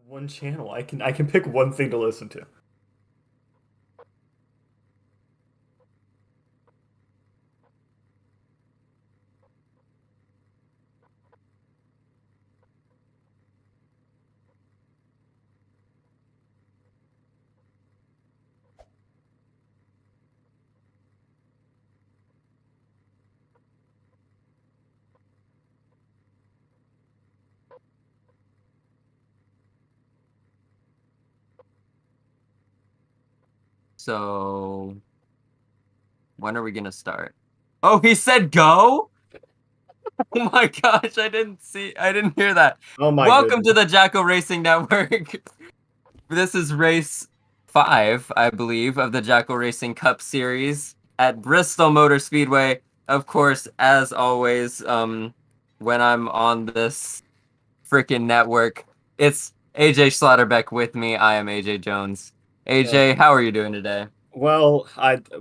One channel. I can pick one thing to listen to. So when are we gonna start? Oh, he said go? Oh my gosh, I didn't hear that. Oh my Welcome to goodness. the Jackal Racing Network. This is race 5, I believe, of the Jackal Racing Cup Series at Bristol Motor Speedway. Of course, as always, when I'm on this freaking network, it's AJ Slaughterbeck with me. I am AJ Jones. Yeah. AJ, how are you doing today? Well,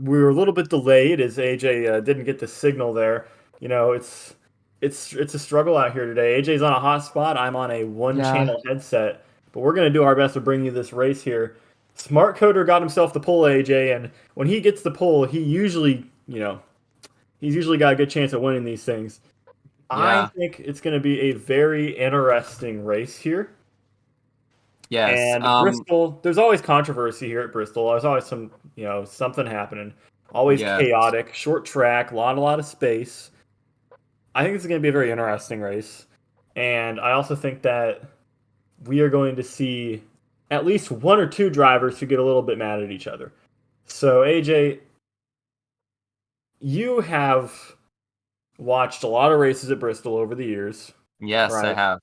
we were a little bit delayed as AJ didn't get the signal there. You know, it's a struggle out here today. AJ's on a hot spot. I'm on a one Yeah, channel headset, but we're gonna do our best to bring you this race here. Smart Coder got himself the pole, AJ, and when he gets the pole, he's usually got a good chance at winning these things. I yeah, think it's going to be a very interesting race here. yes. And Bristol, there's always controversy here at Bristol. There's always something happening. Always Yes. chaotic, short track, a lot of space. I think this is going to be a very interesting race. And I also think that we are going to see at least one or two drivers who get a little bit mad at each other. So, AJ, you have watched a lot of races at Bristol over the years, Yes, I right? have.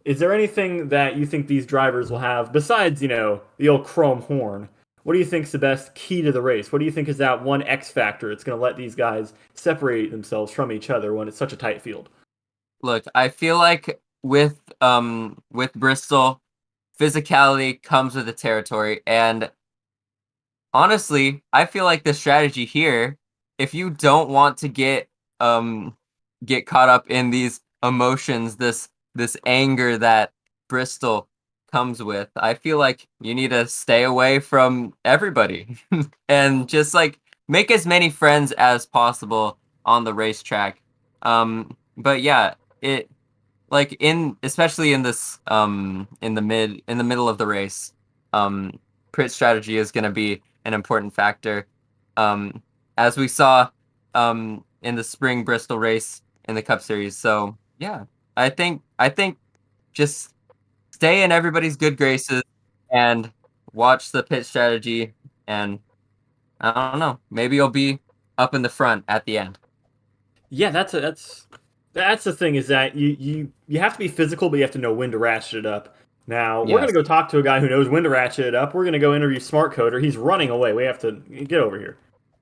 Is there anything that you think these drivers will have besides, the old chrome horn? What do you think is the best key to the race? What do you think is that one X factor that's going to let these guys separate themselves from each other when it's such a tight field? Look, I feel like with Bristol, physicality comes with the territory, and honestly, I feel like the strategy here, if you don't want to get caught up in these emotions, this anger that Bristol comes with, I feel like you need to stay away from everybody and just like make as many friends as possible on the racetrack. But yeah, it like in especially in this in the middle of the race, um pit strategy is going to be an important factor, um as we saw in the spring Bristol race in the Cup Series. So yeah, I think just stay in everybody's good graces and watch the pit strategy, and I don't know, maybe you'll be up in the front at the end. Yeah, that's the thing is that you have to be physical, but you have to know when to ratchet it up. Now we're gonna Yes. go talk to a guy who knows when to ratchet it up. We're gonna go interview Smart Coder. He's running away. We have to get over here.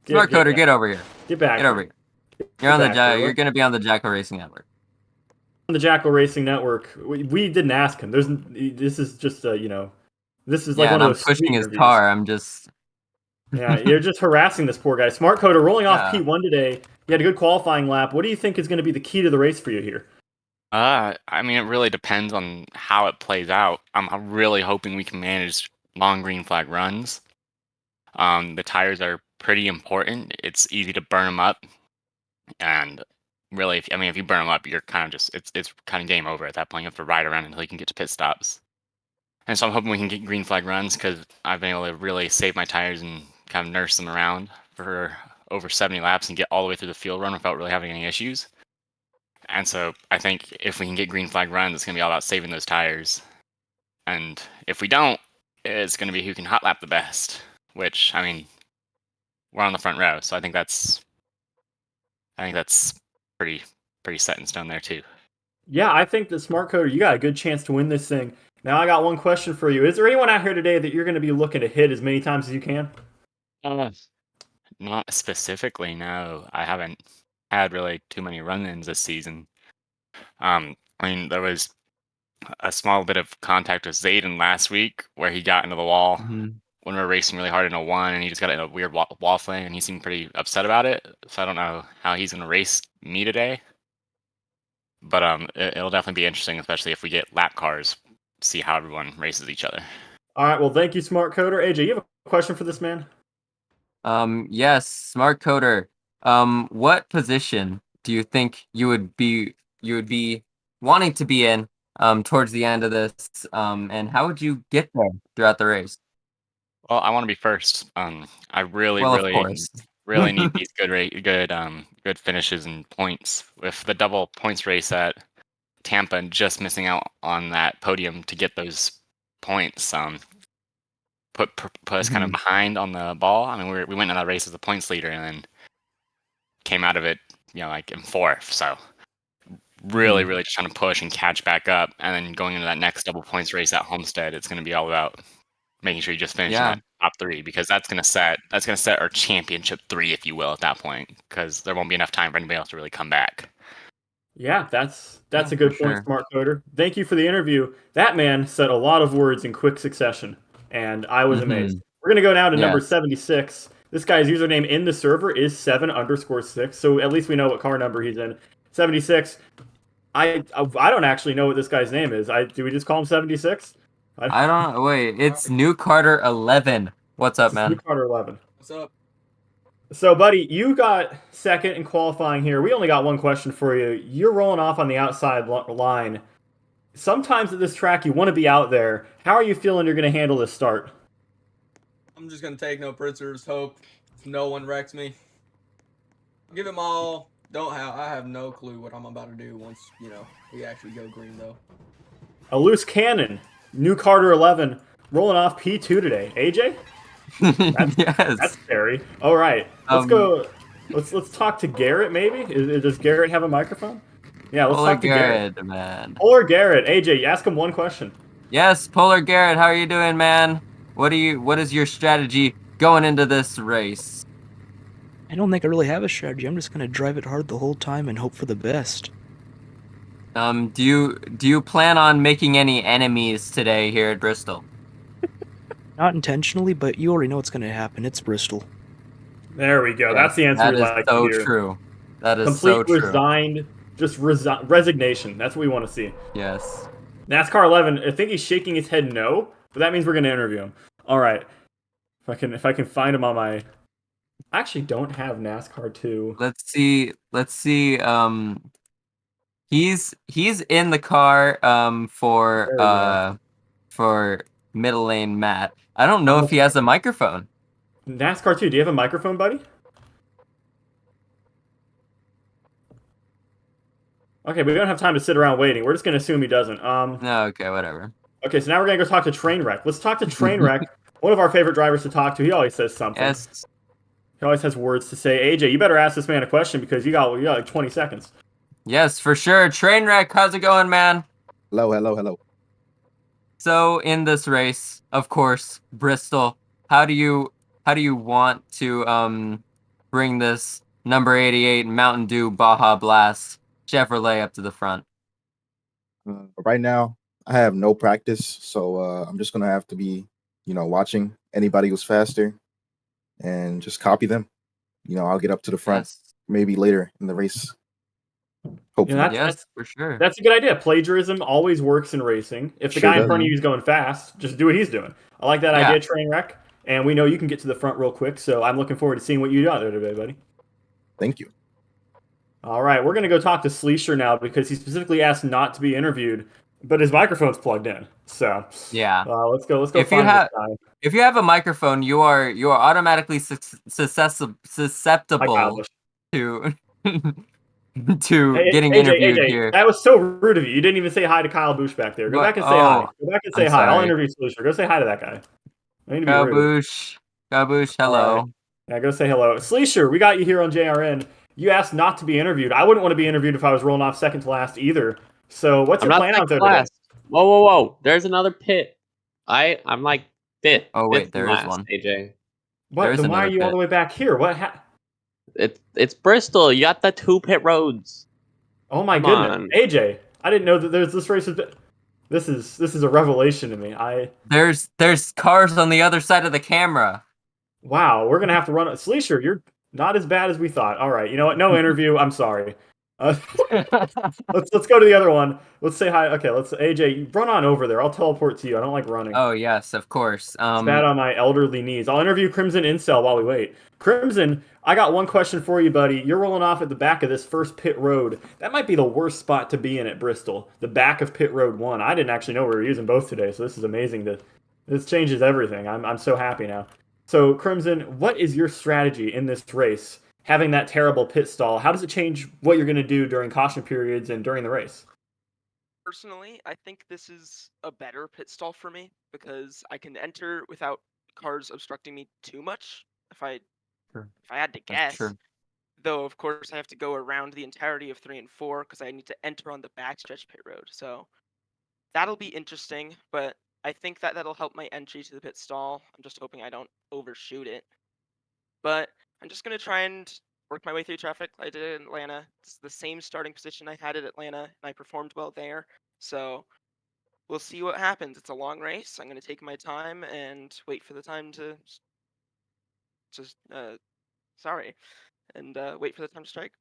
Get Smart get Coder, back. get over here. Get back Get over here. here. You're Get on the back here. You're going to be on the Jackal Racing Network. On the Jackal Racing Network. We didn't ask him. This is just this is like Yeah, one and of I'm those street pushing his interviews. car. I'm just Yeah, you're just harassing this poor guy. Smart Coder rolling off yeah. P1 today. You had a good qualifying lap. What do you think is going to be the key to the race for you here? I mean, it really depends on how it plays out. I'm really hoping we can manage long green flag runs. The tires are pretty important. It's easy to burn them up, and really, if you burn them up, you're kind of just it's kind of game over at that point. You have to ride around until you can get to pit stops. And so I'm hoping we can get green flag runs because I've been able to really save my tires and kind of nurse them around for over 70 laps and get all the way through the field run without really having any issues. And so I think if we can get green flag runs, it's going to be all about saving those tires. And if we don't, it's going to be who can hot lap the best. Which we're on the front row, so I think that's pretty pretty set in stone there too. Yeah, I think that Smart Coder, you got a good chance to win this thing. Now, I got one question for you. Is there anyone out here today that you're going to be looking to hit as many times as you can? Uh, Not specifically, no. I haven't had really too many run-ins this season. There was a small bit of contact with Zayden last week where he got into the wall Mhm. when we were racing really hard in a one, and he just got in a weird wall fling, and he seemed pretty upset about it. So I don't know how he's going to race me today, but it'll definitely be interesting, especially if we get lap cars see how everyone races each other. All right. Well, thank you, Smart Coder. AJ, you have a question for this man? Yes, Smart Coder. What position do you think you would be wanting to be in towards the end of this? And how would you get there throughout the race? Well, I want to be first. I really, Well, of really, course. really need these good finishes and points. With the double points race at Tampa, and just missing out on that podium to get those points, put us kind of behind on the ball. I mean, we went in that race as the points leader, and then came out of it, like in fourth. So really, really just trying to push and catch back up, and then going into that next double points race at Homestead, it's going to be all about making sure you just finish in that top 3, because that's gonna set our championship 3, if you will, at that point, because there won't be enough time for anybody else to really come back. Yeah, that's a good point, sure. Smart Coder. Thank you for the interview. That man said a lot of words in quick succession, and I was amazed. We're gonna go now to number 76. This guy's username in the server is 7_6, so at least we know what car number he's in. 76. I don't actually know what this guy's name is. Do we just call him 76? I don't wait. It's New Carter 11. What's up, man? New Carter 11. What's up? So, buddy, you got second in qualifying here. We only got one question for you. You're rolling off on the outside line. Sometimes at this track, you want to be out there. How are you feeling you're going to handle this start? I'm just gonna take no prisoners. Hope no one wrecks me. Give them all. I have no clue what I'm about to do once we actually go green though. A loose cannon. New Carter 11 rolling off P2 today. AJ? That's scary. All right, let's go. Let's talk to Garrett. Maybe does Garrett have a microphone? Yeah, let's talk to Garrett. Man. Polar Garrett. AJ, ask him one question. Yes, Polar Garrett. How are you doing, man? What is your strategy going into this race? I don't think I really have a strategy. I'm just gonna drive it hard the whole time and hope for the best. Do you plan on making any enemies today here at Bristol? Not intentionally, but you already know what's gonna happen. It's Bristol. There we go. That's the answer we like to hear. True. That is complete so true. Resignation. That's what we want to see. Yes. NASCAR 11. I think he's shaking his head no, but that means we're going to interview him. All right. If I can find him on my. I actually don't have NASCAR 2. Let's see. He's in the car for middle lane Matt. I don't know if he has a microphone. NASCAR 2, do you have a microphone, buddy? Okay, we don't have time to sit around waiting. We're just going to assume he doesn't. No, okay, whatever. Okay, so now we're going to go talk to Trainwreck. Let's talk to Trainwreck, one of our favorite drivers to talk to. He always says something. Yes. He always has words to say. AJ, you better ask this man a question because you got like 20 seconds. Yes, for sure. Trainwreck, how's it going, man? Hello. So in this race, of course, Bristol, how do you want to bring this number 88 Mountain Dew Baja Blast Chevrolet up to the front? Right now, I have no practice, so I'm just gonna have to be, watching anybody who's faster, and just copy them. I'll get up to the front maybe later in the race. Hopefully. Yes, for sure. That's a good idea. Plagiarism always works in racing. If the guy in front of you is going fast, just do what he's doing. I like that idea, Trainwreck. And we know you can get to the front real quick, so I'm looking forward to seeing what you do out there today, buddy. Thank you. All right, we're going to go talk to Sleesher now because he specifically asked not to be interviewed, but his microphone's plugged in. So let's go. If you have a microphone, you are automatically susceptible to getting interviewed here. That was so rude of you. You didn't even say hi to Kyle Busch back there. Go back and say hi. Go back and say hi. I'll interview Sleesher. Go say hi to that guy. Kyle Busch, hello. Right. Yeah, go say hello. Sleesher, we got you here on JRN. You asked not to be interviewed. I wouldn't want to be interviewed if I was rolling off second to last either. So what's your plan out there today? Whoa. There's another pit. I'm like fifth. Oh, wait, there is one. AJ. What? Then why are you all the way back here? What? It's Bristol. You got the 2 pit roads. Oh my goodness. AJ, I didn't know that there's this race. This is a revelation to me. There's cars on the other side of the camera. Wow, we're gonna have to run. Sleesher, you're not as bad as we thought. All right, you know what? No interview. I'm sorry. Let's go to the other one. Let's say hi. Okay, let's AJ, run on over there. I'll teleport to you. I don't like running. Oh yes, of course. It's bad on my elderly knees. I'll interview Crimson Incel while we wait. Crimson, I got one question for you, buddy. You're rolling off at the back of this first pit road. That might be the worst spot to be in at Bristol. The back of pit road 1. I didn't actually know we were using both today, so this is amazing. This changes everything. I'm so happy now. So, Crimson, what is your strategy in this race? Having that terrible pit stall, how does it change what you're going to do during caution periods and during the race? Personally, I think this is a better pit stall for me because I can enter without cars obstructing me too much. If I Sure. if I had to That's guess, true. though, of course, I have to go around the entirety of 3 and 4 because I need to enter on the backstretch pit road. So that'll be interesting, but I think that that'll help my entry to the pit stall. I'm just hoping I don't overshoot it. But I'm just gonna try and work my way through traffic like I did in Atlanta. It's the same starting position I had at Atlanta, and I performed well there. So we'll see what happens. It's a long race. I'm gonna take my time and wait for the time to just sorry, and wait for the time to strike.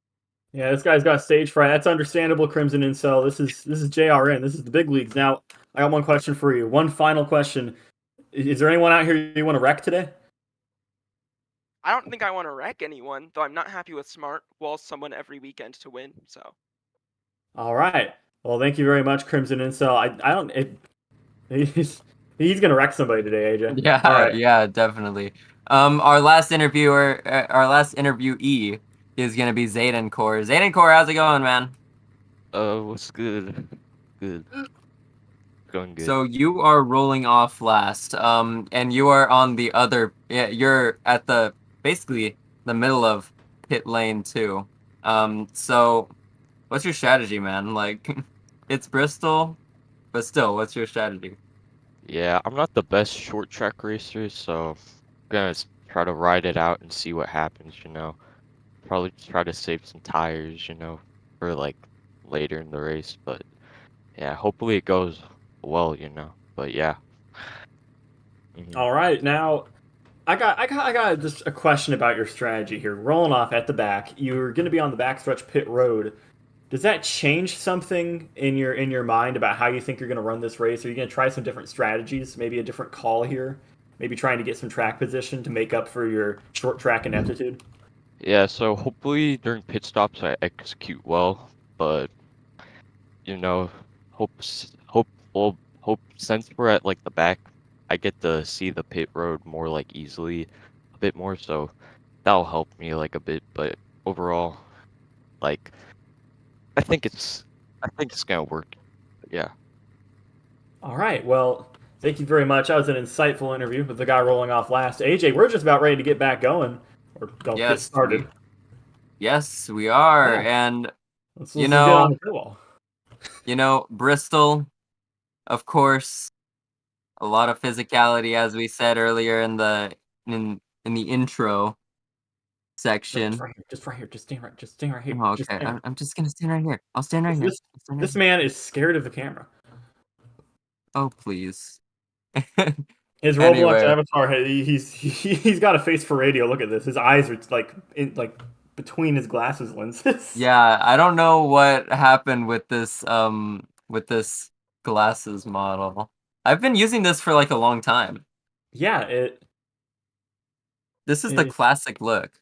Yeah, this guy's got stage fright. That's understandable, Crimson Incel. This is JRN. This is the big leagues. Now, I got one question for you. One final question. Is there anyone out here you want to wreck today? I don't think I want to wreck anyone, though I'm not happy with Smart walls someone every weekend to win. So All right. Well, thank you very much, Crimson Incel. I don't. He's gonna wreck somebody today, AJ. Yeah, All right. yeah, definitely. Our last interviewee is gonna be Zayden Core. Zayden Core, how's it going, man? What's good? Good. Going good. So you are rolling off last, and you are on the other. Yeah, you're at basically the middle of pit lane 2. So what's your strategy, man? Like, it's Bristol, but still, what's your strategy? Yeah, I'm not the best short track racer, so I'm gonna try to ride it out and see what happens, you know. Probably try to save some tires, you know, for like later in the race, but yeah, hopefully it goes well, you know. But yeah. All right. Now, I got just a question about your strategy here. Rolling off at the back, you're going to be on the backstretch pit road. Does that change something in your mind about how you think you're going to run this race? Are you going to try some different strategies? Maybe a different call here? Maybe trying to get some track position to make up for your short track ineptitude? Yeah, so hopefully during pit stops I execute well, but you know, hope since we're at like the back, I get to see the pit road more like easily, a bit more, so that'll help me like a bit. But overall, like I think it's gonna work. Yeah. All right. Well, thank you very much. That was an insightful interview with the guy rolling off last. AJ, we're just about ready to get back going or get Yes, started. Yes, we are, Yeah. and Let's you just get on know, the ball. Bristol, of course, a lot of physicality, as we said earlier in the intro section. Just right here. Just stay right here. Oh, Just okay, stand. I'm just gonna stand right here. I'll stand right here. I'll stand right This here. man is scared of the camera. Oh, please. His Roblox Anyway. avatar, he's got a face for radio. Look at this. His eyes are like between his glasses lenses. Yeah, I don't know what happened with this glasses model. I've been using this for like a long time. Yeah, This is the classic look.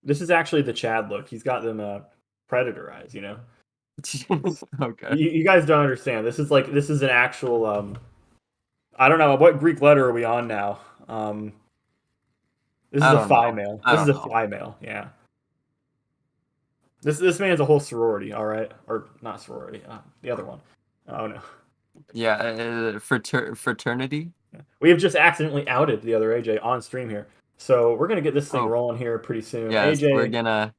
This is actually the Chad look. He's got them predator eyes, you know. Okay. You guys don't understand. This is an actual I don't know what Greek letter are we on now. This is I a don't phi know. male. I This is don't a know. phi male. Yeah. This man's a whole sorority. All right, or not sorority. The other one. Oh no. Yeah, fraternity. We have just accidentally outed the other AJ on stream here, so we're gonna get this thing Oh. rolling here pretty soon. Yes, AJ, we're gonna.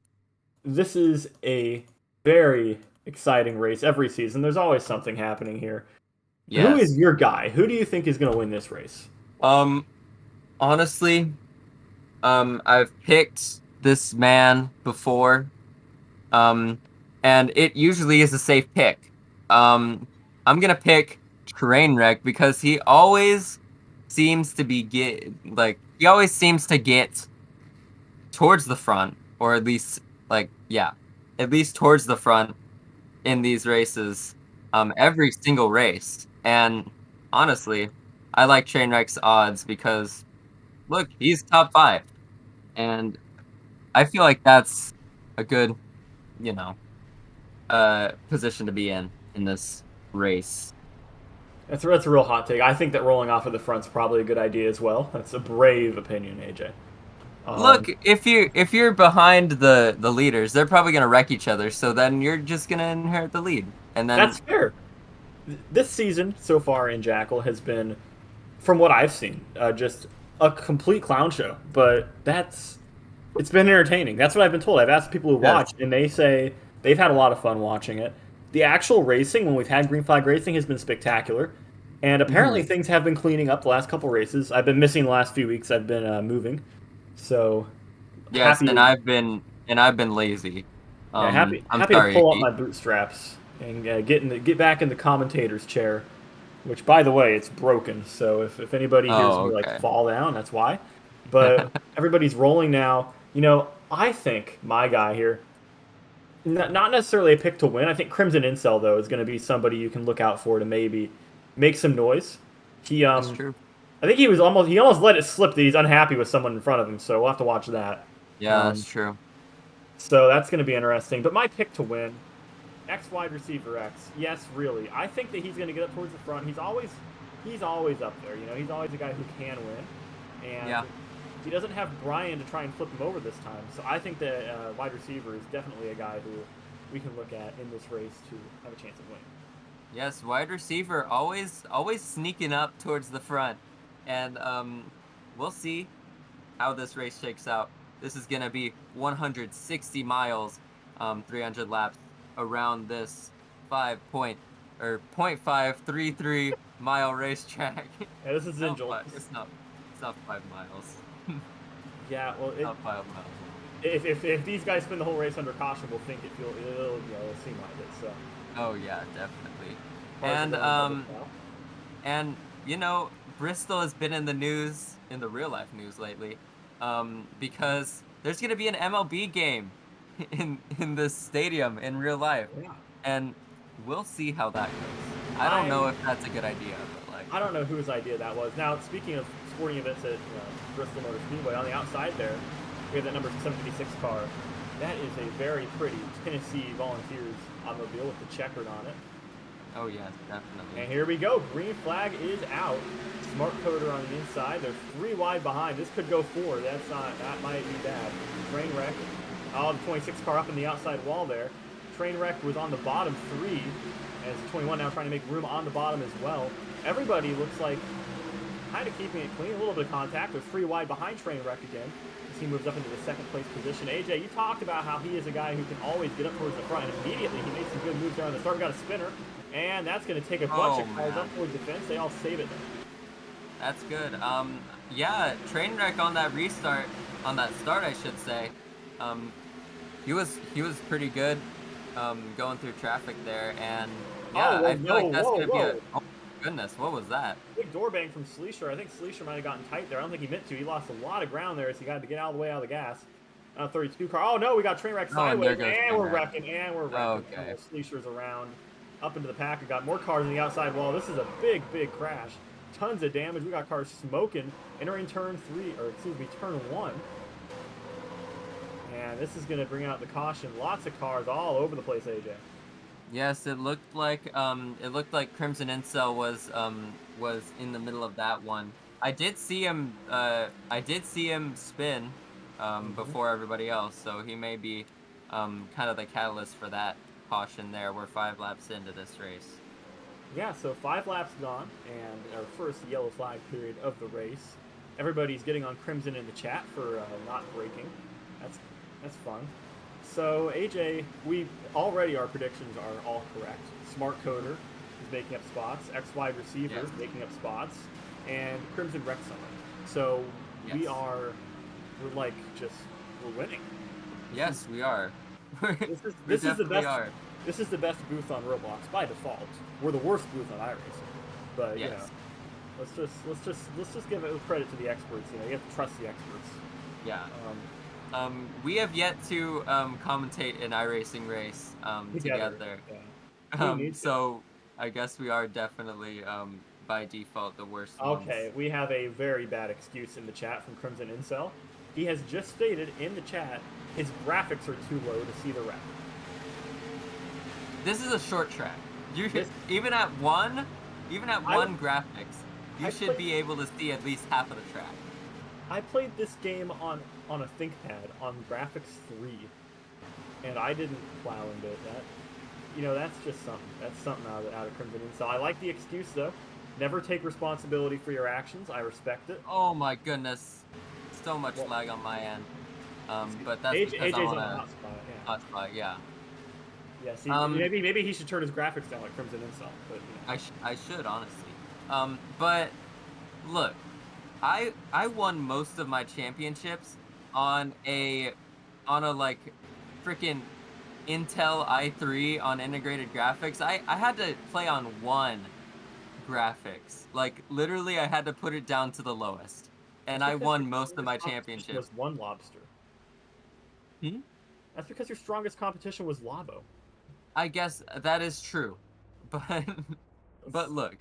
this is a very exciting race every season. There's always something happening here. Yes. Who is your guy? Who do you think is gonna win this race? Honestly, I've picked this man before, and it usually is a safe pick. I'm gonna pick Trainwreck because he always seems to get towards the front, or at least yeah. at least towards the front in these races, every single race. And honestly, I like Trainwreck's odds because look, he's top 5. And I feel like that's a good, you know, position to be in this race. That's a real hot take. I think that rolling off of the front's probably a good idea as well. That's a brave opinion, AJ. Look, if you're behind the leaders, they're probably gonna wreck each other. So then you're just gonna inherit the lead, and then That's fair. This season so far in Jackal has been, from what I've seen, just a complete clown show. But it's been entertaining. That's what I've been told. I've asked people who watch, and they say they've had a lot of fun watching it. The actual racing, when we've had green flag racing, has been spectacular. And apparently things have been cleaning up the last couple races. I've been missing the last few weeks. I've been moving, so yes, happy. and I've been lazy. Happy I'm happy sorry. to pull up my bootstraps and get back in the commentator's chair. Which, by the way, it's broken. So if anybody hears me like fall down, that's why. But everybody's rolling now. You know, I think my guy here, not necessarily a pick to win. I think Crimson Incel though is going to be somebody you can look out for to maybe make some noise. That's true. I think he almost let it slip that he's unhappy with someone in front of him. So we'll have to watch that. Yeah, that's true. So that's going to be interesting. But my pick to win, X wide receiver X. Yes, really. I think that he's going to get up towards the front. He's always up there. You know, he's always a guy who can win. And he doesn't have Brian to try and flip him over this time. So I think that wide receiver is definitely a guy who we can look at in this race to have a chance of winning. Yes, wide receiver always sneaking up towards the front. And we'll see how this race shakes out. This is going to be 160 miles, 300 laps around this 0.533 mile racetrack. Yeah, this is Angel. It's not 5 miles. Yeah, well, not 5 miles. If these guys spin the whole race under caution, we'll think it'll seem like it. So. Oh yeah, definitely. And you know, Bristol has been in the news, in the real life news lately, because there's gonna be an MLB game in this stadium in real life, and we'll see how that goes. I don't know if that's a good idea, but like I don't know whose idea that was. Now, speaking of sporting events at Bristol Motor Speedway, on the outside there, we have that number 756 car. That is a very pretty Tennessee Volunteers automobile with the checkered on it. Oh yes, definitely. And here we go. Green flag is out. Smart coder on the inside. They're 3 wide behind. This could go 4. That might be bad. Trainwreck. Oh, the 26 car up in the outside wall there. Trainwreck was on the bottom 3. As the 21 now trying to make room on the bottom as well. Everybody looks like kind of keeping it clean. A little bit of contact. They're 3 wide behind Trainwreck again. As he moves up into the 2nd place position. AJ, you talked about how he is a guy who can always get up towards the front. And immediately he made some good moves there on the start. We got a spinner. And that's going to take a bunch of cars up towards the fence. They all save it there. That's good. Yeah, Trainwreck on that restart, on that start, I should say. He was pretty good, going through traffic there, and yeah, I feel like that's gonna be a. Oh goodness, what was that? Big door bang from Sleesher. I think Sleesher might have gotten tight there. I don't think he meant to. He lost a lot of ground there as he got to get all the way out of the gas. 32 car. Oh no, we got Trainwreck sideways, and we're wrecking, Okay. Sleesher's around. Up into the pack. We got more cars on the outside wall. This is a big crash. Tons of damage. We got cars smoking. Entering turn 1. And this is going to bring out the caution. Lots of cars all over the place, AJ. Yes, it looked like Crimson Incel was in the middle of that one. I did see him spin before everybody else, so he may be kind of the catalyst for that caution there. We're 5 laps into this race. Yeah, so 5 laps gone, and our first yellow flag period of the race. Everybody's getting on Crimson in the chat for not braking. That's fun. So AJ, our predictions are all correct. Smart coder is making up spots. X wide receiver is making up spots, and Crimson wrecked someone. So we're winning. Yes, we are. This is the best. This is the best booth on Roblox by default. We're the worst booth on iRacing, but you know, let's just give it credit to the experts. You know, you have to trust the experts. Yeah. We have yet to commentate an iRacing race together. Yeah. We need to. So I guess we are definitely by default the worst Okay, ones. we have a very bad excuse in the chat from Crimson Incel. He has just stated in the chat his graphics are too low to see the wreck. This is a short track. You This- even at one graphics, you I should played- be able to see at least half of the track. I played this game on a ThinkPad on graphics 3, and I didn't plow into it. That's just something. That's something out of Crimson Incel. I like the excuse though. Never take responsibility for your actions. I respect it. Oh my goodness, so much lag on my end. But that's because AJ's I'm on on a a hotspot. hotspot. Yeah. Yeah. See, Um, maybe he should turn his graphics down like Crimson Incel. But I should honestly. But look, I won most of my championships on a like freaking Intel i3 on integrated graphics. I had to play on one graphics. Like literally I had to put it down to the lowest. And I won most of my championships. Was one lobster. Hmm? That's because your strongest competition was Labo. I guess that is true. But look.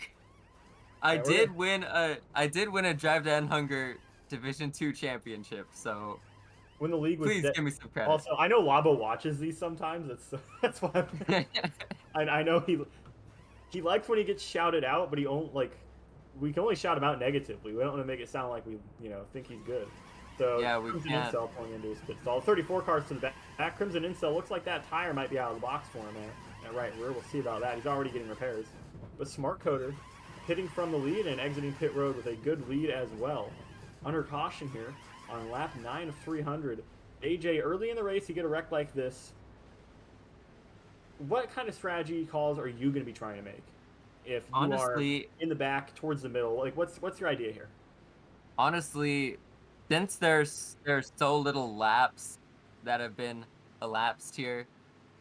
I Yeah, did win a Drive to End Hunger Division 2 championship, so when the league was please give me some credit. Also, I know Labo watches these sometimes. That's why I know he likes when he gets shouted out, but we can only shout him out negatively. We don't want to make it sound like we think he's good. So Yeah, we Crimson can't. Incel pulling into his pit stall. 34 cars to the back. That Crimson Incel looks like that tire might be out of the box for him, man. At right rear, we'll see about that. He's already getting repairs. But Smart Coder hitting from the lead and exiting pit road with a good lead as well. Under caution here on lap 9 of 300. AJ, early in the race, you get a wreck like this. What kind of strategy calls are you going to be trying to make? If you Honestly, are in the back towards the middle, like what's your idea here? honestly, since there's so little laps that have been elapsed here,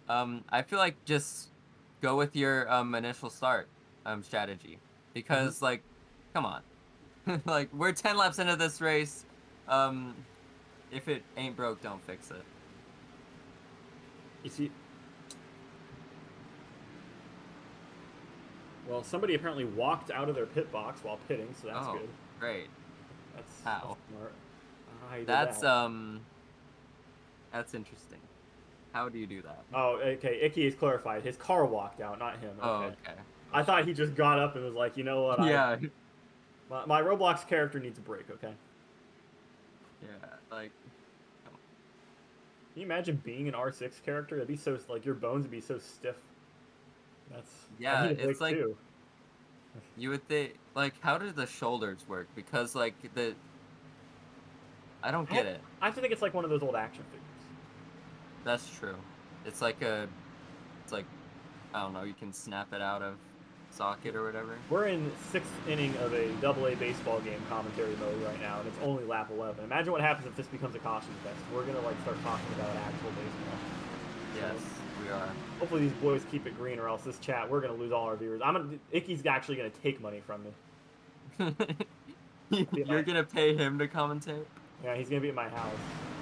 I feel like just go with your initial start strategy. Because like, come on. Like we're 10 laps into this race. If it ain't broke, don't fix it. You see, well, somebody apparently walked out of their pit box while pitting, so that's good. Great. That's How? smart. I don't know how you did That's that. That's interesting. How do you do that? Oh, okay. Icky is clarified. His car walked out, not him. Oh, Okay. okay. I thought he just got up and was like, you know what? Yeah. My Roblox character needs a break. Okay. Yeah, like. Can you imagine being an R6 character? That'd be so like your bones would be so stiff. That's Yeah, I need a break it's like too. you would think. Like, how do the shoulders work? Because like I don't get it. I have to think it's like one of those old action figures. That's true. It's like I don't know. You can snap it out of socket or whatever. We're in 6th inning of a AA baseball game commentary mode right now, and it's only lap 11. Imagine what happens if this becomes a caution fest. We're gonna like start talking about actual baseball. Yes, we are. Hopefully these boys keep it green, or else this chat we're gonna lose all our viewers. Icky's actually gonna take money from me. You're gonna pay him to commentate? Yeah, he's gonna be at my house.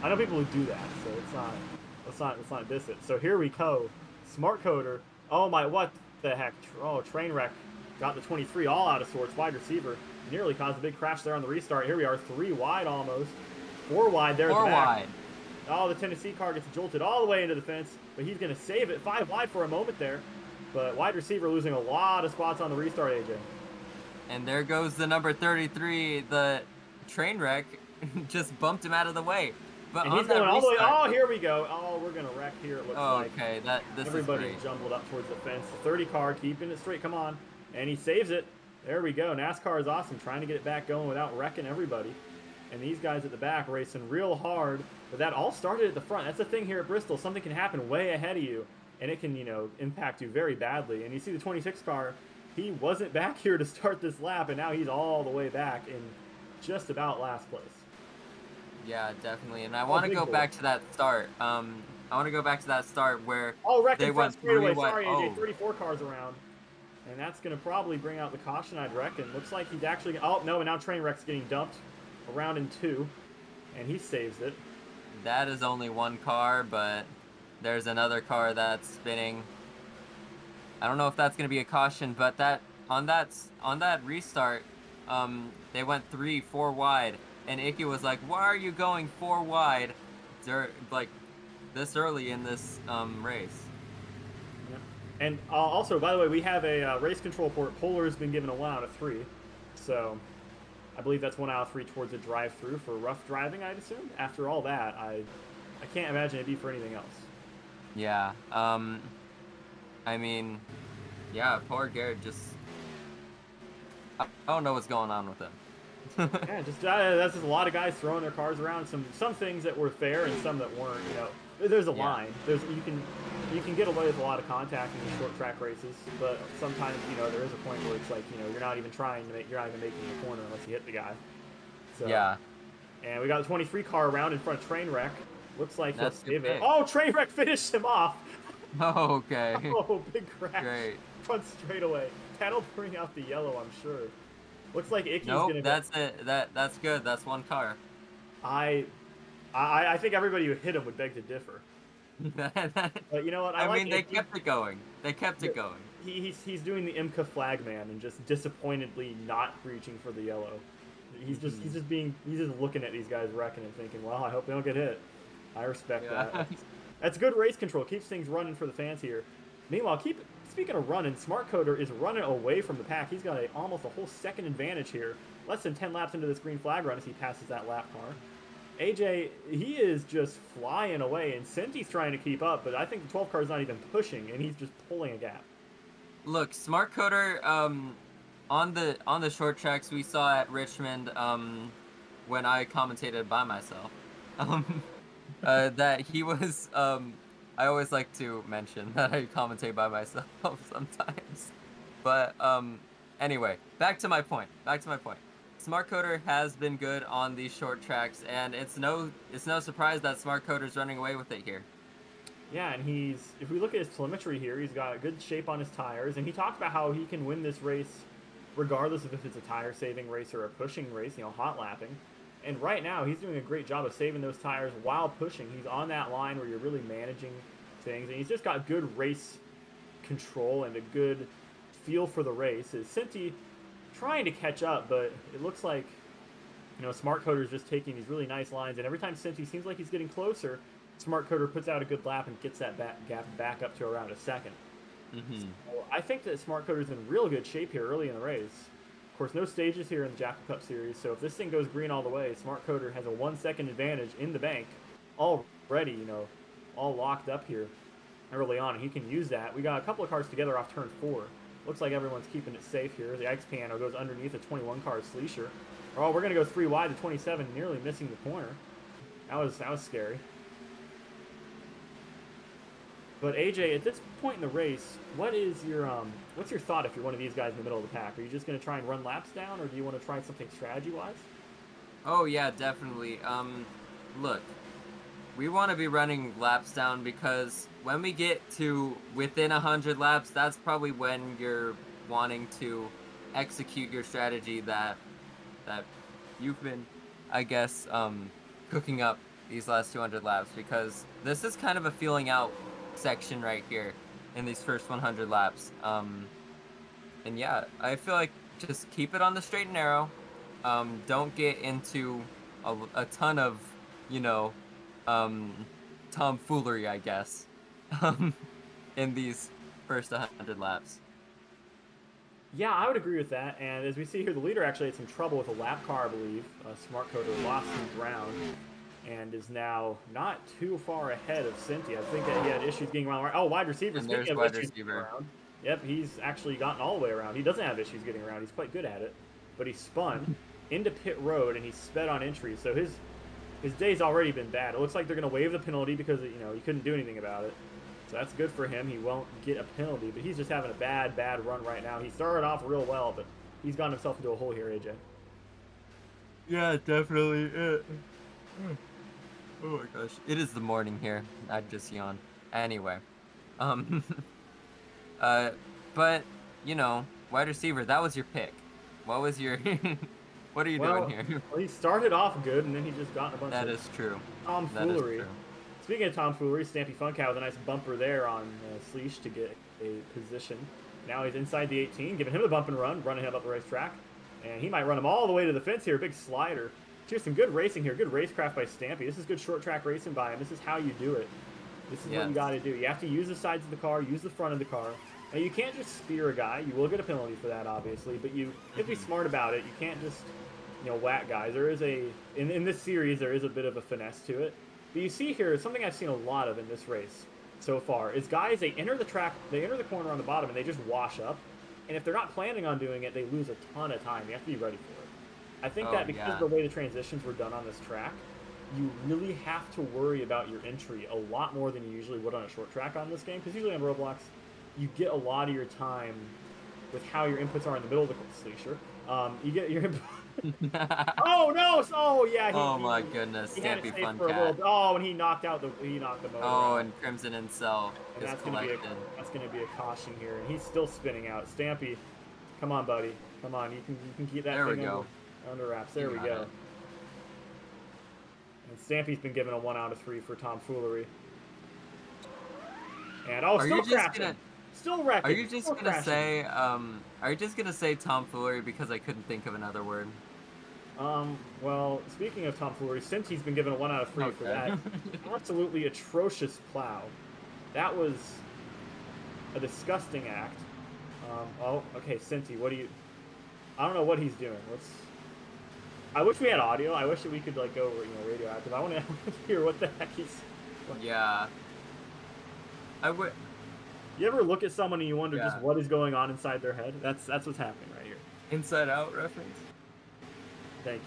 I know people who do that, so let's not diss it. So here we go. Smart Coder. Oh my, what the heck? Oh, train wreck. Got the 23 all out of sorts. Wide receiver. Nearly caused a big crash there on the restart. Here we are, 3 wide almost. 4 wide there. 4 wide. Oh, the Tennessee car gets jolted all the way into the fence, but he's gonna save it. 5 wide for a moment there. But wide receiver losing a lot of spots on the restart, AJ. And there goes the number 33, the train wreck. Just bumped him out of the way. But and he's going all the way. Oh, here we go. Oh, we're gonna wreck here. It looks like. Okay, this everybody is great. jumbled up towards the fence. The 30 car keeping it straight. Come on, and he saves it. There we go. NASCAR is awesome, trying to get it back going without wrecking everybody. And these guys at the back racing real hard. But that all started at the front. That's the thing here at Bristol. Something can happen way ahead of you, and it can impact you very badly. And you see the 26 car. He wasn't back here to start this lap, and now he's all the way back in just about last place. Yeah, definitely. And I want to go back to that start. I want to go back to that start where they went straightaway. Sorry, AJ. Oh. 34 cars around. And that's going to probably bring out the caution, I'd reckon. Looks like he's actually... Oh, no, and now Trainwreck's getting dumped around in 2. And he saves it. that is only one car, but there's another car that's spinning. I don't know if that's gonna be a caution, but that on that restart, they went 3-4 wide, and Icky was like, "Why are you going 4 wide, like this early in this race?" Yeah. And also, by the way, we have a race control port. Polar's been given a 1 out of 3, so I believe that's 1 out of 3 towards a drive-through for rough driving. I'd assume. After all that, I can't imagine it'd be for anything else. Yeah. I mean, yeah. Poor Garrett just. I don't know what's going on with him. Yeah, just that's just a lot of guys throwing their cars around. Some things that were fair and some that weren't. You know, there's a line. You can get away with a lot of contact in these short track races, but sometimes there is a point where it's like you're not even you're not even making the corner unless you hit the guy. So, yeah. And we got the 23 car around in front of Trainwreck. Looks like he'll That's save it. big. Oh, Trainwreck finished him off. Oh, okay. Oh, big crash. Great. Front straightaway. That'll bring out the yellow, I'm sure. Looks like Icky's Nope, gonna. that's it. That's good. That's one car. I think everybody who hit him would beg to differ. But you know what? I like mean, they Icky. kept it going. They kept it going. He's doing the IMCA flagman and just disappointedly not reaching for the yellow. He's just looking at these guys wrecking and thinking, well, I hope they don't get hit. I respect that. That's good race control. Keeps things running for the fans here. Meanwhile, speaking of running, Smart Coder is running away from the pack. He's got almost a whole second advantage here. Less than 10 laps into this green flag run as he passes that lap car. AJ, he is just flying away, and Senti's trying to keep up, but I think the 12 car is not even pushing, and he's just pulling a gap. Look, Smart Coder, on the short tracks we saw at Richmond, when I commentated by myself, that he was, I always like to mention that I commentate by myself sometimes. But, anyway, back to my point. Smart Coder has been good on these short tracks, and it's no surprise that Smart Coder's running away with it here. Yeah, and if we look at his telemetry here, he's got a good shape on his tires, and he talked about how he can win this race regardless of if it's a tire-saving race or a pushing race, hot lapping. And right now, he's doing a great job of saving those tires while pushing. He's on that line where you're really managing things, and he's just got good race control and a good feel for the race. Is Senti trying to catch up, but it looks like Smart Coder is just taking these really nice lines, and every time Senti seems like he's getting closer, Smart Coder puts out a good lap and gets that gap back up to around a second. So I think that Smart Coder's in real good shape here early in the race. Of course, no stages here in the Jackal Cup Series, so if this thing goes green all the way, Smart Coder has a 1 second advantage in the bank already, all locked up here early on, and he can use that. We got a couple of cars together off turn 4. Looks like everyone's keeping it safe here. The X-Piano goes underneath the 21 car Sleesher. Oh, we're going to go 3 wide to 27, nearly missing the corner. That was scary. But AJ, at this point in the race, what's your thought if you're one of these guys in the middle of the pack? Are you just going to try and run laps down, or do you want to try something strategy-wise? Oh yeah, definitely. Look, we want to be running laps down because when we get to within 100 laps, that's probably when you're wanting to execute your strategy that you've been, I guess, cooking up these last 200 laps, because this is kind of a feeling out section right here in these first 100 laps. And yeah, I feel like just keep it on the straight and narrow. Don't get into a ton of, tomfoolery, I guess, in these first 100 laps. Yeah, I would agree with that. And as we see here, the leader actually had some trouble with a lap car, I believe. Smart Coder lost some ground and is now not too far ahead of Senti. I think that he had issues getting around. Oh, wide receiver. And there's Speaking of wide issues receiver. getting around, yep, he's actually gotten all the way around. He doesn't have issues getting around. He's quite good at it. But he spun into pit road and he sped on entry. So his day's already been bad. It looks like they're going to waive the penalty because he couldn't do anything about it. So that's good for him. He won't get a penalty, but he's just having a bad run right now. He started off real well, but he's gotten himself into a hole here, AJ. Yeah, definitely. Oh my gosh, it is the morning here. I just yawned. Anyway, but wide receiver, that was your pick. What was your What are you doing here? Well, he started off good, and then he just got a bunch That of is true. tomfoolery. That is true. Speaking of tomfoolery, Stampy Funkow with a nice bumper there on Sleesh to get a position. Now he's inside the 18, giving him the bump and run, running him up the racetrack. And he might run him all the way to the fence here. Big slider. Here's some good racing here. Good racecraft by Stampy. This is good short track racing by him. This is how you do it. This is what you got to do. You have to use the sides of the car, use the front of the car. Now, you can't just spear a guy. You will get a penalty for that, obviously. But you have to be smart about it. You can't just, whack guys. There is in this series, there is a bit of a finesse to it. But you see here, something I've seen a lot of in this race so far, is guys, they enter the track, they enter the corner on the bottom, and they just wash up. And if they're not planning on doing it, they lose a ton of time. You have to be ready for it. I think that because of the way the transitions were done on this track, you really have to worry about your entry a lot more than you usually would on a short track on this game. Because usually on Roblox, you get a lot of your time with how your inputs are in the middle of the Sleesher. You get your input. Oh no! Oh yeah. My goodness, Stampy Fun Cat. Oh, and he knocked the motor. Oh, and Crimson Incel and is collected. That's gonna be a caution here, and he's still spinning out. Stampy, come on, buddy, come on. You can keep that thing under wraps. There we go. And Stampy's been given a 1 out of 3 for tomfoolery. And still crashing. Still wrecking. Are you just gonna say? Are you just gonna say tomfoolery because I couldn't think of another word? Well, speaking of tomfoolery, since he's been given a 1 out of 3 for that absolutely atrocious plow, that was a disgusting act. Okay, Cinti, what do you? I don't know what he's doing. I wish we had audio. I wish that we could go radioactive. I want to hear what the heck he's. Yeah. I would. You ever look at someone and you wonder just what is going on inside their head? That's what's happening right here. Inside Out reference. Thank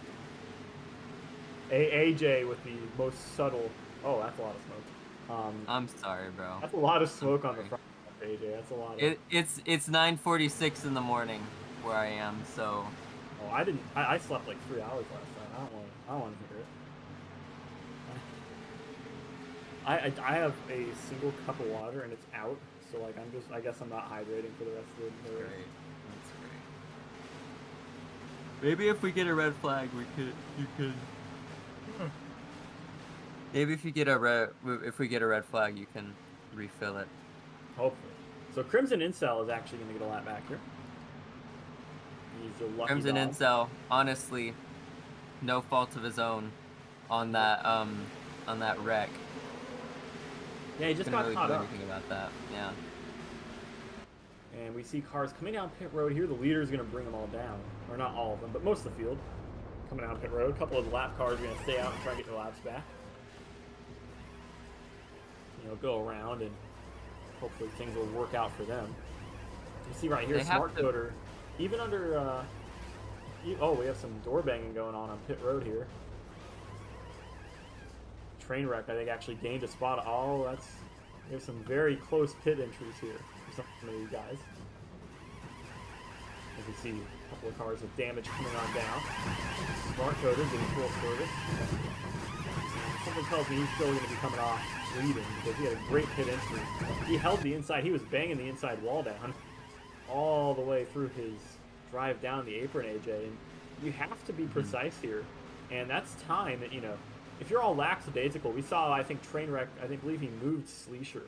you. AJ with the most subtle. Oh, that's a lot of smoke. I'm sorry, bro. That's a lot of smoke on the front, AJ. That's a lot. It's 9:46 in the morning where I am, so. Oh, I didn't. I slept like 3 hours last night. I don't want to hear it. I have a single cup of water and it's out, so I guess I'm not hydrating for the rest of the day. Great. That's great. Maybe if we get a red flag, you could. Maybe if we get a red flag, you can refill it. Hopefully. So Crimson Incel is actually going to get a lap back here. He's a lucky Crimson dog. Incel, honestly, no fault of his own on that wreck. Yeah, he just got really caught do up. anything about that. Yeah. And we see cars coming down pit road here. The leader is going to bring them all down, or not all of them, but most of the field coming down pit road. A couple of lap cars are going to stay out and try to get their laps back. Go around and hopefully things will work out for them. You see right here, Smart Coder, even under. We have some door banging going on pit road here. Trainwreck, I think, actually gained a spot. Oh, there's some very close pit entries here for some of these guys. You can see a couple of cars with damage coming on down. Smart Coder getting full service. Something tells me he's still going to be coming off leading because he had a great pit entry. He held the inside. He was banging the inside wall down all the way through his drive down the apron, AJ. And you have to be precise here. And that's time that, if you're all lackadaisical, we saw, I think, Trainwreck, believe he moved Sleesher.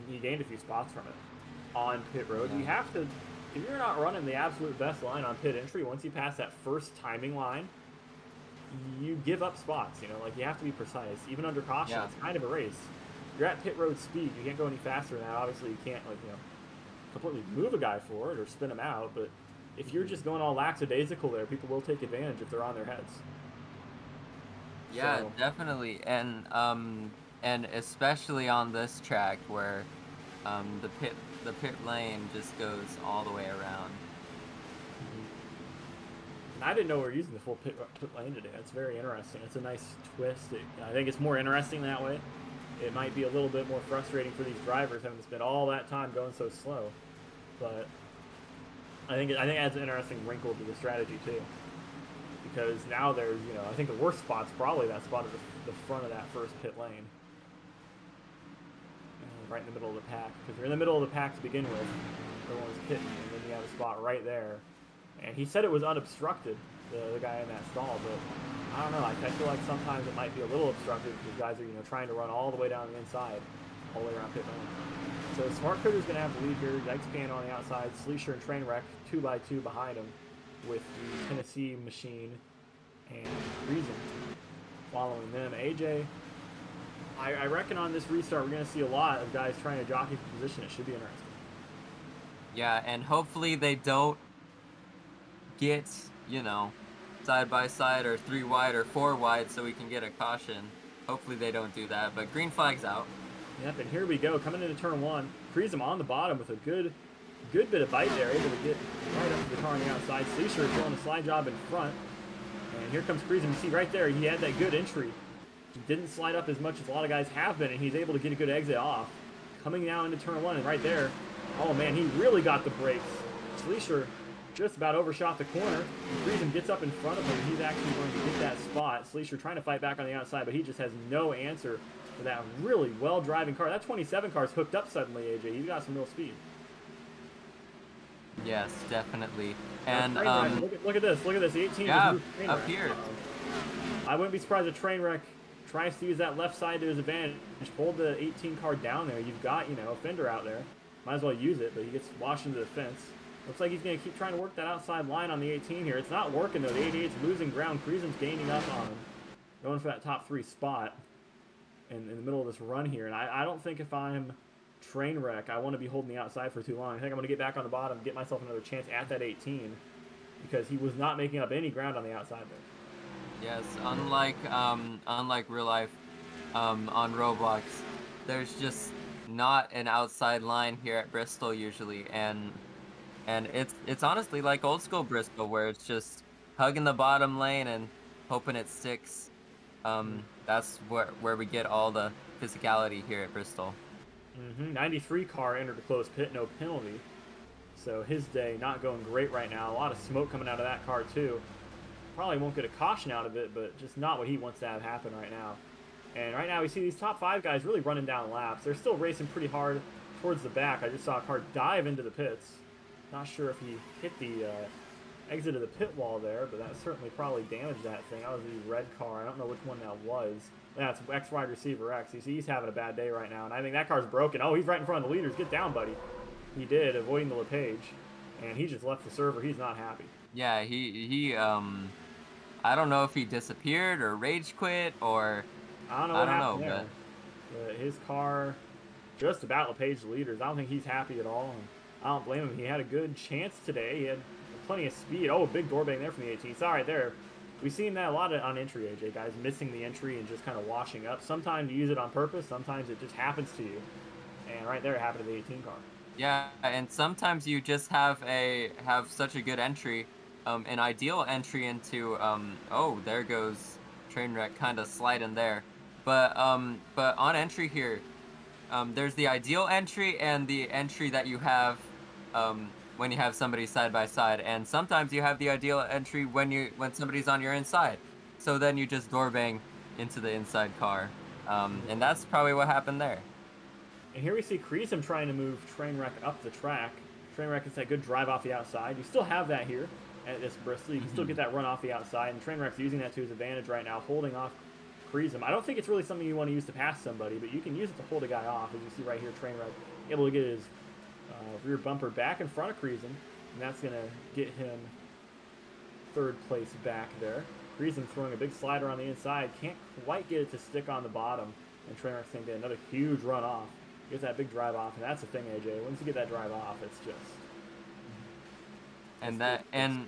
He gained a few spots from it on pit road. You have to, if you're not running the absolute best line on pit entry, once you pass that first timing line, you give up spots, you have to be precise. Even under caution, it's kind of a race. You're at pit road speed, you can't go any faster than that. Obviously, you can't, completely move a guy forward or spin him out, but if you're just going all lackadaisical there, people will take advantage if they're on their heads. Yeah, definitely, and especially on this track where the pit lane just goes all the way around. And I didn't know we were using the full pit lane today. That's very interesting. It's a nice twist. I think it's more interesting that way. It might be a little bit more frustrating for these drivers having to spend all that time going so slow, but I think it adds an interesting wrinkle to the strategy too. Because now there's, I think the worst spot's probably that spot at the front of that first pit lane. Right in the middle of the pack. Because you're in the middle of the pack to begin with. Everyone's pitting, and then you have a spot right there. And he said it was unobstructed, the guy in that stall, but I don't know. I feel like sometimes it might be a little obstructed because guys are, trying to run all the way down the inside, all the way around pit lane. So Smart Critter's going to have the lead here. Yikes Piano on the outside. Sleesher and Trainwreck 2x2 behind him with the Tennessee Machine and Reason following them. AJ, I reckon on this restart we're going to see a lot of guys trying to jockey for position. It should be interesting. Yeah, and hopefully they don't get, side by side or 3 wide or 4 wide so we can get a caution. Hopefully they don't do that, but green flag's out. Yep, and here we go, coming into turn 1. Kreezum on the bottom with a good bit of bite there, able to get right up to the car on the outside. Sleesher throwing a slide job in front. And here comes Kreezum. You see right there, he had that good entry. He didn't slide up as much as a lot of guys have been, and he's able to get a good exit off. Coming now into turn 1, and right there, oh man, he really got the brakes. Sleesher just about overshot the corner. Kreezum gets up in front of him. He's actually going to get that spot. Sleesher trying to fight back on the outside, but he just has no answer for that really well-driving car. That 27 car's hooked up suddenly, AJ. He's got some real speed. Yes, definitely. And look at this. Look at this. The 18 yeah, just moved up here. I wouldn't be surprised if Trainwreck tries to use that left side to his advantage. Hold the 18 car down there. You've got, a fender out there. Might as well use it, but he gets washed into the fence. Looks like he's going to keep trying to work that outside line on the 18 here. It's not working, though. The 88's losing ground. Kreezum's gaining up on him. Going for that top 3 spot in the middle of this run here. And I don't think if I'm Trainwreck, I want to be holding the outside for too long. I think I'm going to get back on the bottom, get myself another chance at that 18, because he was not making up any ground on the outside there. Yes, unlike real life, on Roblox, there's just not an outside line here at Bristol usually, and it's honestly like old school Bristol, where it's just hugging the bottom lane and hoping it sticks. That's where we get all the physicality here at Bristol. 93 car entered a closed pit, no penalty. So his day not going great right now. A lot of smoke coming out of that car too. Probably won't get a caution out of it, but just not what he wants to have happen right now. And right now we see these top 5 guys really running down laps. They're still racing pretty hard towards the back. I just saw a car dive into the pits. Not sure if he hit the exit of the pit wall there, but that certainly probably damaged that thing. That was the red car. I don't know which one that was. That's X wide receiver X. You see he's having a bad day right now, and I think that car's broken. Oh, he's right in front of the leaders. Get down, buddy. He did, avoiding the LePage, and he just left the server. He's not happy. Yeah, he I don't know if he disappeared or rage quit or I don't know what happened there. But his car just about LePage the leaders. I don't think he's happy at all, and I don't blame him. He had a good chance today. He had plenty of speed. Oh, a big door bang there from the 18. It's all right there. We've seen that a lot on entry, AJ. Guys missing the entry and just kind of washing up. Sometimes you use it on purpose. Sometimes it just happens to you. And right there, it happened to the 18 car. Yeah, and sometimes you just have such a good entry, an ideal entry into oh, there goes Trainwreck kind of sliding there. But on entry here, there's the ideal entry and the entry that you have when you have somebody side by side, and sometimes you have the ideal entry when somebody's on your inside. So then you just door bang into the inside car, and that's probably what happened there. And here we see Kreezum trying to move Trainwreck up the track. Trainwreck gets that good drive off the outside. You still have that here at this Bristol. You can still get that run off the outside, and Trainwreck's using that to his advantage right now, holding off Kreezum. I don't think it's really something you want to use to pass somebody, but you can use it to hold a guy off. As you see right here, Trainwreck able to get his rear bumper back in front of Kreezum, and that's going to get him 3rd place back there. Kreezum throwing a big slider on the inside, can't quite get it to stick on the bottom, and Trainwreck's going to get another huge run off. Gets that big drive off, and that's the thing, AJ. Once you get that drive off, it's just... And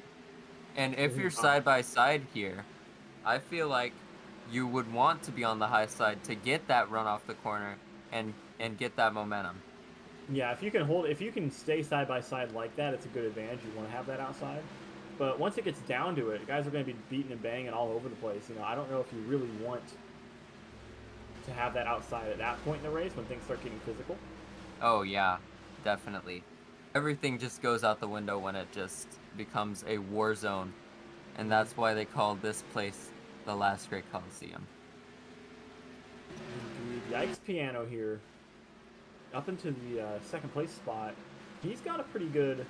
if you're side by side here, I feel like you would want to be on the high side to get that run off the corner and get that momentum. Yeah, if you can stay side by side like that, it's a good advantage. You want to have that outside. But once it gets down to it, guys are going to be beating and banging all over the place. I don't know if you really want to have that outside at that point in the race when things start getting physical. Oh yeah, definitely. Everything just goes out the window when it just becomes a war zone, and that's why they call this place the Last Great Coliseum. Indeed. Yikes Piano here, up into the 2nd place spot. He's got a pretty good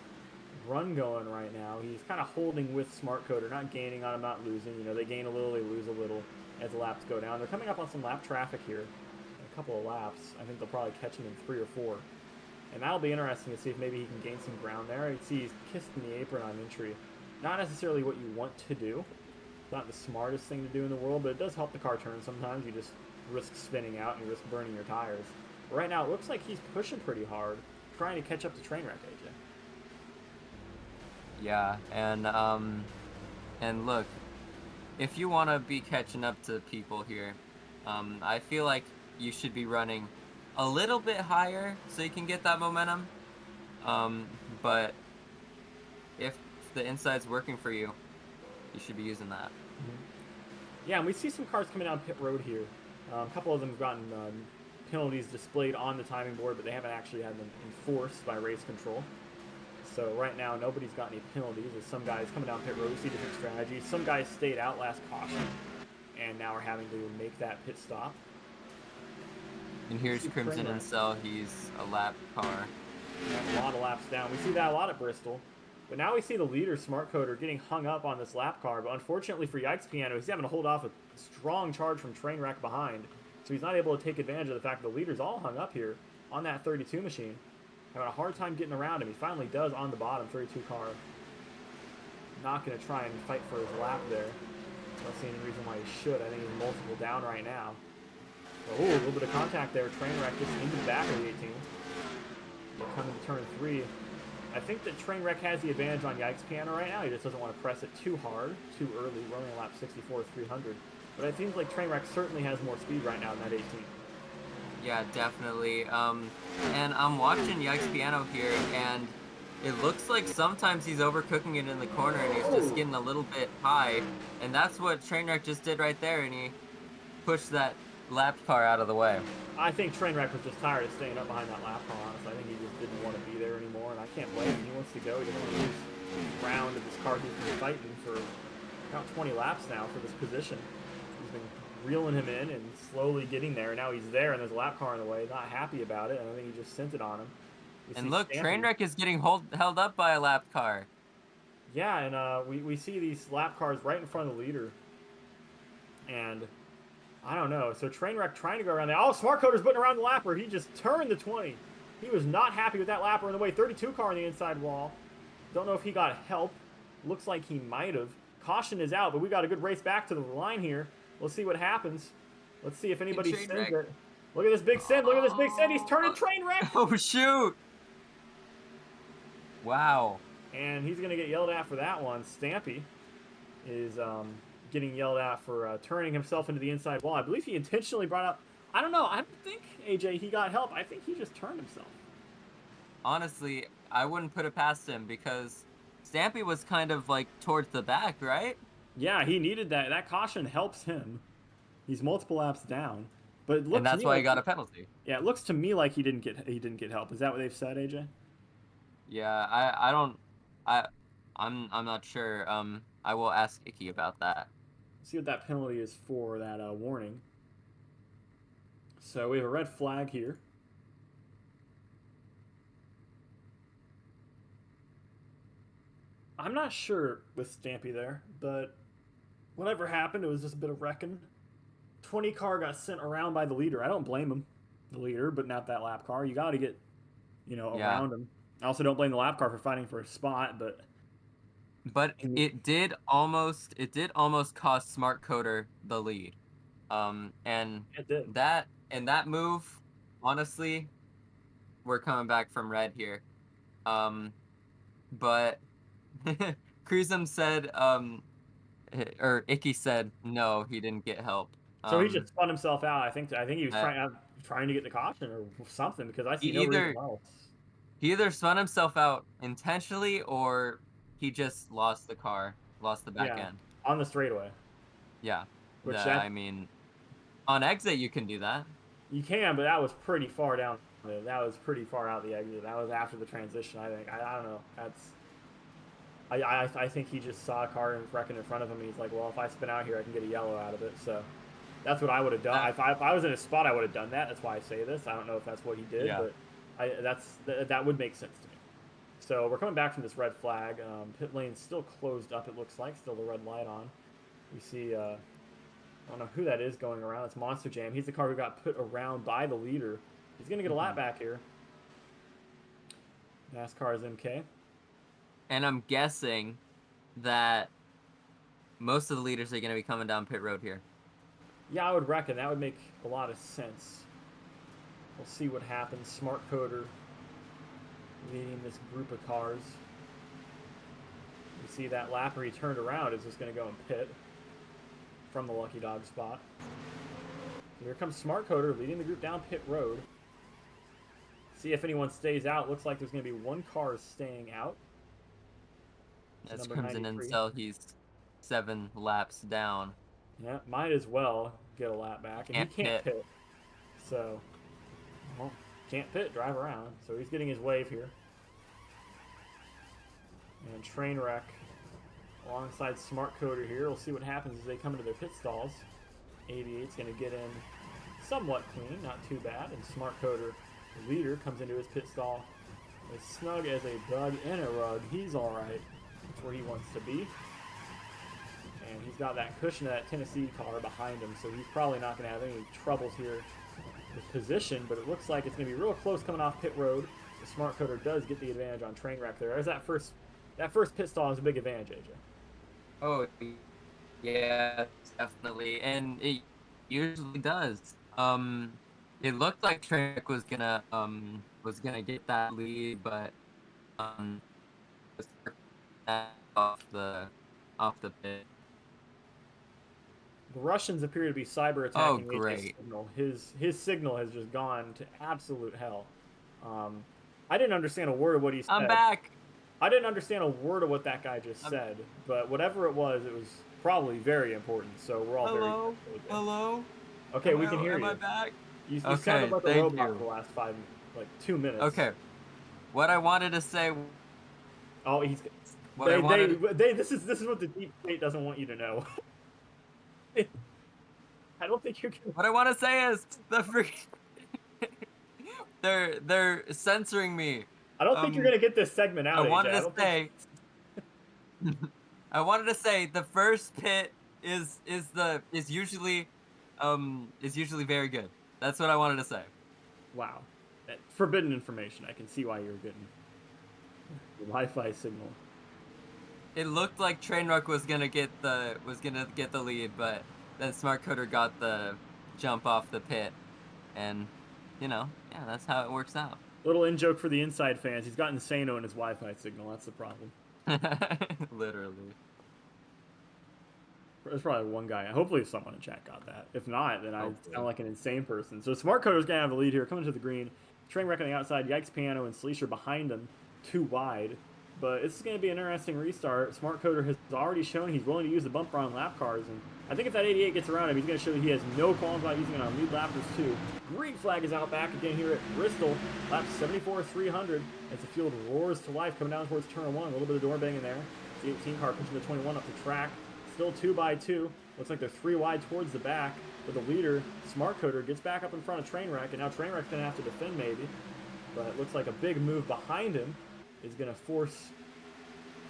run going right now. He's kind of holding with Smart Coder, not gaining on him, not losing. You know, they gain a little, they lose a little as the laps go down. They're coming up on some lap traffic here. In a couple of laps. I think they'll probably catch him in 3 or 4. And that'll be interesting to see if maybe he can gain some ground there. You see he's kissing the apron on entry. Not necessarily what you want to do. Not the smartest thing to do in the world, but it does help the car turn sometimes. You just risk spinning out and you risk burning your tires. But right now, it looks like he's pushing pretty hard, trying to catch up to Trainwreck, AJ. Yeah, and look, if you want to be catching up to people here, I feel like you should be running a little bit higher so you can get that momentum. But if the inside's working for you, you should be using that. Yeah, and we see some cars coming down pit road here. A couple of them have gotten penalties displayed on the timing board, but they haven't actually had them enforced by race control. So right now, nobody's got any penalties. There's some guys coming down pit road. We see different strategies. Some guys stayed out last caution, and now are having to make that pit stop. And here's Crimson and Cell. He's a lap car. A lot of laps down. We see that a lot at Bristol. But now we see the leader, Smart Coder, getting hung up on this lap car. But unfortunately for Yikes Piano, he's having to hold off a strong charge from Trainwreck behind. So he's not able to take advantage of the fact that the leader's all hung up here on that 32 machine. Having a hard time getting around him. He finally does on the bottom, 32 car. Not going to try and fight for his lap there. I don't see any reason why he should. I think he's multiple down right now. Oh, a little bit of contact there. Trainwreck gets into the back of the 18. They're coming to turn 3. I think that Trainwreck has the advantage on Yikes Piano right now. He just doesn't want to press it too hard, too early. We're only on lap 64, 300. But it seems like Trainwreck certainly has more speed right now in that 18. Yeah, definitely. And I'm watching Yikes Piano here, and it looks like sometimes he's overcooking it in the corner, and he's just getting a little bit high. And that's what Trainwreck just did right there, and he pushed that lap car out of the way. I think Trainwreck was just tired of staying up behind that lap car, honestly. I think he just didn't want to be there anymore, and I can't blame him. He wants to go. He doesn't want to lose ground of this car he's been fighting for about 20 laps now for this position. He's been reeling him in and slowly getting there. Now he's there, and there's a lap car in the way. Not happy about it, and I think he just sent it on him. And look, Trainwreck is getting held up by a lap car. Yeah, and we see these lap cars right in front of the leader. And I don't know. So Trainwreck trying to go around there. Oh, Smart Coder's putting around the lapper. He just turned the 20. He was not happy with that lapper in the way. 32 car on the inside wall. Don't know if he got help. Looks like he might have. Caution is out, but we got a good race back to the line here. We'll see what happens. Let's see if anybody sends it. Look at this big send. Look at this big send. He's turning Trainwreck. Oh, shoot. Wow. And he's going to get yelled at for that one. Stampy is getting yelled at for turning himself into the inside wall. I believe he intentionally brought up... I don't know. I don't think, AJ, he got help. I think he just turned himself. Honestly, I wouldn't put it past him because Stampy was kind of like towards the back, right? Yeah, he needed that. That caution helps him. He's multiple laps down. But it looks and that's to me why like he got a penalty. Yeah, it looks to me like he didn't get help. Is that what they've said, AJ? Yeah, I'm not sure. I will ask Icky about that. See what that penalty is for that warning. So we have a red flag here. I'm not sure with Stampy there, but whatever happened, it was just a bit of wrecking. 20 car got sent around by the leader. I don't blame him, the leader, but not that lap car. You got to get, around him. I also don't blame the lap car for fighting for a spot, but it did almost cost Smart Coder the lead. And it did. that move, honestly, we're coming back from red here. But Cruzum said, or Icky said, no, he didn't get help. So he just spun himself out. I think he was trying to get the caution or something because I see no reason else. He either spun himself out intentionally or he just lost the car, lost the back end. On the straightaway. Yeah. I mean, on exit you can do that. You can, but that was pretty far down. That was pretty far out the exit. That was after the transition, I think. I don't know. I think he just saw a car wrecking in front of him, and he's like, well, if I spin out here, I can get a yellow out of it. So that's what I would have done. If I was in his spot, I would have done that. That's why I say this. I don't know if that's what he did, but that would make sense to me. So we're coming back from this red flag. Pit lane's still closed up, it looks like. Still the red light on. We see, I don't know who that is going around. It's Monster Jam. He's the car who got put around by the leader. He's going to get a lap back here. NASCAR is MK. And I'm guessing that most of the leaders are going to be coming down pit road here. Yeah, I would reckon. That would make a lot of sense. We'll see what happens. Smart Coder leading this group of cars. You see that lapper he turned around is just going to go and pit from the Lucky Dog spot. Here comes Smart Coder leading the group down pit road. See if anyone stays out. Looks like there's going to be one car staying out. That's Crimson Incel. He's 7 laps down. Yeah, might as well get a lap back. And he can't pit. So, well, can't pit, drive around. So he's getting his wave here. And Trainwreck alongside Smart Coder here. We'll see what happens as they come into their pit stalls. 88's going to get in somewhat clean, not too bad. And Smart Coder, the leader, comes into his pit stall as snug as a bug in a rug. He's all right. That's where he wants to be. And he's got that cushion of that Tennessee car behind him, so he's probably not going to have any troubles here with position, but it looks like it's going to be real close coming off pit road. The Smart Coder does get the advantage on Trainwreck there. As that first pit stall is a big advantage, AJ. Oh, yeah, definitely, and it usually does. It looked like Trainwreck was gonna get that lead, but off the pit. The Russians appear to be cyber attacking. Oh, great! Signal. His signal has just gone to absolute hell. I didn't understand a word of what he said. I'm back. I didn't understand a word of what that guy just said, but whatever it was probably very important. So we're all very Hello. Okay, we can hear you. Am I back? You sounded like a robot for the last 2 minutes. Okay. What I wanted to say. Oh, he's. This is what the deep state doesn't want you to know. I don't think you're gonna... What I want to say is they're censoring me. I don't think you're gonna get this segment out. I wanted to say the first pit is usually very good. That's what I wanted to say. Wow, forbidden information. I can see why you're getting the Wi-Fi signal. It looked like Trainwreck was gonna get the lead, but then Smart Coder got the jump off the pit, and that's how it works out. Little in-joke for the inside fans. He's got Insano in his Wi-Fi signal. That's the problem. Literally. There's probably one guy. Hopefully someone in chat got that. If not, then I sound like an insane person. So Smart Coder's going to have the lead here. Coming to the green. Trainwreck on the outside. Yikes Piano and Sleesher behind him. Too wide. But it's going to be an interesting restart. Smart Coder has already shown he's willing to use the bumper on lap cars. And I think if that 88 gets around him, he's going to show that he has no qualms about using it on lead lappers too. Green flag is out back again here at Bristol. Lap 74-300 as the field roars to life coming down towards turn 1. A little bit of door banging there. The 18 car pushing the 21 up the track. Still 2x2. Looks like they're 3 wide towards the back. But the leader, Smart Coder, gets back up in front of Trainwreck. And now Trainwreck's going to have to defend maybe. But it looks like a big move behind him is going to force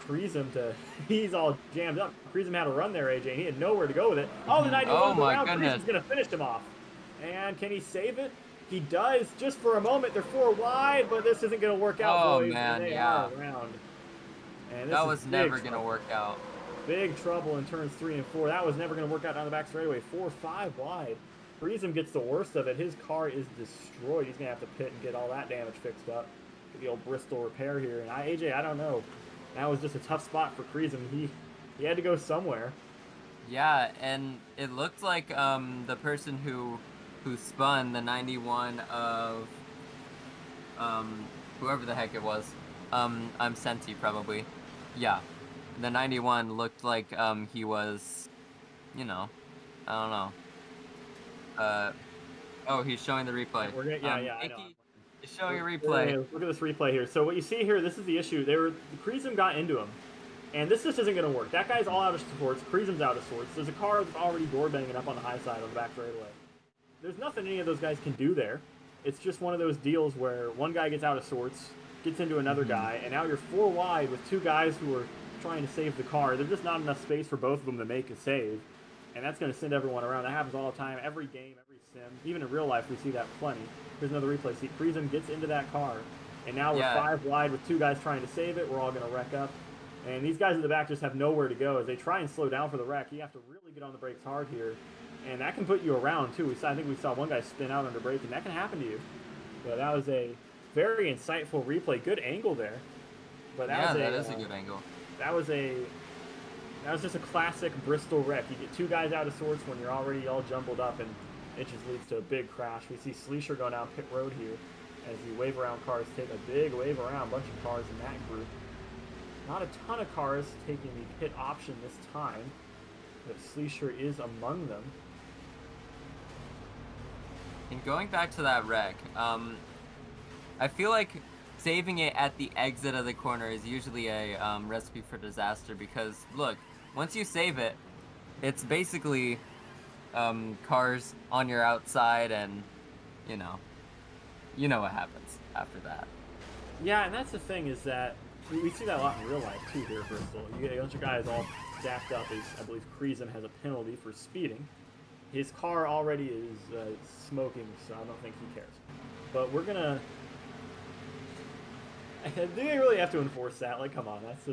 Kreesum to... He's all jammed up. Kreesum had a run there, AJ. He had nowhere to go with it. Oh, the 91's around. Kreesum's going to finish him off. And can he save it? He does, just for a moment. They're 4 wide, but this isn't going to work out, boys. Man, and they are around. And that was never going to work out. Big trouble in turns 3 and 4. That was never going to work out down the back straightaway. 4-5 wide. Kreesum gets the worst of it. His car is destroyed. He's going to have to pit and get all that damage fixed up. Get the old Bristol repair here. And AJ, I don't know. That was just a tough spot for Kreesum. He had to go somewhere. Yeah, and it looked like the person who spun the 91 of whoever the heck it was. I'm Senti probably. Yeah. The 91 looked like he was, I don't know. Oh, he's showing the replay. I know. He's showing a replay. Look at this replay here. So what you see here, this is the issue. Kreesum got into him. And this just isn't going to work. That guy's all out of sorts. Kreesum's out of sorts. There's a car that's already door banging up on the high side on the back straightaway. There's nothing any of those guys can do there. It's just one of those deals where one guy gets out of sorts, gets into another guy, and now you're 4 wide with 2 guys who are trying to save the car. There's just not enough space for both of them to make a save, and that's going to send everyone around. That happens all the time, every game, every sim. Even in real life, we see that plenty. Here's another replay. See, Prism gets into that car, and now we're 5 wide with 2 guys trying to save it. We're all going to wreck up. And these guys at the back just have nowhere to go as they try and slow down for the wreck. You have to really get on the brakes hard here, and that can put you around too. I think we saw one guy spin out under brake, and that can happen to you. But that was a very insightful replay. Good angle there. But that is a good angle. That was just a classic Bristol wreck. You get 2 guys out of sorts when you're already all jumbled up, and it just leads to a big crash. We see Sleesher going down pit road here as the wave around cars take a big wave around. A bunch of cars in that group. Not a ton of cars taking the pit option this time, but Sleesher is among them. And going back to that wreck, I feel like saving it at the exit of the corner is usually a recipe for disaster because, look, once you save it, it's basically cars on your outside and, you know what happens after that. Yeah, and that's the thing is that we see that a lot in real life too here at Bristol. You get a bunch of guys all stacked up. I believe Kreesen has a penalty for speeding. His car already is smoking, so I don't think he cares. But we're gonna... Do they really have to enforce that? Like, come on, that's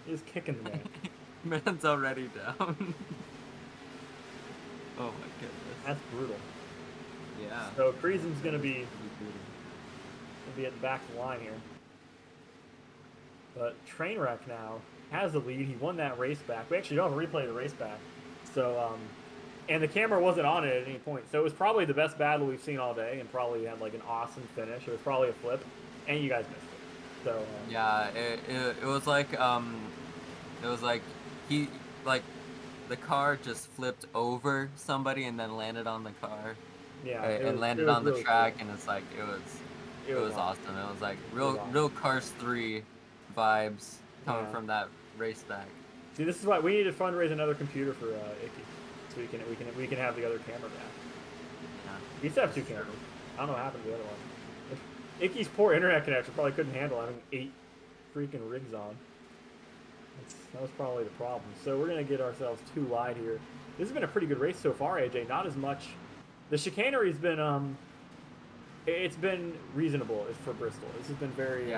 just kicking the man. Man's already down. Oh my goodness. That's brutal. Yeah. So Kreesen's gonna be at the back of the line here. But Trainwreck now has the lead. He won that race back. We actually don't have a replay of the race back. So, and the camera wasn't on it at any point. So it was probably the best battle we've seen all day, and probably had like an awesome finish. It was probably a flip, and you guys missed it. So yeah, it was like the car just flipped over somebody and then landed on the car. Yeah, and landed on the really track, cool. And it's like it was awesome. It was like real Cars 3 vibes coming from that race back. See, this is why we need to fundraise another computer for Icky, so we can have the other camera back. Yeah. We used to have 2 cameras. I don't know what happened to the other one. Icky's poor internet connection probably couldn't handle having 8 freaking rigs on. That was probably the problem. So we're gonna get ourselves 2 wide here. This has been a pretty good race so far, AJ. Not as much. The chicanery's been it's been reasonable for Bristol. This has been very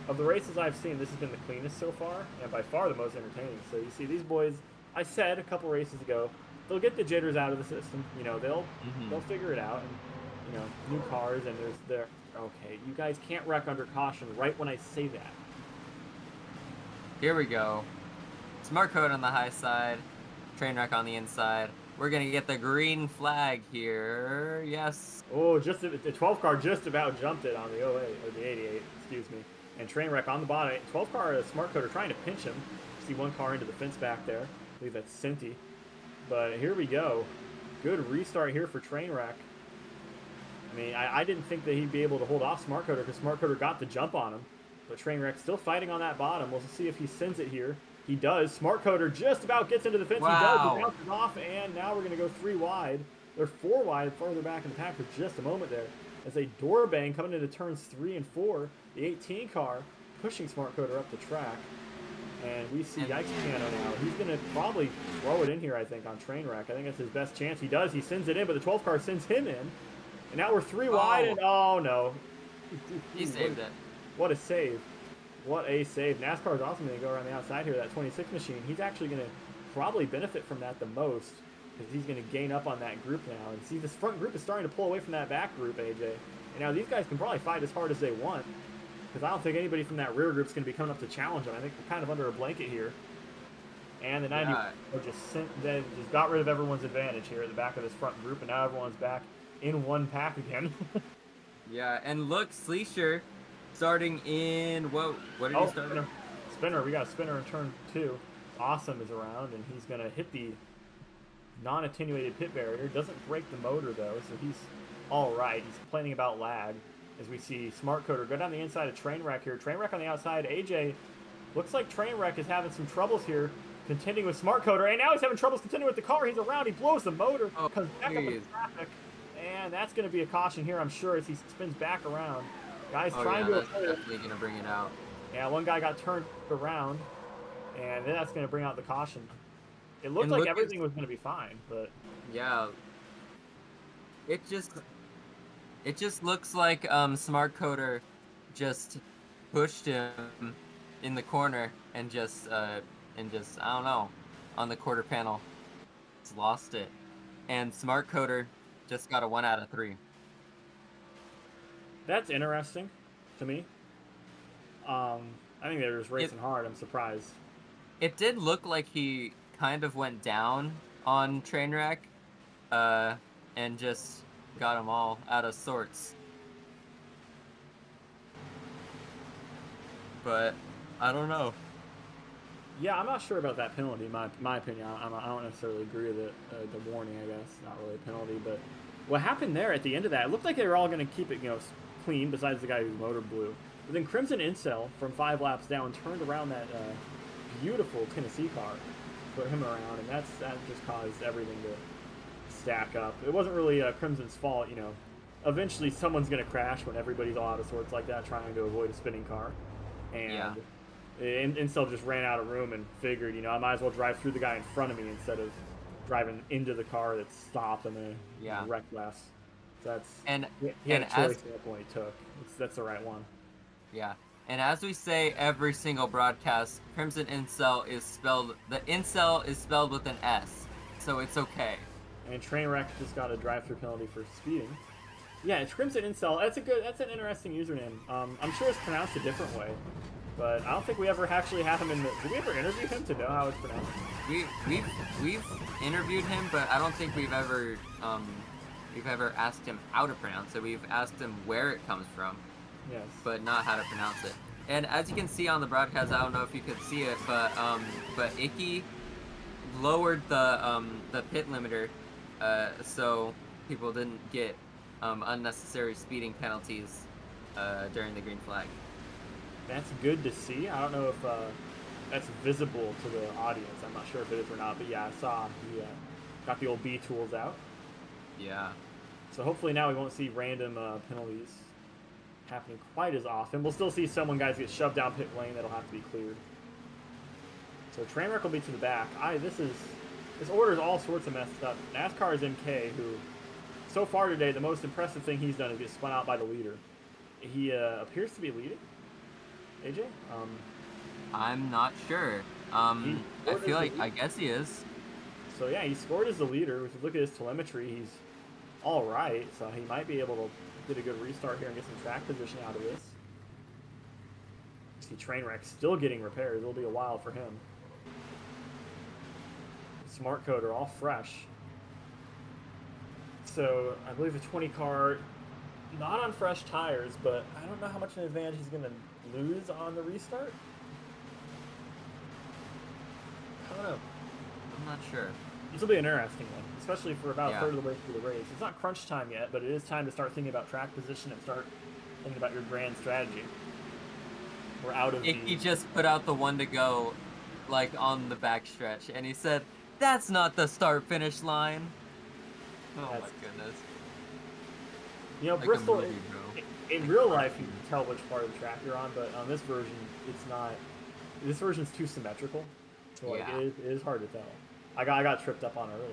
of the races I've seen, this has been the cleanest so far, and by far the most entertaining. So you see these boys, I said a couple races ago, they'll get the jitters out of the system. You know, they'll figure it out, and you know, new cars, and okay, you guys can't wreck under caution right when I say that. Here we go. Smart code on the high side, Trainwreck on the inside. We're gonna get the green flag here. Yes. Oh, just the 12 car just about jumped it on the 08 or the 88, excuse me. And Trainwreck on the bottom. 12 car Smart Coder trying to pinch him. See one car into the fence back there. I believe that's Cinti. But here we go. Good restart here for Trainwreck. I mean, I didn't think that he'd be able to hold off Smart Coder because Smart Coder got the jump on him. But Trainwreck still fighting on that bottom. We'll see if he sends it here. He does. Smart Coder just about gets into the fence. Wow. He does. He bounces off, and now we're going to go 3 wide. They're 4 wide farther back in the pack for just a moment there. As a door bang coming into turns 3 and 4. The 18 car pushing Smart Coder up the track. And we see Yikes Piano now. He's going to probably throw it in here, I think, on Trainwreck. I think that's his best chance. He does. He sends it in, but the 12 car sends him in. And now we're 3 wide, and oh no. He saved it. What a save. What a save. NASCAR is also going to go around the outside here, that 26 machine. He's actually going to probably benefit from that the most because he's going to gain up on that group now. And see, this front group is starting to pull away from that back group, AJ. And now these guys can probably fight as hard as they want because I don't think anybody from that rear group is going to be coming up to challenge them. I think we're kind of under a blanket here. And the 90 just got rid of everyone's advantage here at the back of this front group, and now everyone's back in one pack again. Yeah, and look, Sleesher starting in, what did he start? Spinner. We got a spinner in turn 2. Awesome is around, and he's going to hit the non-attenuated pit barrier. Doesn't break the motor, though, so he's all right. He's complaining about lag as we see Smart Coder go down the inside of Trainwreck here. Trainwreck on the outside. AJ, looks like Trainwreck is having some troubles here contending with Smart Coder, and now he's having troubles contending with the car. He's around. He blows the motor, comes back up in traffic, and that's going to be a caution here, I'm sure, as he spins back around. Guys Oh trying yeah, to that's avoid it. definitely gonna bring it out. Yeah, one guy got turned around, and then that's going to bring out the caution. It looked And like look at- everything was going to be fine, but Yeah, it just looks like Smart Coder just pushed him in the corner and just I don't know, on the quarter panel, just lost it. And Smart Coder just got a 1 out of 3. that's interesting to me. I think they're just racing hard. I'm surprised. It did look like he kind of went down on Trainwreck, and just got them all out of sorts. But I don't know. Yeah, I'm not sure about that penalty. My opinion, I don't necessarily agree with it. The warning, I guess, not really a penalty. But what happened there at the end of that? It looked like they were all going to keep it, clean. Besides the guy whose motor blew. But then Crimson Incel from 5 laps down turned around that beautiful Tennessee car, put him around, and that just caused everything to stack up. It wasn't really Crimson's fault, Eventually, someone's going to crash when everybody's all out of sorts like that, trying to avoid a spinning car, and. Incel just ran out of room and figured, I might as well drive through the guy in front of me instead of driving into the car that stopped and then wrecked less. So that's he had a choice at that point he took. That's the right one. Yeah, and as we say every single broadcast, Crimson Incel is spelled. The Incel is spelled with an S, so it's okay. And Trainwreck just got a drive-through penalty for speeding. Yeah, it's Crimson Incel. That's an interesting username. I'm sure it's pronounced a different way. But I don't think we ever actually had him in the... Did we ever interview him to know how it's pronounced? We've interviewed him, but I don't think we've ever asked him how to pronounce it. We've asked him where it comes from, yes, but not how to pronounce it. And as you can see on the broadcast, I don't know if you could see it, but Icky lowered the pit limiter, so people didn't get unnecessary speeding penalties during the green flag. That's good to see. I don't know if that's visible to the audience. I'm not sure if it is or not, but yeah, I saw he got the old B tools out. Yeah. So hopefully now we won't see random penalties happening quite as often. We'll still see guys get shoved down pit lane that'll have to be cleared. So Trainwreck will be to the back. This order is all sorts of messed up. NASCAR's MK, who so far today the most impressive thing he's done is get spun out by the leader. He appears to be leading. AJ? I'm not sure. I feel like I guess he is. So yeah, he scored as the leader. If you look at his telemetry, he's all right. So he might be able to get a good restart here and get some track position out of this. See Trainwreck still getting repairs. It'll be a while for him. Smart Coder all fresh. So I believe a 20 car, not on fresh tires, but I don't know how much of an advantage he's going to lose on the restart. I don't know. I'm not sure. This will be an interesting one, especially for about a third of the way through the race. It's not crunch time yet, but it is time to start thinking about track position and start thinking about your grand strategy. We're out of He just put out the 1 to go, like, on the backstretch, and he said, "That's not the start-finish line." Oh my goodness. Like Bristol, in real life, you can tell which part of the track you're on, but on this version, it's not. This version's too symmetrical, so it is hard to tell. I got tripped up on it earlier.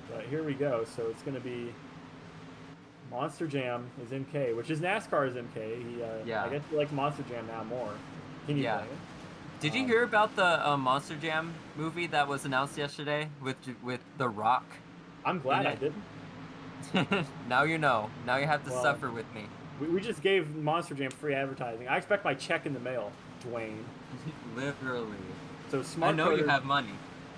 But here we go. So it's going to be Monster Jam is MK, which is NASCAR's MK. I guess you like Monster Jam now more. Can you play it? Did you hear about the Monster Jam movie that was announced yesterday with The Rock? I'm glad I didn't. Now you know. Now you have to suffer with me. We just gave Monster Jam free advertising. I expect my check in the mail, Dwayne. Literally. So Smart I know Coder, you have money.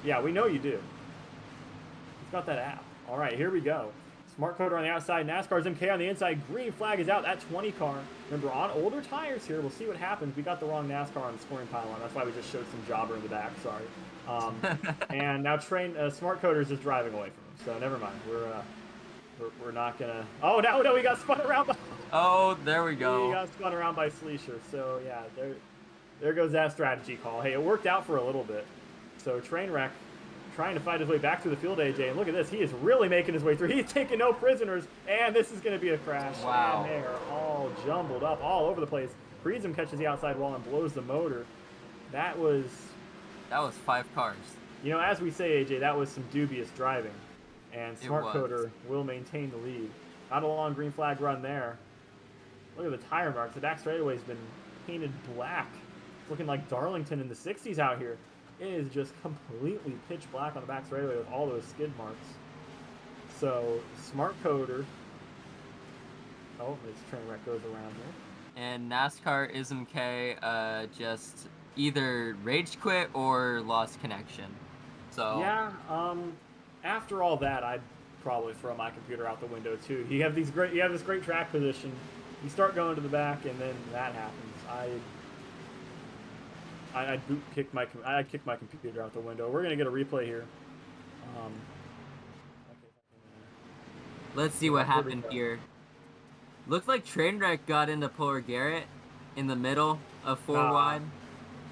Yeah, we know you do. He's got that app. All right, here we go. Smart Coder on the outside, NASCAR's MK on the inside. Green flag is out. That 20 car. Remember, on older tires here, we'll see what happens. We got the wrong NASCAR on the scoring pylon. That's why we just showed some jobber in the back. Sorry. And now Smart Coder is just driving away from him. So never mind. We're not gonna. Oh no, we got spun around by. Oh, there we go. We got spun around by Sleesher. So yeah, there goes that strategy call. Hey, it worked out for a little bit. So Trainwreck trying to fight his way back through the field, AJ. And look at this. He is really making his way through. He's taking no prisoners. And this is going to be a crash. Wow. And they are all jumbled up all over the place. Prism catches the outside wall and blows the motor. That was 5 cars. You know, as we say, AJ, that was some dubious driving. And It Smart was. Coder will maintain the lead. Not a long green flag run there. Look at the tire marks. The back straightaway's been painted black. It's looking like Darlington in the 60s out here. It is just completely pitch black on the back straightaway with all those skid marks. So, Smart Coder. Oh, this train wreck goes around there. And NASCAR ISMK just either rage quit or lost connection. So Yeah, after all that, I'd probably throw my computer out the window too. You have this great track position. You start going to the back, and then that happens. I'd kick my computer out the window. We're gonna get a replay here. let's see what happened here. Looks like Trainwreck got into Polar Garrett in the middle of 4 wide.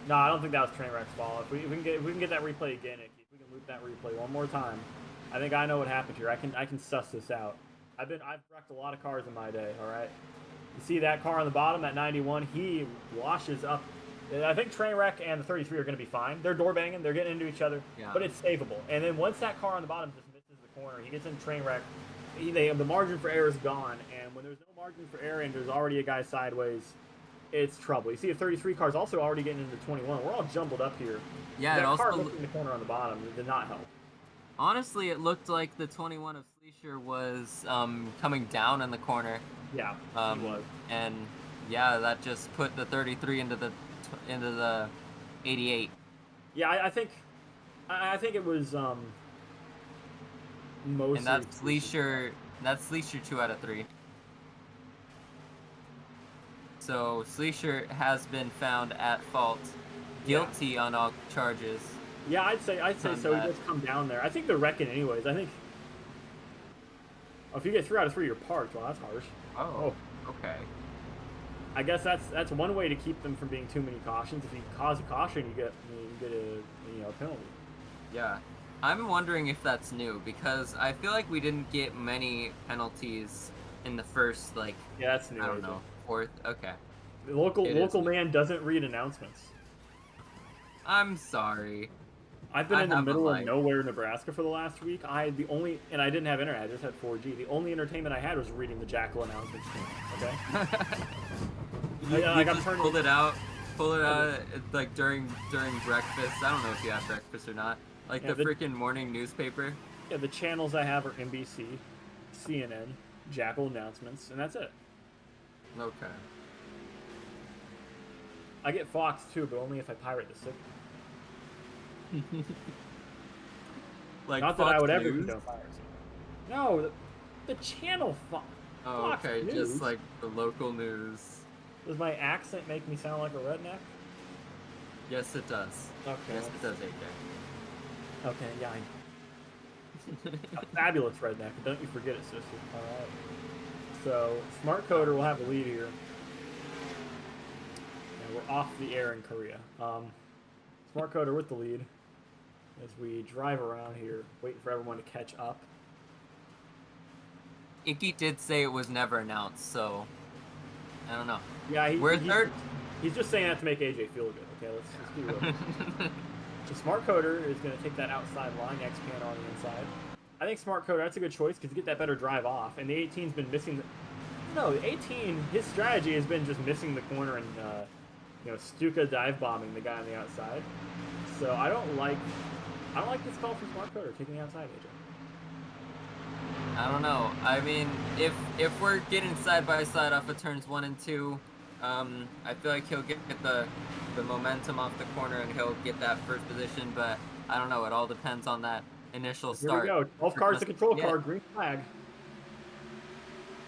No, I don't think that was Trainwreck's fault. If we can get that replay again, if we can loop that replay one more time, I think I know what happened here. I can suss this out. I've wrecked a lot of cars in my day. All right, you see that car on the bottom, that 91? He washes up. I think Trainwreck and the 33 are going to be fine. They're door banging, they're getting into each other, but it's savable. And then once that car on the bottom just misses the corner, he gets in Trainwreck. The margin for error is gone, and when there's no margin for error and there's already a guy sideways, it's trouble. You see a 33 car's also already getting into 21. We're all jumbled up here. Yeah, that it car also missing the corner on the bottom did not help. honestly it looked like the 21 of Sleesher was coming down in the corner. Yeah, he was. And yeah, that just put the 33 into the 88. Yeah, I think it was mostly. And that's Sleesher 2 out of 3. So Sleesher has been found at fault, guilty on all charges. Yeah, I'd say so. He does come down there. I think they're wrecking anyways. I think. Oh, if you get 3 out of 3, you're parked. Well, that's harsh. Oh, okay. I guess that's one way to keep them from being too many cautions. If you cause a caution, you get a penalty. Yeah, I'm wondering if that's new because I feel like we didn't get many penalties in the first Yeah, that's new. I don't know, 4th. Okay. The local man doesn't read announcements. I'm sorry. I've been in the middle of nowhere, Nebraska for the last week. I didn't have internet. I just had 4G. The only entertainment I had was reading the Jackal announcements. Okay. You just pull it out like during breakfast. I don't know if you have breakfast or not. Like the freaking morning newspaper. Yeah, the channels I have are NBC, CNN, Jackal announcements, and that's it. Okay. I get Fox too, but only if I pirate the signal. Like not Fox that I would ever News? condone piracy. No, the channel Fox. Oh, Fox okay, News. just like the local news. Does my accent make me sound like a redneck? Yes, it does. Okay. Yes, it does, AJ. Okay, yeah. A fabulous redneck. Don't you forget it, sister. All right. So, Smart Coder will have a lead here. And we're off the air in Korea. Smart Coder with the lead as we drive around here, waiting for everyone to catch up. Icky did say it was never announced, so I don't know. Yeah, we're third. He's just saying that to make AJ feel good. Okay, let's be real. So Smart Coder is going to take that outside line, X-Pan on the inside. I think Smart Coder, that's a good choice because you get that better drive off. And the 18's been missing the 18, his strategy has been just missing the corner and, Stuka dive bombing the guy on the outside. So I don't like this call from Smart Coder taking the outside, AJ. I don't know. I mean, if we're getting side by side off of turns 1 and 2, I feel like he'll get the momentum off the corner and he'll get that first position. But I don't know. It all depends on that initial start. Here we go. 12 cars to control card, green flag.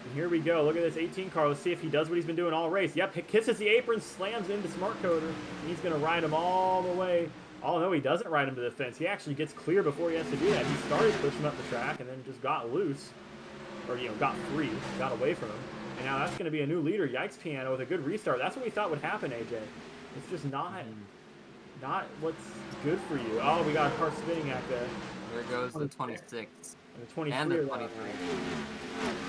And here we go. Look at this 18 car. Let's see if he does what he's been doing all race. Yep, he kisses the apron, slams into Smart Coder. He's going to ride him all the way. Oh, no, he doesn't ride him to the fence. He actually gets clear before he has to do that. He started pushing up the track and then just got loose. Or, got free. Got away from him. And now that's going to be a new leader. Yikes, Piano, with a good restart. That's what we thought would happen, AJ. It's just not what's good for you. Oh, we got a car spinning at the There goes the 26. And the 23 And the are that 23. way.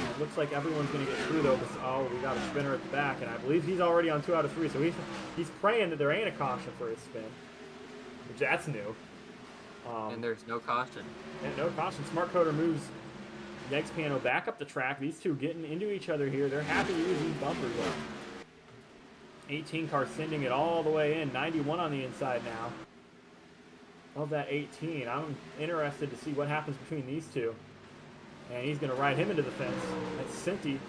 It looks like everyone's going to get through though. Oh, we got a spinner at the back, and I believe he's already on 2 out of 3. So he's praying that there ain't a caution for his spin, which that's new. And there's no caution. And no caution. Smart Coder moves Yikes Piano back up the track. These two getting into each other here. They're happy to use these bumpers though. 18 car sending it all the way in. 91 on the inside now. Of that 18. I'm interested to see what happens between these two. And he's going to ride him into the fence. That's Cinti.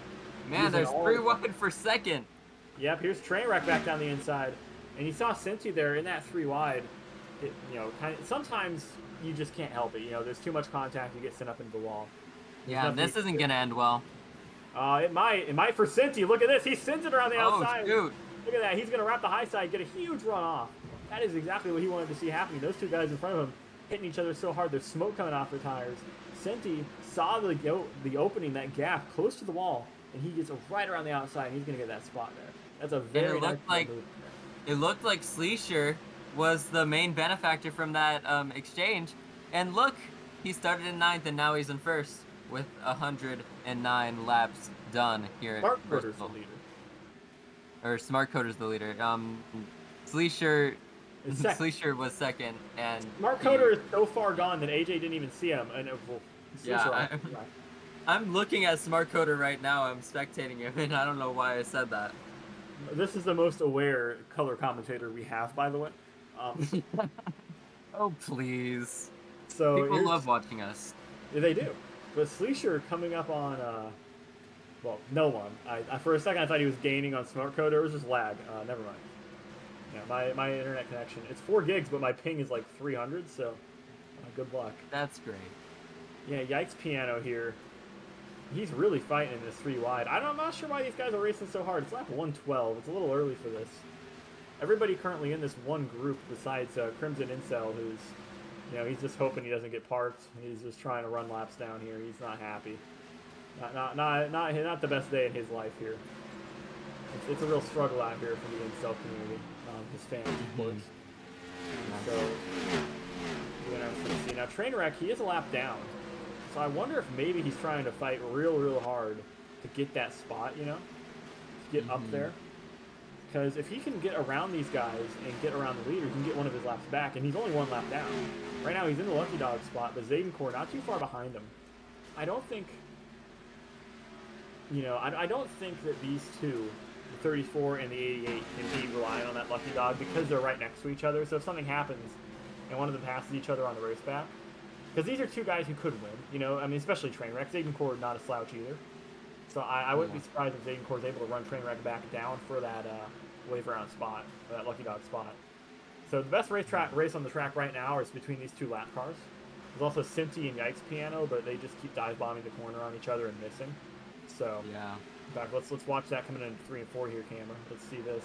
Man, there's 3 wide for second. Yep, here's Trainwreck back down the inside. And you saw Cinti there in that 3 wide. Sometimes you just can't help it. There's too much contact, you get sent up into the wall. Yeah, this isn't going to end well. It might for Cinti. Look at this. He sends it around the outside. Shoot. Look at that. He's going to wrap the high side, get a huge run off. That is exactly what he wanted to see happening. Those 2 guys in front of him hitting each other so hard, there's smoke coming off their tires. Cinti saw the opening, that gap, close to the wall, and he gets right around the outside, and he's going to get that spot there. That's a very nice move. It looked like Sleesher was the main benefactor from that exchange. And look, he started in 9th, and now he's in 1st with 109 laps done here at Bristol. Or Smart Coder's the leader. Sleesher was second, and Smart Coder is so far gone that AJ didn't even see him. And I'm looking at Smart Coder right now. I'm spectating him, and I don't know why I said that. This is the most aware color commentator we have, by the way. Oh please! So people love watching us. Yeah, they do. But Sleesher coming up on no one. I for a second I thought he was gaining on Smart Coder. It was just lag. Never mind. Yeah, my internet connection. It's 4 gigs, but my ping is like 300. So good luck. That's great. Yeah, Yikes Piano here. He's really fighting in this 3 wide. I'm not sure why these guys are racing so hard. It's lap 112. It's a little early for this. Everybody currently in this one group besides Crimson Incel, who's, he's just hoping he doesn't get parked. He's just trying to run laps down here. He's not happy. Not the best day in his life here. It's a real struggle out here for the Incel community, his fans, of course. So, we're going to see. Now, Trainwreck, he is a lap down. So I wonder if maybe he's trying to fight real hard to get that spot, to get up there. Because if he can get around these guys and get around the leader, he can get one of his laps back, and he's only 1 lap down. Right now he's in the Lucky Dog spot, but Zaydencore not too far behind him. I don't think, I don't think that these two, the 34 and the 88, can be relying on that Lucky Dog because they're right next to each other. So if something happens and one of them passes each other on the race back, because these are 2 guys who could win, especially Trainwreck. Zaydencore not a slouch either. So I wouldn't be surprised if Zaydencore is able to run Trainwreck back down for that wave around spot, or that Lucky Dog spot. So the best race on the track right now is between these 2 lap cars. There's also Cinti and Yikes Piano, but they just keep dive bombing the corner on each other and missing. So yeah. In fact, let's watch that coming in 3 and 4 here, camera. Let's see this.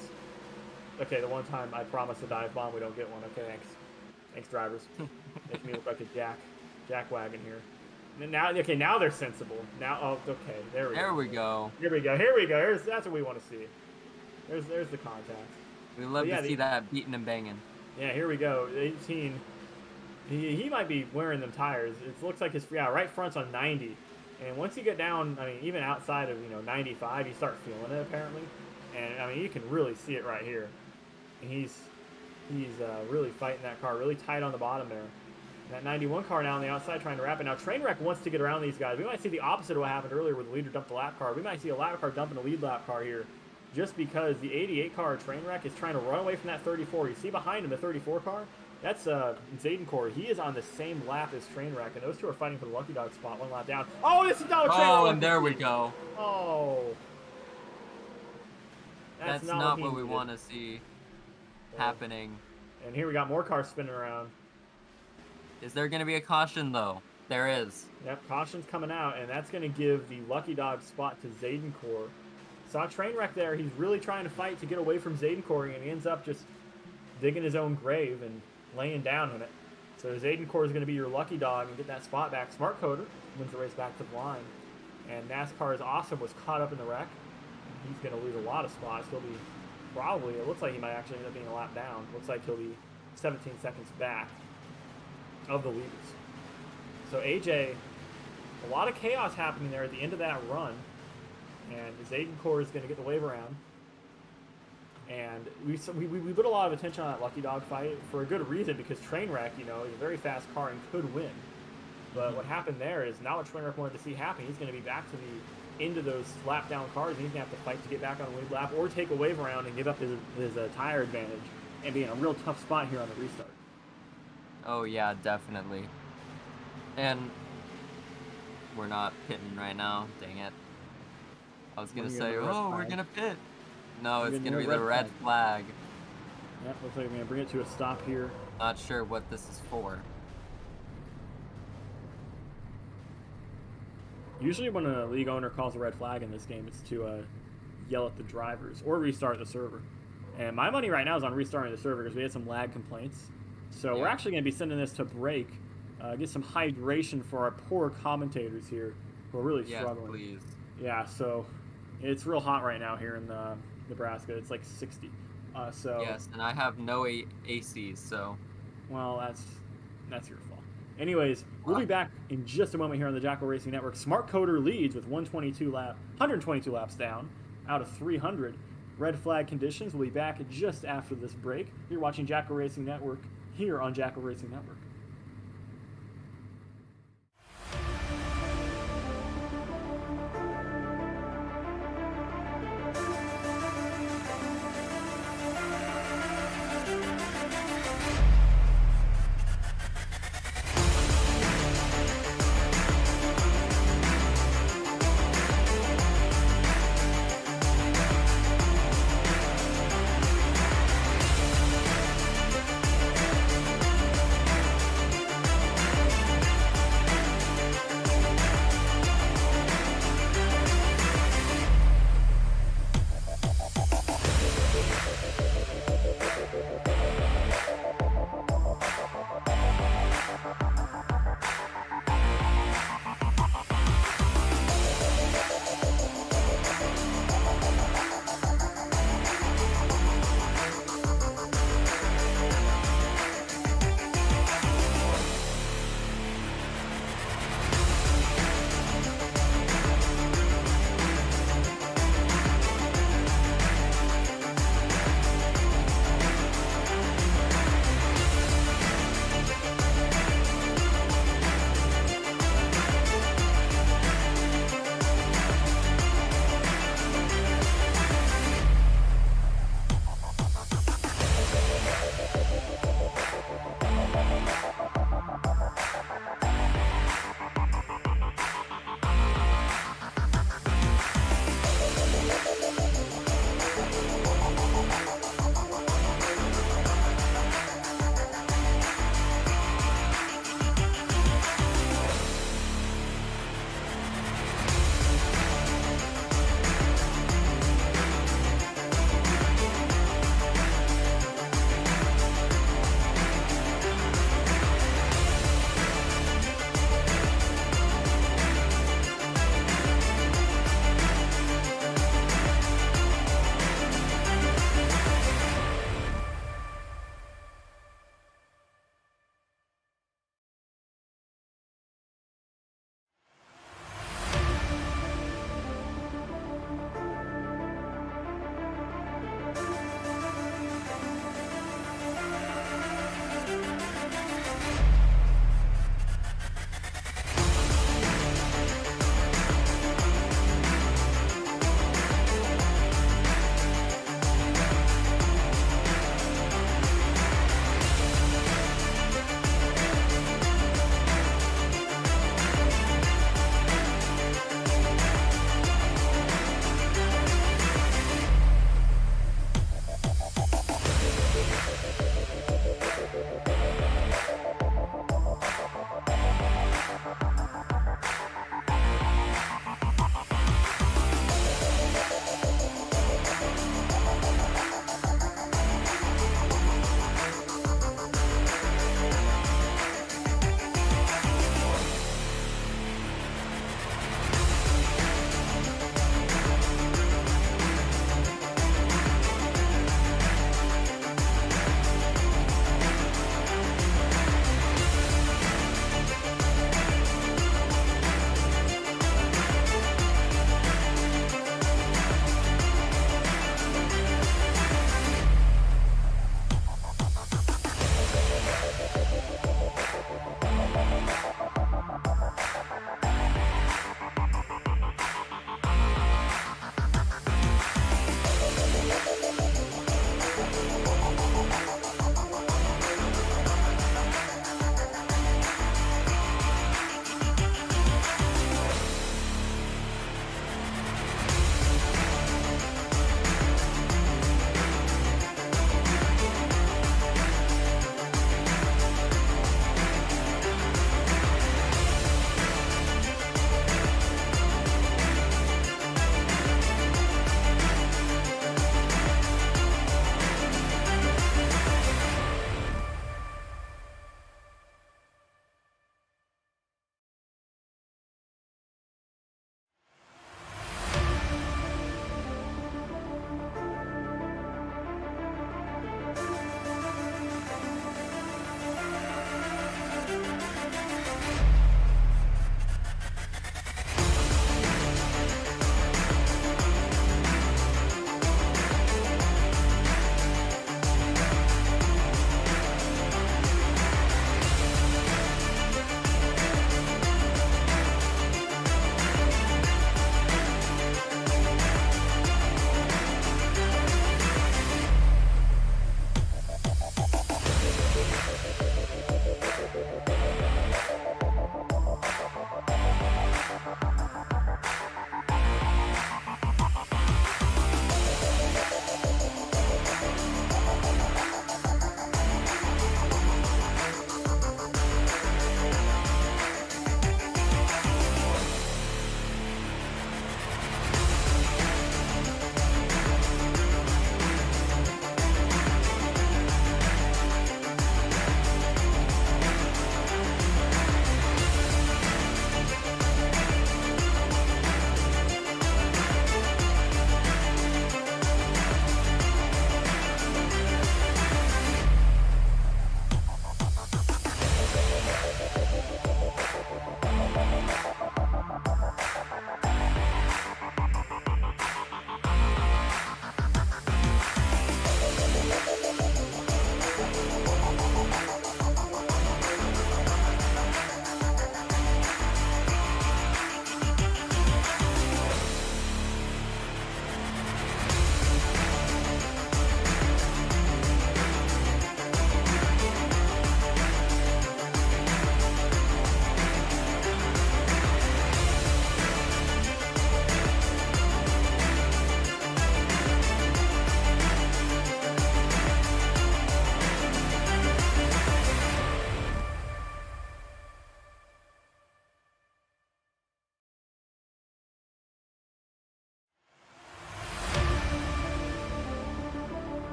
Okay, the one time I promised a dive bomb, we don't get one. Okay, thanks drivers. Make me look like a jack wagon here. And now they're sensible. Now, okay, there we go. Here we go. That's what we want to see. There's the contact. We love to see that beating and banging. Yeah, here we go. 18. He might be wearing them tires. It looks like his right front's on 90. And once you get down, even outside of 95, you start feeling it apparently. And you can really see it right here. And he's really fighting that car, really tight on the bottom there. That 91 car now on the outside trying to wrap it. Now Trainwreck wants to get around these guys. We might see the opposite of what happened earlier where the leader dumped the lap car. We might see a lap car dumping a lead lap car here just because the 88 car Trainwreck is trying to run away from that 34. You see behind him the 34 car? That's Zaydencore. He is on the same lap as Trainwreck, and those 2 are fighting for the Lucky Dog spot, 1 lap down. Oh, this is not what Trainwreck. Oh, and there we go. Oh. That's not what we want to see happening. And here we got more cars spinning around. Is there going to be a caution, though? There is. Yep, caution's coming out, and that's going to give the Lucky Dog spot to Zaydencore. Saw Trainwreck there. He's really trying to fight to get away from Zaydencore, and he ends up just digging his own grave and laying down in it. So Zaydencore is going to be your Lucky Dog and get that spot back. Smart Coder wins the race back to the line. And NASCAR is Awesome was caught up in the wreck. He's going to lose a lot of spots. He'll be probably, it looks like he might actually end up being a lap down. Looks like he'll be 17 seconds back of the leaders. So AJ, a lot of chaos happening there at the end of that run. And Zayden Core is going to get the wave around. And we put a lot of attention on that Lucky Dog fight for a good reason, because Trainwreck, is a very fast car and could win. But what happened there is not what Trainwreck wanted to see happen. He's going to be back to the end of those lap down cars, and he's going to have to fight to get back on the lead lap or take a wave around and give up his tire advantage and be in a real tough spot here on the restart. Oh yeah, definitely. And we're not pitting right now. Dang it. I was gonna say, oh, we're gonna pit. No, it's gonna be the red flag. Yep, looks like we're gonna bring it to a stop here. Not sure what this is for. Usually when a league owner calls a red flag in this game, it's to yell at the drivers or restart the server. And my money right now is on restarting the server because we had some lag complaints. So we're actually going to be sending this to break, get some hydration for our poor commentators here who are really struggling. Please. Yeah, so it's real hot right now here in Nebraska. It's like 60. Yes, and I have no ACs, so. Well, that's your fault. Anyways, we'll be back in just a moment here on the Jackal Racing Network. Smart Coder leads with 122 laps down out of 300. Red flag conditions. We'll be back just after this break. You're watching Jackal Racing Network here on Jackal Racing Network.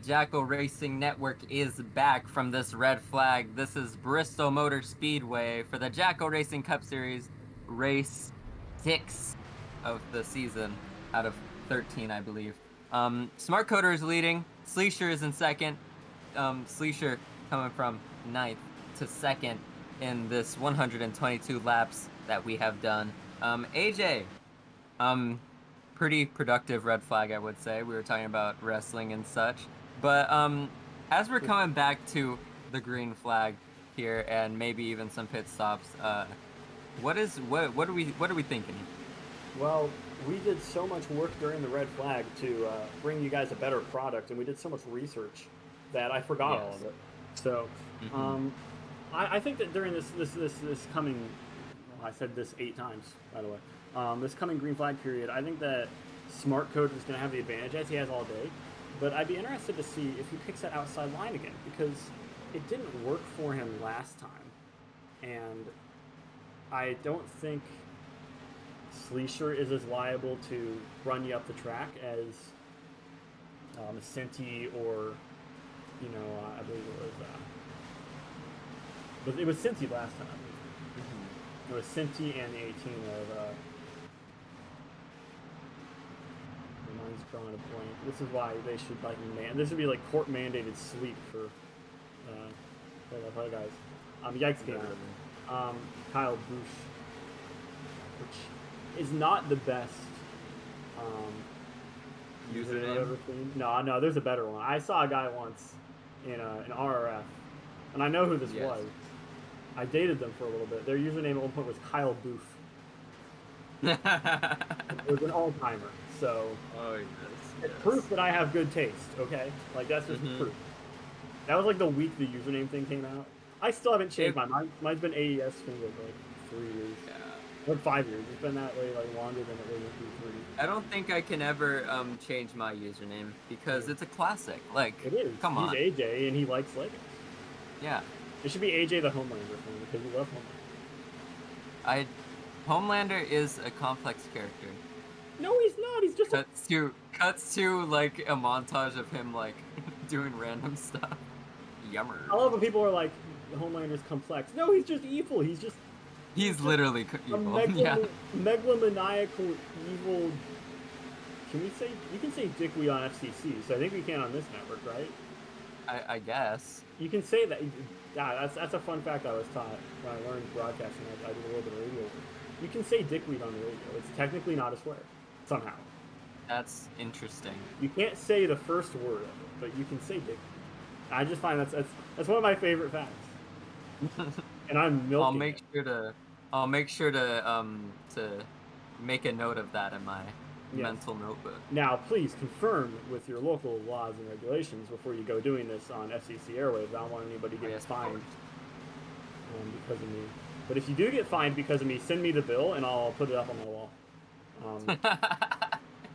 Jackal Racing Network is back from this red flag. This is Bristol Motor Speedway for the Jackal Racing Cup Series, race 6 of the season out of 13, I believe. Smart Coder is leading. Sleesher is in second. Sleesher coming from 9th to 2nd in this 122 laps that we have done. AJ, pretty productive red flag, I would say. We were talking about wrestling and such. But as we're coming back to the green flag here and maybe even some pit stops, what are we thinking? Well, we did so much work during the red flag to bring you guys a better product, and we did so much research that I forgot all of it. So, I think that during this coming, well, I said this 8 times, by the way, this coming green flag period, I think that Smart Code is going to have the advantage as he has all day. But I'd be interested to see if he picks that outside line again, because it didn't work for him last time, and I don't think Sleesher is as liable to run you up the track as Cinti or, I believe it was Cinti last time. It was Cinti and the 18 of. Mine's drawing a blank. This is why they should this would be like court mandated sleep for other guys. Yikes Gamer. Kyle Bush, which is not the best username I've ever seen. No, there's a better one. I saw a guy once in an RRF, and I know who this was. I dated them for a little bit. Their username at one point was Kyle Boof. It was an all-timer, so it's proof that I have good taste, okay? Like, that's just proof. That was like the week the username thing came out. I still haven't changed mine. Mine's been AES for like 3 years. Yeah. Like 5 years. It's been that way like longer than it was in 3. I don't think I can ever change my username because it's a classic. Like, it is. Come on. He's AJ and he likes Legos. Yeah. It should be AJ the Homelander fan because we love Homelander. Homelander is a complex character. No, he's not. He's just cuts to like a montage of him like doing random stuff. Yummer. I love when people are like, Homelander's complex. No, he's just evil. He's literally evil. Megalomaniacal evil. You can say dickweed on FCC, so I think we can on this network, right? I guess. You can say that. Yeah, that's a fun fact I was taught when I learned broadcasting. I did a little bit of radio. You can say dickweed on the radio. It's technically not a swear, somehow. That's interesting. You can't say the first word of it, but you can say dickweed. I just find that's one of my favorite facts. And I'm milking. I'll make sure to make a note of that in my mental notebook. Now, please confirm with your local laws and regulations before you go doing this on FCC airwaves. I don't want anybody getting fined because of me. But if you do get fined because of me, send me the bill and I'll put it up on my wall.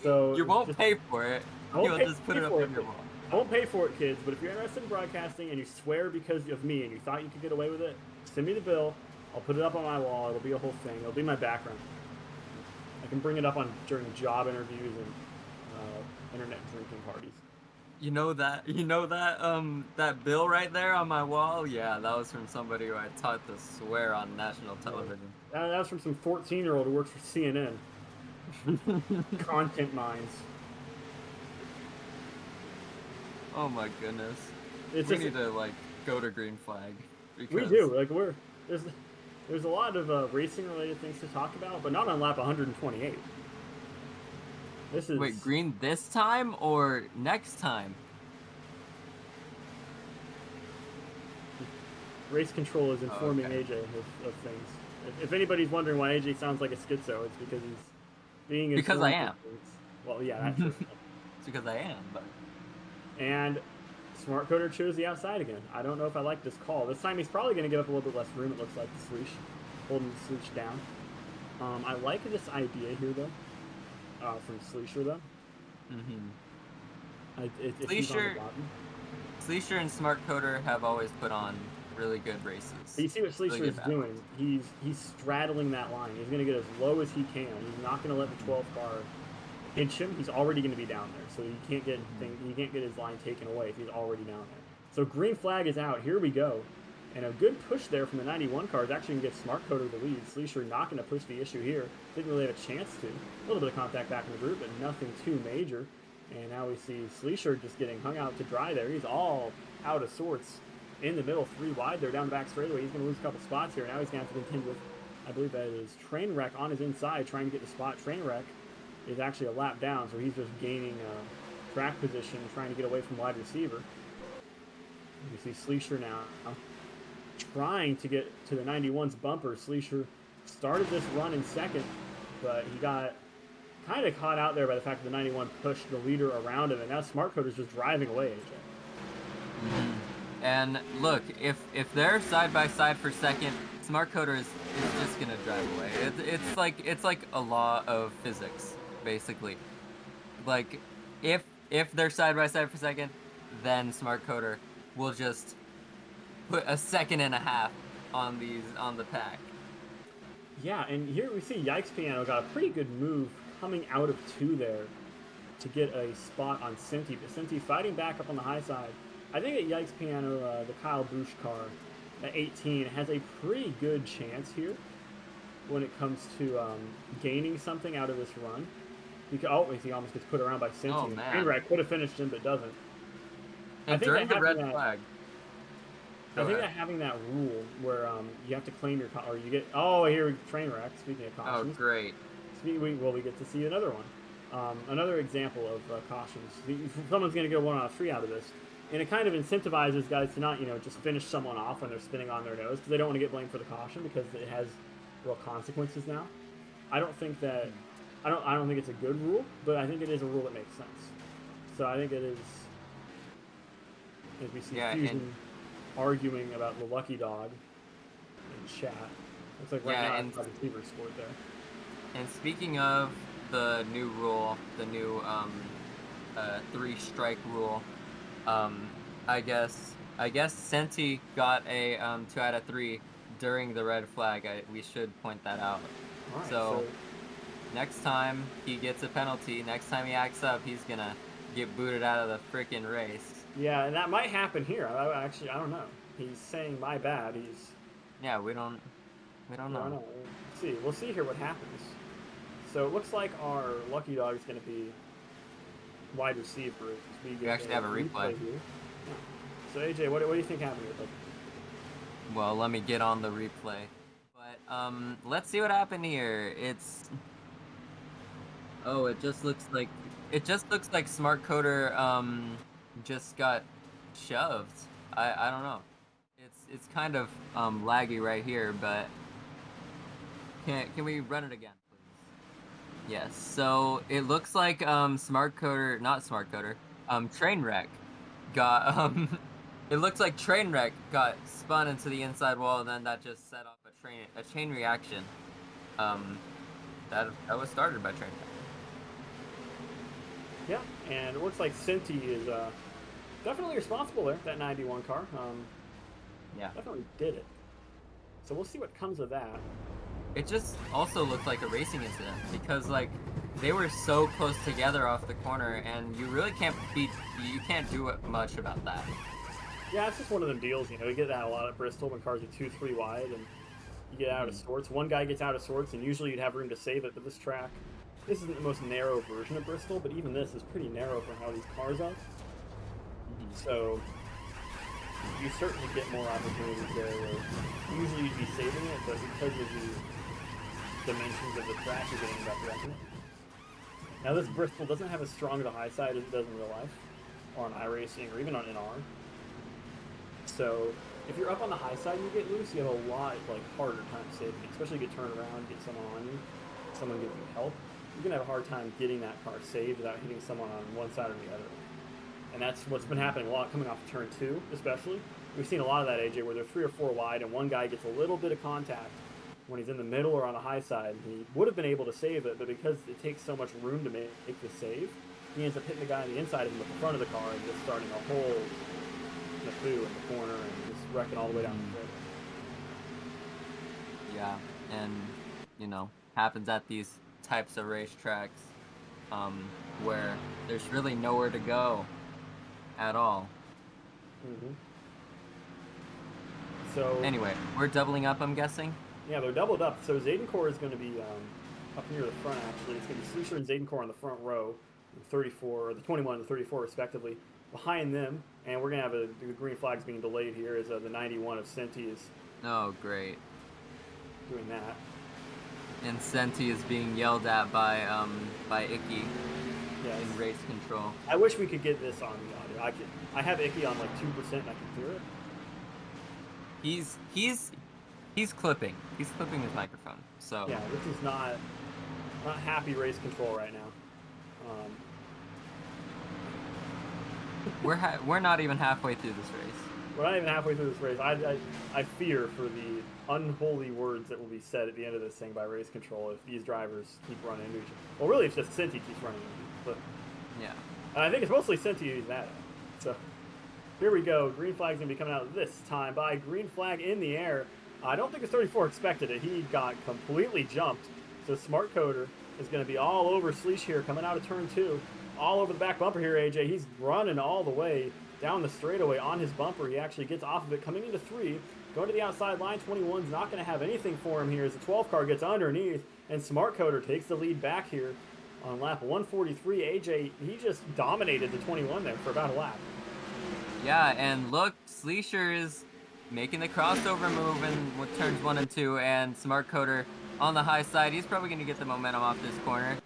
So you won't pay for it. You'll just put it up on your wall. I won't pay for it, kids, but if you're interested in broadcasting and you swear because of me and you thought you could get away with it, send me the bill. I'll put it up on my wall. It'll be a whole thing. It'll be my background. I can bring it up during job interviews and internet drinking parties. You know that that bill right there on my wall? Yeah, that was from somebody who I taught to swear on national television. That was from some 14-year-old who works for CNN. Content minds. Oh my goodness. We need to go to green flag. We do. There's a lot of racing related things to talk about, but not on lap 128. Wait, green this time or next time? Race control is informing AJ of things. If anybody's wondering why AJ sounds like a schizo, it's because he's being informed. Because I am. Well, yeah, that's true. It's because I am, but. And Smart Coder chose the outside again. I don't know if I like this call. This time he's probably going to give up a little bit less room, it looks like, to Sleesh. Holding the Sleesh down. I like this idea here, though. From Sleesher, though. Sleesher and Smart Coder have always put on really good races. You see what Sleesher is doing? He's straddling that line. He's going to get as low as he can. He's not going to let the 12 car pinch him, he's already going to be down there. So you can't get his line taken away if he's already down there. So green flag is out. Here we go. And a good push there from the 91 car is actually going to give Smart Coder the lead. Sleesher not going to push the issue here. Didn't really have a chance to. A little bit of contact back in the group, but nothing too major. And now we see Sleesher just getting hung out to dry there. He's all out of sorts in the middle, 3 wide there down the back straightaway. He's going to lose a couple spots here. Now he's going to have to contend with, I believe that is Trainwreck on his inside, trying to get the spot. Trainwreck is actually a lap down, so he's just gaining track position, trying to get away from wide receiver. You see Sleesher now trying to get to the 91's bumper. Sleesher started this run in second, but he got kind of caught out there by the fact that the 91 pushed the leader around him, and now Smart Coder's just driving away, AJ. And look, if they're side by side for second, Smart Coder is just gonna drive away. It's like a law of physics, basically. Like if they're side by side for second, then Smart Coder will just put a second and a half on the pack. Yeah, and here we see Yikes Piano got a pretty good move coming out of 2 there to get a spot on Cinti. But Cinti fighting back up on the high side. I think at Yikes Piano, the Kyle Busch car at 18 has a pretty good chance here when it comes to gaining something out of this run. Because, he almost gets put around by Cinti. Oh, man. Trainwreck could have finished him, but doesn't. And during the red flag. I think that having that rule where you have to claim your or you get here Trainwreck. Speaking of cautions, Oh, great! We get to see another one, another example of cautions. Someone's going to get 1 out of 3 out of this, and it kind of incentivizes guys to not just finish someone off when they're spinning on their nose because they don't want to get blamed for the caution because it has real consequences now. I don't think that I don't think it's a good rule, but I think it is a rule that makes sense. So I think it is. As we see Fusion arguing about the lucky dog in chat. Looks like right now it's a receiver scored there. And speaking of the new rule, the new 3-strike rule, I guess Senti got a 2 out of 3 during the red flag. We should point that out. Right, so next time he gets a penalty, next time he acts up, he's gonna get booted out of the frickin' race. Yeah, and that might happen here. I don't know. He's saying my bad. Yeah, we don't know. We'll see here what happens. So it looks like our lucky dog is going to be wide receiver. We actually have a replay here. So AJ, what do you think happened here? Well, let me get on the replay. But let's see what happened here. It just looks like Smart Coder just got shoved. I don't know. It's kind of laggy right here, but can we run it again, please? Yes. So it looks like Trainwreck got it looks like Trainwreck got spun into the inside wall, and then that just set off a chain reaction. That was started by Trainwreck. Yeah, and it looks like Cinti is definitely responsible there, that 91 car. Yeah. Definitely did it. So we'll see what comes of that. It just also looked like a racing incident because they were so close together off the corner, and you really can't do much about that. Yeah, it's just one of them deals, you get that a lot at Bristol when cars are 2-3 wide and you get out of sorts. One guy gets out of sorts, and usually you'd have room to save it, but this isn't the most narrow version of Bristol, but even this is pretty narrow for how these cars are. So you certainly get more opportunities there where usually you'd be saving it, but because of the dimensions of the track, you're getting about wrecking it. Now this Bristol doesn't have as strong of a high side as it does in real life, or on iRacing, or even on NR. So if you're up on the high side and you get loose, you have a lot harder time saving it, especially if you get turned around, get someone on you, someone gives you help. You're going to have a hard time getting that car saved without hitting someone on one side or the other. And that's what's been happening a lot coming off of turn 2, especially. We've seen a lot of that, AJ, where they're 3 or 4 wide and one guy gets a little bit of contact when he's in the middle or on the high side. He would have been able to save it, but because it takes so much room to make the save, he ends up hitting the guy on the inside of him at the front of the car and just starting a whole snafu in the corner and just wrecking all the way down the road. Yeah, and happens at these types of racetracks. where there's really nowhere to go at all. Mm-hmm. So Anyway, we're doubling up, I'm guessing. yeah, they're doubled up. So Zaydencore is going to be up near the front. Actually, it's going to be Sleisher and Zaydencore on the front row, the 34, or the 21 and the 34 respectively. Behind them, and we're going to have the green flags being delayed here. Is the 91 of Senti is Oh, great. doing that. And Senti is being yelled at by Icky Yes. in race control. I wish we could get this on the audio. I have Icky on like 2% and I can hear it. He's clipping. He's clipping his microphone. So Yeah, this is not happy race control right now. we're not even halfway through this race. We're not even halfway through this race. I fear for the unholy words that will be said at the end of this thing by race control if these drivers keep running into each other. Well, really, it's just Senti keeps running into each other. Yeah. But I think it's mostly Senti who's mad at. So here we go. Green flag's going to be coming out this time by green flag in the air. I don't think his 34 expected it. He got completely jumped. So Smart Coder is going to be all over Sleesh here coming out of turn 2. All over the back bumper here, AJ. He's running all the way down the straightaway on his bumper. He actually gets off of it coming into 3. Going to the outside line. 21's not going to have anything for him here as the 12 car gets underneath. And Smart Coder takes the lead back here on lap 143. AJ, he just dominated the 21 there for about a lap. Yeah, and look, Sleesher is making the crossover move in turns 1 and 2, and Smart Coder on the high side. He's probably going to get the momentum off this corner.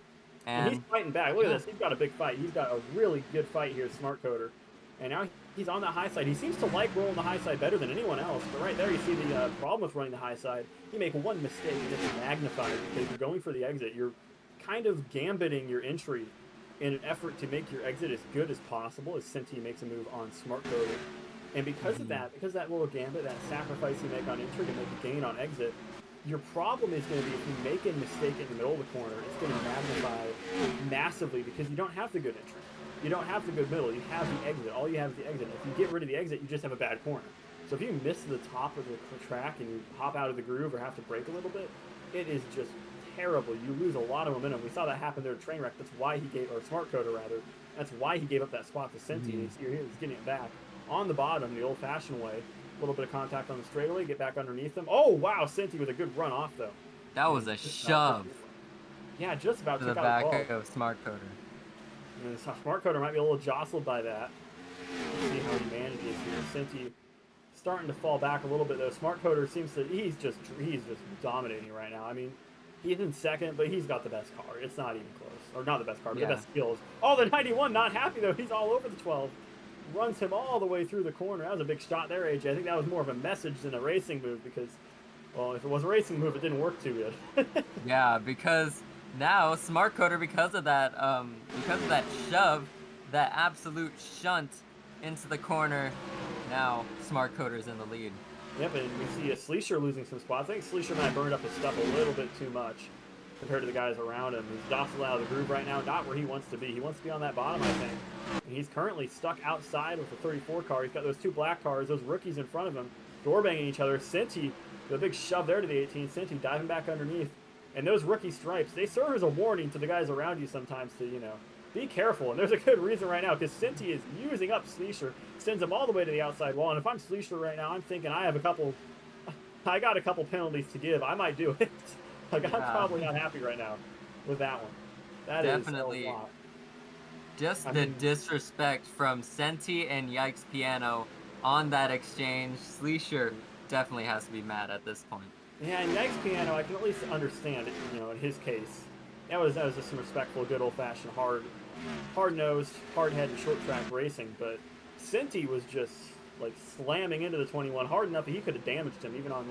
And he's fighting back. Look at this. He's got a big fight. He's got a really good fight here, Smart Coder. And now he's on the high side. He seems to like rolling the high side better than anyone else. But right there, you see the problem with running the high side. You make one mistake and it's magnified because you're going for the exit. You're kind of gambiting your entry in an effort to make your exit as good as possible as Senti makes a move on Smart Coder. And because of that, because that little gambit, that sacrifice you make on entry to make a gain on exit, your problem is going to be if you make a mistake in the middle of the corner, it's going to magnify massively because you don't have the good entry. You don't have the good middle. You have the exit. All you have is the exit. If you get rid of the exit, you just have a bad corner. So if you miss the top of the track and you hop out of the groove or have to brake a little bit, it is just terrible. You lose a lot of momentum. We saw that happen there at Trainwreck. That's why he gave, or Smart Coder rather, that's why he gave up that spot to Senti. And you see here, he's getting it back on the bottom, the old-fashioned way. A little bit of contact on the straightaway, get back underneath them. Oh, wow, Senti with a good run off, though. That was a shove. Yeah, just about to took the out back the of Smart Coder. And Smart Coder might be a little jostled by that. Let's see how he manages here. Senti starting to fall back a little bit, though. Smart Coder seems to, he's just dominating right now. I mean, he's in second, but he's got the best car. It's not even close. Or not the best car, but the best skills. Oh, the 91 not happy, though. He's all over the 12. Runs him all the way through the corner. That was a big shot there, AJ. I think that was more of a message than a racing move because, well, if it was a racing move, it didn't work too good. Yeah, because now Smart Coder, because of that shove, that absolute shunt into the corner, now Smart Coder's in the lead. Yep, and we see a Sleesher losing some spots. I think Sleesher might have burned up his stuff a little bit too much compared to the guys around him. He's jostled out of the groove right now, not where he wants to be. He wants to be on that bottom, I think. And he's currently stuck outside with the 34 car. He's got those two black cars, those rookies in front of him, door banging each other. Senti, the big shove there to the 18. Senti diving back underneath. And those rookie stripes, they serve as a warning to the guys around you sometimes to, you know, be careful. And there's a good reason right now because Senti is using up Sleesher, sends him all the way to the outside wall. And if I'm Sleesher right now, I'm thinking I got a couple penalties to give. I might do it. Like, I'm probably not happy right now with that one. That definitely is a lot. Just the disrespect from Senti and Yikes Piano on that exchange. Sleesher definitely has to be mad at this point. Yeah, and Yikes Piano, I can at least understand it, you know, in his case. That was just some respectful, good old-fashioned, hard-nosed, hard-headed short-track racing, but Senti was just, like, slamming into the 21 hard enough that he could have damaged him, even on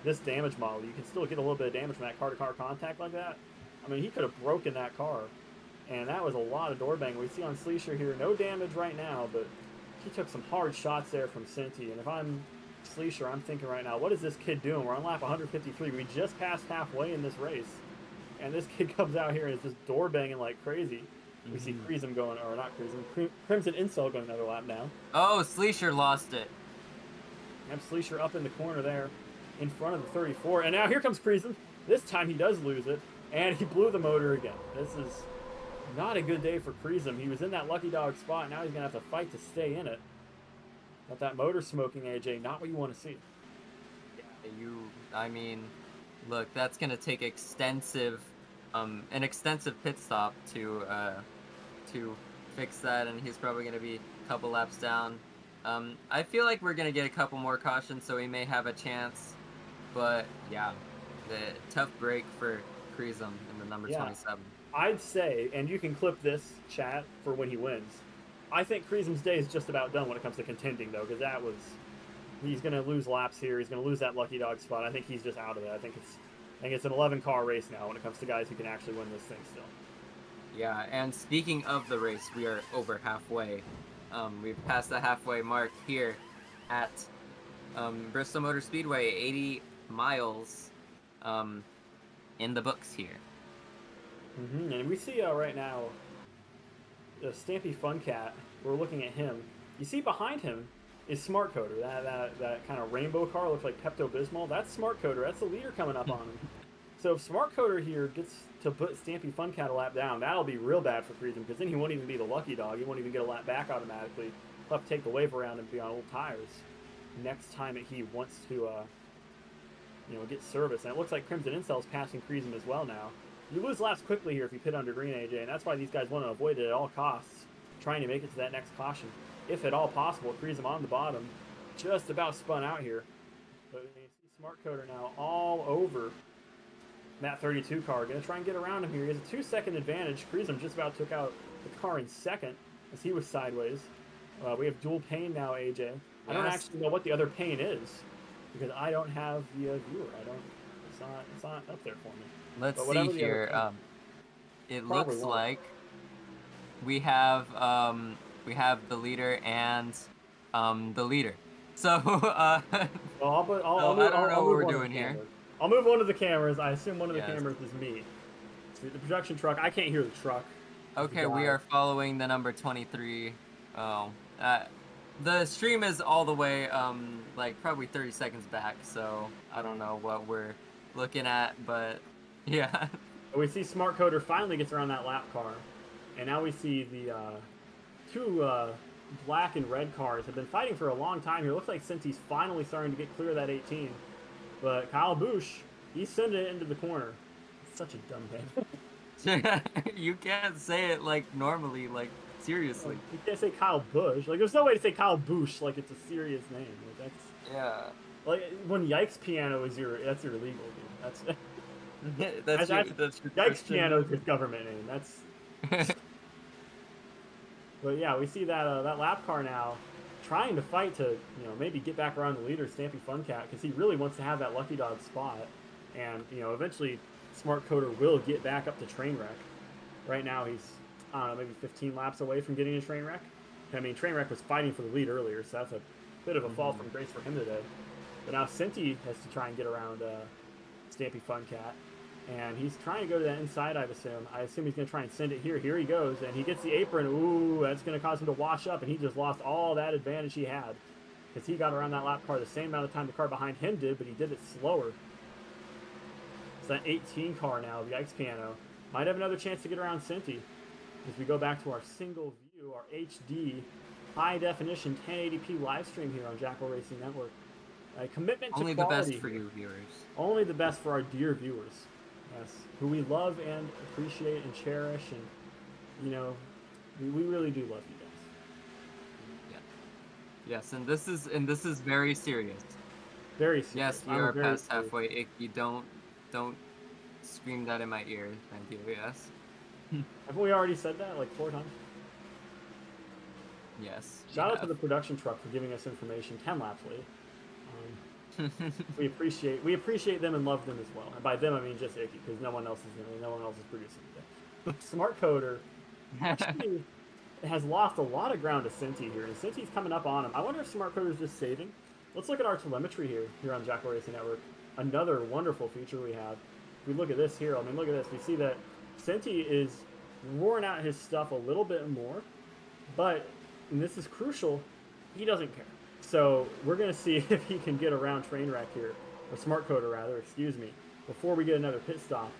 this damage model. You can still get a little bit of damage from that car-to-car contact like that. I mean, he could have broken that car, and that was a lot of door bang. We see on Sleesher here, no damage right now, but he took some hard shots there from Senti, and if I'm Sleesher, I'm thinking right now, what is this kid doing? We're on lap 153. We just passed halfway in this race. And this kid comes out here and is just door banging like crazy. We see Crimson going, or not Crimson, Crimson Incel going another lap now. Oh, Sleesher lost it. And Sleesher up in the corner there in front of the 34. And now here comes Crimson. This time he does lose it. And he blew the motor again. This is Not a good day for Kreesum. He was in that lucky dog spot. Now he's going to have to fight to stay in it. Got that motor smoking, AJ. Not what you want to see. I mean, look, that's going to take an extensive pit stop to fix that, and he's probably going to be a couple laps down. I feel like we're going to get a couple more cautions, so we may have a chance. But, yeah, the tough break for Kreesum in the number 27. I'd say, and you can clip this, chat, for when he wins. I think Kreesum's day is just about done when it comes to contending, though, because he's going to lose laps here. He's going to lose that lucky dog spot. I think he's just out of it. I think it's an 11-car race now when it comes to guys who can actually win this thing still. Yeah, and speaking of the race, we are over halfway. We've passed the halfway mark here at Bristol Motor Speedway, 80 miles in the books here. And we see right now the Stampy Fun Cat. We're looking at him. You see behind him is Smart Coder. That kind of rainbow car looks like Pepto-Bismol. That's Smart Coder. That's the leader coming up on him. So if Smart Coder here gets to put Stampy Fun Cat a lap down, that'll be real bad for Kreesum, because then he won't even be the lucky dog. He won't even get a lap back automatically. He'll have to take the wave around and be on old tires next time that he wants to get service. And it looks like Crimson Incel's passing Kreesum as well now. You lose laps quickly here if you pit under green, AJ, and that's why these guys want to avoid it at all costs, trying to make it to that next caution. If at all possible, Kreesum on the bottom, just about spun out here. But you see Smart Coder now all over that 32 car. Going to try and get around him here. He has a 2-second advantage. Kreesum just about took out the car in second as he was sideways. We have dual pane now, AJ. Yes. I don't actually know what the other pane is, because I don't have the viewer. It's not up there for me. Let's see here. It looks like we have the leader and the leader. So I don't know what we're doing here. I'll move one of the cameras. I assume one of the cameras is me. So the production truck. I can't hear the truck. Okay, we are following the number 23. Oh, the stream is all the way like probably 30 seconds back. So I don't know what we're looking at, but yeah. We see Smart Coder finally gets around that lap car, and now we see the two black and red cars have been fighting for a long time here. Looks like Cinti's finally starting to get clear of that 18, but Kyle Busch, he's sending it into the corner. It's such a dumb name. You can't say it like normally, like seriously. You can't say Kyle Busch. Like, there's no way to say Kyle Busch like it's a serious name. Like, yeah. Like when Yikes Piano is that's your legal dude. That's that's your Yikes Piano is his government name. That's. But yeah, we see that lap car now trying to fight to maybe get back around the leader, Stampy Fun Cat, because he really wants to have that lucky dog spot, and eventually Smart Coder will get back up to Trainwreck. Right now he's maybe 15 laps away from getting to Trainwreck. I mean, Trainwreck was fighting for the lead earlier, so that's a bit of a fall from grace for him today. But now Cinti has to try and get around Stampy Fun Cat. And he's trying to go to that inside, I assume. He's going to try and send it here. Here he goes, and he gets the apron. Ooh, that's going to cause him to wash up, and he just lost all that advantage he had. Because he got around that lap car the same amount of time the car behind him did, but he did it slower. It's that 18 car now, the Yikes Piano. Might have another chance to get around Cinti. As we go back to our single view, our HD, high-definition 1080p live stream here on Jackal Racing Network. A commitment to only quality. Only the best for you viewers. Only the best for our dear viewers. Yes, who we love and appreciate and cherish, and we really do love you guys. Yeah. Yes, and this is very serious. Very serious. Yes, we are past halfway. Icky, don't scream that in my ear. Thank you. Yes. Haven't we already said that like 4 times? Yes. Shout out to the production truck for giving us information 10 laps late. We appreciate them and love them as well. And by them I mean just Icky, because no one else is producing today. But Smart Coder actually has lost a lot of ground to Cinti here, and Cinti's coming up on him. I wonder if Smart Coder is just saving. Let's look at our telemetry here on Jackal Racing Network. Another wonderful feature we have. If we look at this here, look at this. We see that Cinti is roaring out his stuff a little bit more, but, and this is crucial, he doesn't care. So we're going to see if he can get around Trainwreck here, or Smart Coder rather, excuse me, before we get another pit stop.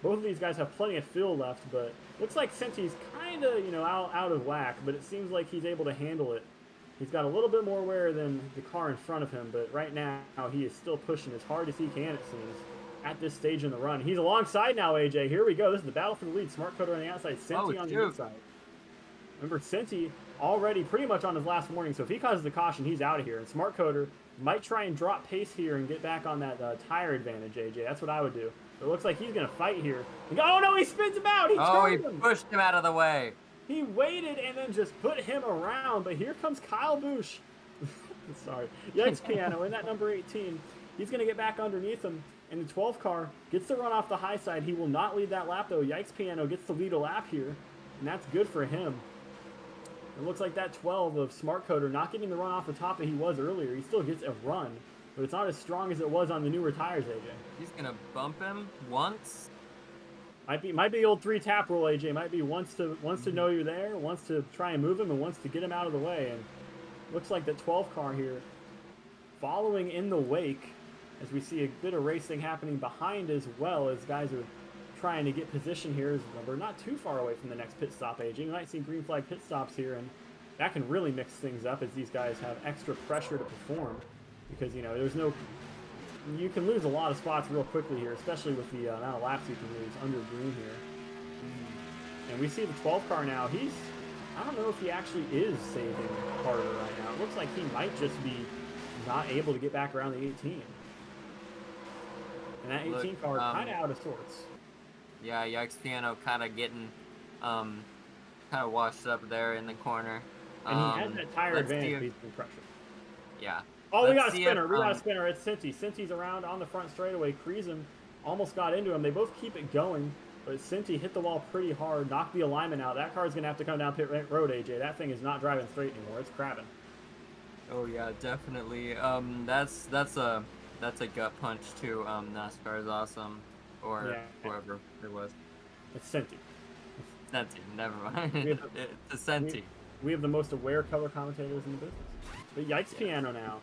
Both of these guys have plenty of fuel left, but looks like Senti's kind of, out of whack, but it seems like he's able to handle it. He's got a little bit more wear than the car in front of him, but right now he is still pushing as hard as he can, it seems, at this stage in the run. He's alongside now, AJ. Here we go. This is the battle for the lead. Smart Coder on the outside, Senti on the inside. Remember, Senti already pretty much on his last warning, so if he causes the caution, he's out of here. And Smart Coder might try and drop pace here and get back on that tire advantage, AJ. That's what I would do. But it looks like he's going to fight here. Oh, no, he spins him out. He pushed him out of the way. He waited and then just put him around, but here comes Kyle Busch. Sorry. Yikes Piano in that number 18. He's going to get back underneath him, and the 12 car gets the run off the high side. He will not lead that lap, though. Yikes Piano gets to lead a lap here, and that's good for him. It looks like that 12 of Smart Coder not getting the run off the top that he was earlier. He still gets a run, but it's not as strong as it was on the newer tires, AJ. He's going to bump him once. Might be the old 3-tap rule, AJ. Might be once to know you're there, once to try and move him, and once to get him out of the way. And looks like the 12 car here following in the wake as we see a bit of racing happening behind as well as guys are trying to get position here. We're not too far away from the next pit stop, AJ. You might see green flag pit stops here, and that can really mix things up as these guys have extra pressure to perform because, there's no... You can lose a lot of spots real quickly here, especially with the amount of laps you can lose under green here. And we see the 12 car now. I don't know if he actually is saving harder right now. It looks like he might just be not able to get back around the 18. And that 18 car is kind of out of sorts. Yeah, Yikes Piano kind of getting kind of washed up there in the corner. And he has that tire advantage based on pressure. Yeah. Oh, we got a spinner. We got a spinner. It's Senti. Senti's around on the front straightaway. Kreisem almost got into him. They both keep it going, but Senti hit the wall pretty hard, knocked the alignment out. That car's going to have to come down pit road, AJ. That thing is not driving straight anymore. It's crabbing. Oh, yeah, definitely. That's a gut punch, too. NASCAR is awesome. Or whoever it was. It's Senti. Senti, never mind. It's a Senti. We have the most aware color commentators in the business. But Yikes Piano now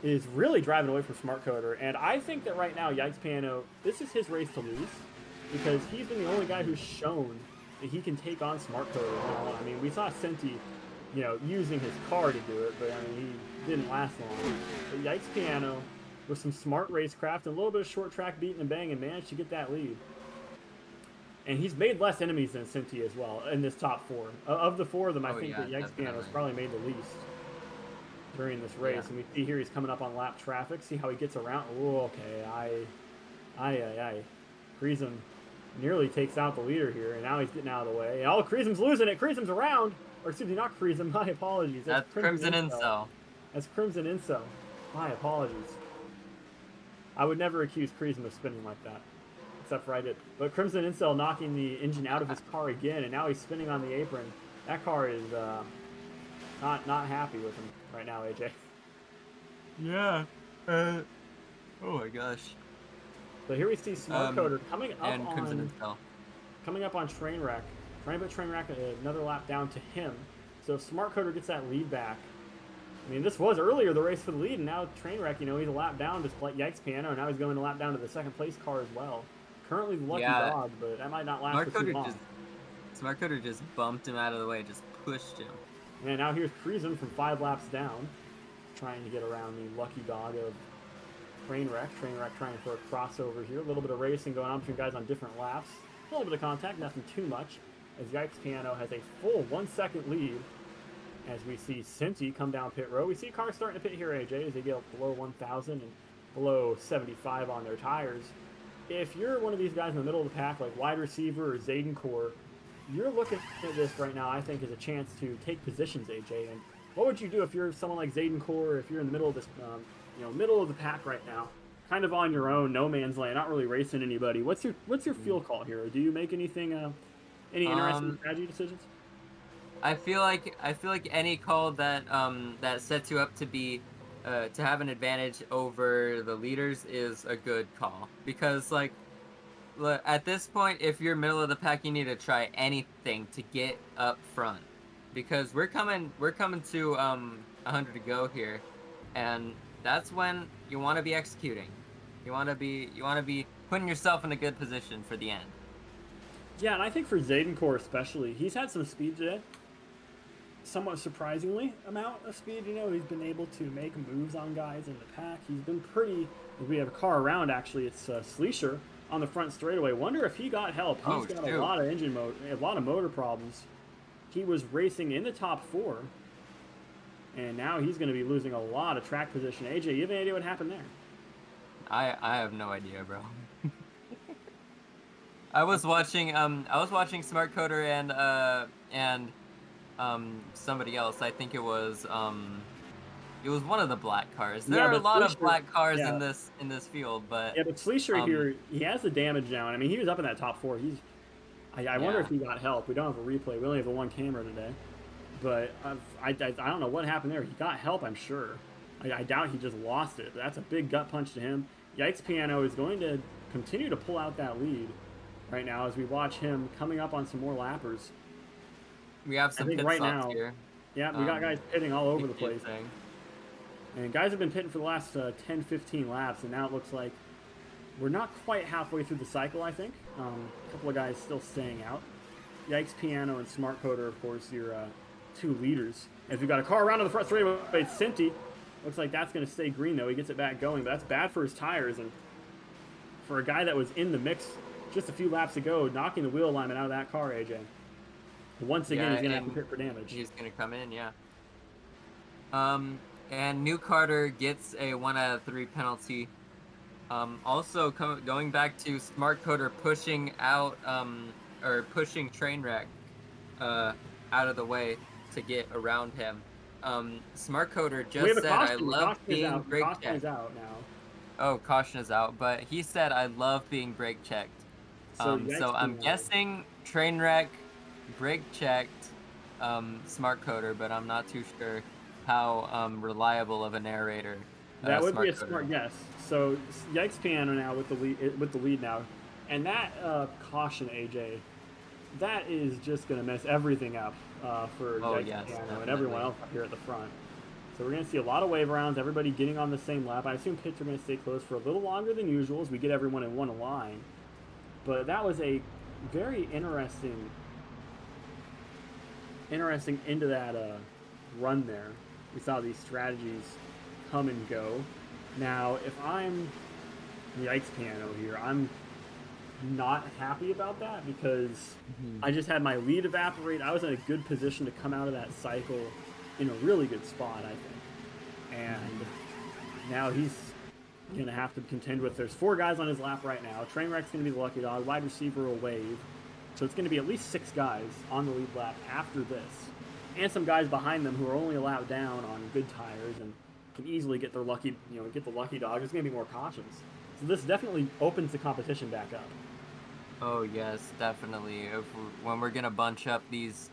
is really driving away from Smart Coder, and I think that right now Yikes Piano, this is his race to lose because he's been the only guy who's shown that he can take on Smart Coder. I mean, we saw Senti, using his car to do it, but I mean, he didn't last long. But Yikes Piano, with some smart racecraft and a little bit of short track beating and banging, managed to get that lead. And he's made less enemies than Senti as well in this top 4. Of the 4 of them, I think that Yikes Piano has probably made the least during this race. Yeah. And we see here he's coming up on lap traffic. See how he gets around. Oh, okay. Kreisem nearly takes out the leader here, and now he's getting out of the way. Oh, Kreesem's losing it. Kreesem's around. Or excuse me, not Kreisem. My apologies. That's Crimson Incel. That's Crimson Incel. My apologies. I would never accuse Kreisem of spinning like that. Except for I did. But Crimson Incel knocking the engine out of his car again, and now he's spinning on the apron. That car is not happy with him right now, AJ. Yeah. Oh my gosh. So here we see Smart Coder coming up and Crimson Incel. Coming up on Trainwreck. Trying to put Trainwreck another lap down to him. So if Smart Coder gets that lead back, I mean, this was earlier the race for the lead, and now Trainwreck, he's a lap down, just like Yikes Piano, and now he's going a lap down to the second place car as well. Currently the lucky dog, but that might not last for too long. Smart Coder just bumped him out of the way, just pushed him. And now here's Kreisem from 5 laps down, trying to get around the lucky dog of Trainwreck. Trainwreck trying for a crossover here. A little bit of racing going on between guys on different laps. A little bit of contact, nothing too much, as Yikes Piano has a full 1 second lead. As we see Senti come down pit road. We see cars starting to pit here, AJ, as they get below 1,000 and below 75 on their tires. If you're one of these guys in the middle of the pack, like wide receiver or Zaydencore, you're looking at this right now, I think, as a chance to take positions, AJ. And what would you do if you're someone like Zaydencore, or if you're in the middle of this, middle of the pack right now, kind of on your own, no man's land, not really racing anybody? What's your fuel call here? Do you make anything, any interesting strategy decisions? I feel like any call that that sets you up to be to have an advantage over the leaders is a good call, because at this point, if you're middle of the pack, you need to try anything to get up front, because we're coming to 100 to go here, and that's when you want to be executing. You want to be putting yourself in a good position for the end. Yeah, and I think for Zaydencore especially, he's had some speed today. Somewhat surprisingly amount of speed. He's been able to make moves on guys in the pack. He's been pretty. We have a car around actually. It's Sleesher on the front straightaway. Wonder if he got help. He's got a lot of a lot of motor problems. He was racing in the top 4, and now he's going to be losing a lot of track position. AJ, you have any idea what happened there? I have no idea, bro. I was watching Smart Coder and somebody else. I think it was one of the black cars. There are a lot of black cars in this field, but but Sleesher here, he has the damage now. I mean, he was up in that top 4. I wonder if he got help. We don't have a replay. We only have the one camera today. But I don't know what happened there. He got help, I'm sure. I doubt he just lost it. But that's a big gut punch to him. Yikes Piano is going to continue to pull out that lead right now as we watch him coming up on some more lappers. We have some pit stops here. Yeah, we got guys pitting all over the place. And guys have been pitting for the last 10, 15 laps, and now it looks like we're not quite halfway through the cycle, I think. A couple of guys still staying out. Yikes Piano and Smart Coder, of course, your 2 leaders. As we've got a car around to the front straightaway, it's Cinti. Looks like that's going to stay green, though. He gets it back going, but that's bad for his tires. And for a guy that was in the mix just a few laps ago, knocking the wheel alignment out of that car, AJ. Once again, he's going to have to pit for damage. He's going to come in, yeah. And New Carter gets a 1 out of 3 penalty. Also, going back to Smart Coder pushing out, or pushing Trainwreck out of the way to get around him. Smart Coder just said, "I love being brake checked." Caution is out now. Oh, caution is out, but he said, "I love being brake checked." So I'm guessing Trainwreck brake checked Smart Coder, but I'm not too sure how reliable of a narrator. That would be a smart guess. So Yikes Piano now with the lead now, and that caution, AJ, that is just going to mess everything up for Yikes Piano and everyone else up here at the front. So we're going to see a lot of wave rounds, everybody getting on the same lap. I assume pits are going to stay closed for a little longer than usual as we get everyone in one line. But that was a very interesting into that run there. We saw these strategies come and go. Now, if I'm Yikes Piano here, I'm not happy about that because I just had my lead evaporate. I was in a good position to come out of that cycle in a really good spot, I think. And now he's going to have to contend with, there's 4 guys on his lap right now. Trainwreck's going to be the lucky dog. Wide receiver will wave. So it's going to be at least 6 guys on the lead lap after this. And some guys behind them who are only allowed down on good tires and can easily get their lucky, get the lucky dog. There's going to be more cautions. So this definitely opens the competition back up. Oh yes, definitely. When we're going to bunch up these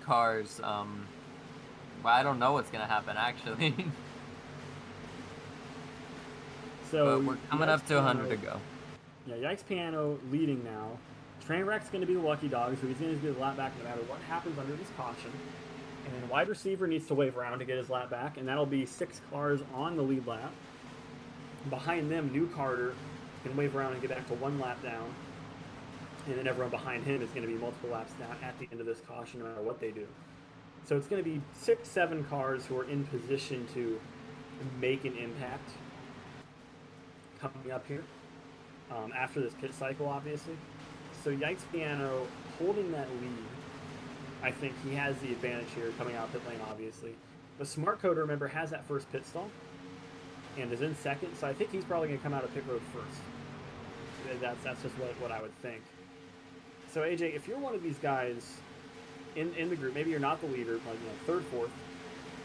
cars, well, I don't know what's going to happen actually. So but we're coming up to 100 to go. Yeah, Yikes Piano leading now. Trainwreck's going to be the lucky dog, so he's going to get the lap back no matter what happens under this caution. And wide receiver needs to wave around to get his lap back, and that'll be 6 cars on the lead lap. Behind them, New Carter can wave around and get back to 1 lap down. And then everyone behind him is going to be multiple laps down at the end of this caution, no matter what they do. So it's going to be 6, 7 cars who are in position to make an impact coming up here after this pit cycle, obviously. So Yikes Piano holding that lead. I think he has the advantage here coming out pit lane, obviously. But Smart Coder, remember, has that first pit stall and is in second, so I think he's probably going to come out of pit road first. That's just what I would think. So AJ, if you're one of these guys in the group, maybe you're not the leader, like third, fourth,